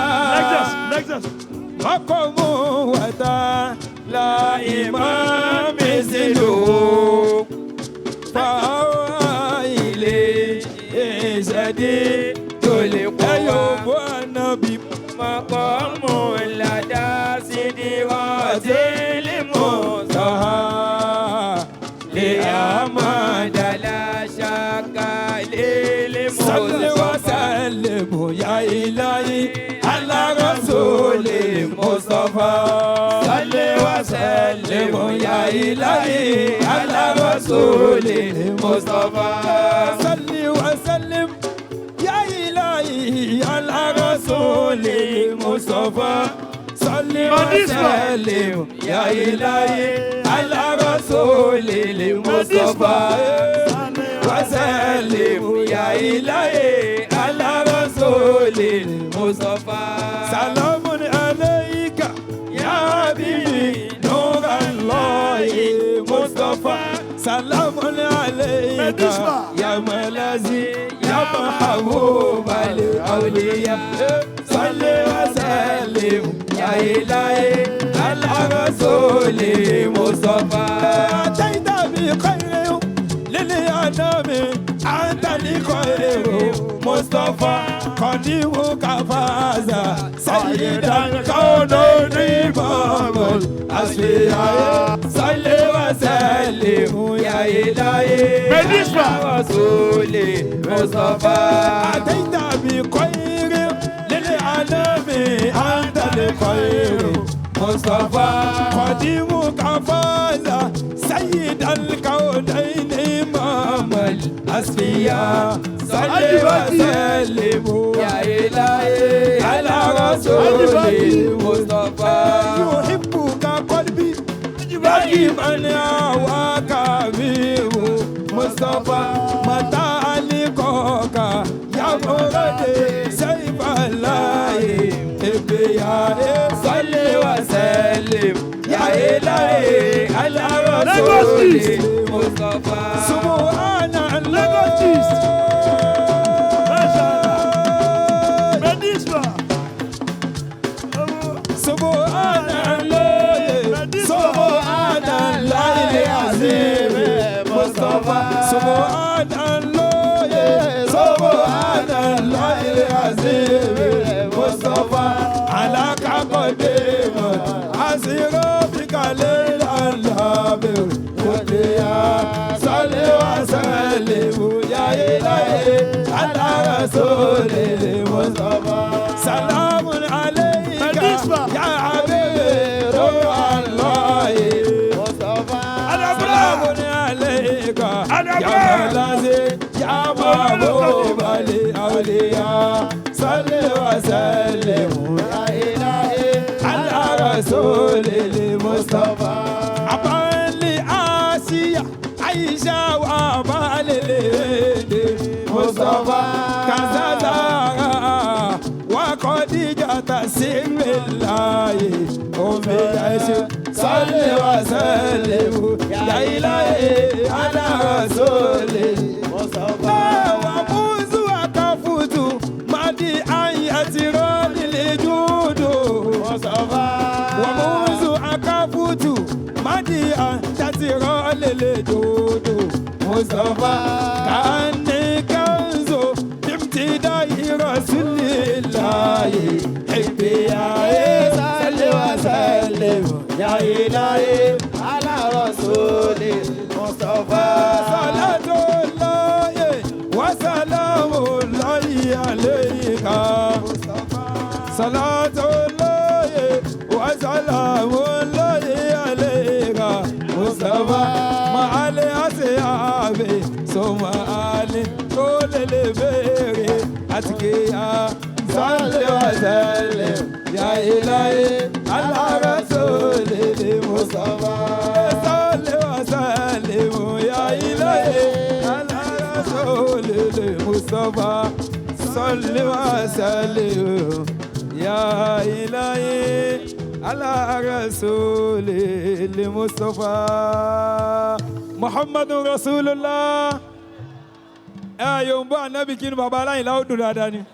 Lexus. مقام وتا لا إمام مثله فهو إليه سديد القيوم والنبي مقام لدى سدرات المنتهى لأحمد لا شك صل وسلم يا إلهي على رسول المصطفى صل وسلم يا إلهي على رسول المصطفى صل وسلم يا إلهي على رسول المصطفى صل وسلم يا إلهي على رسول المصطفى وسلم يا إلهي على رسول المصطفى سلام عليك يا حبيبي نور الله مصطفى سلام عليك يا ملاذي يا محبوب الأولياء صل وسلم يا إلهي على رسول المصطفى أتيت بخير للأنام أنت لخير مصطفى قديمك فاز سيد الكونين إمام الأصفياء صل وسلم يا إلهي على رسول المصطفى أتيت بخير للأنام أنت لخير مصطفى قديمك فاز سيد الكونين إمام الأصفياء صل وسلم يا إلهي على رسول المصطفى يحبك قلبي دائما هواك به مصطفى متى لقاك يا مرادي سيف الله يا صل وسلم يا إلهي على رسول المصطفى سبحان الله سبحان الله سبحان الله العظيم مصطفى سبحان الله سبحان الله العظيم مصطفى على قديم عسير بك للألهاب وديا صل وسلم يا إلهي على رسول المصطفى سلام عليك يا حبيبي روح الله مصطفى سلام عليك يا ملاذي يا محبوب الأولياء صل وسلم يا إلهي على رسول المصطفى أبان لآسيا عيشة وأبان للهند مصطفى كذا وخديجة سم الله أمي عائشة صل وسلم يا إلهي على رسول المصطفى وموز وكفوت مدي أن يترون الجود مصطفى وموز وكفوت مدي أن يترون الجود مصطفى كأني كنز ilahi ibi ayé salli wa sallim ya ilahi ala rasuli Mustafa salatullahi wa salamullahi alayka salatullahi wa salamullahi alayka Mustafa ma'al ashabi summa ali kul liberi atkiya salli wa sallim ya ilahi ala rasuli Mustafa salli wa sallim ya ilahi ala rasuli Mustafa salli wa sallim ya ilahi ala rasuli Mustafa Muhammadur Rasulullah. Yorùbá ànábì kí ni bàbá aláìlá ó dùn dáadáa ni.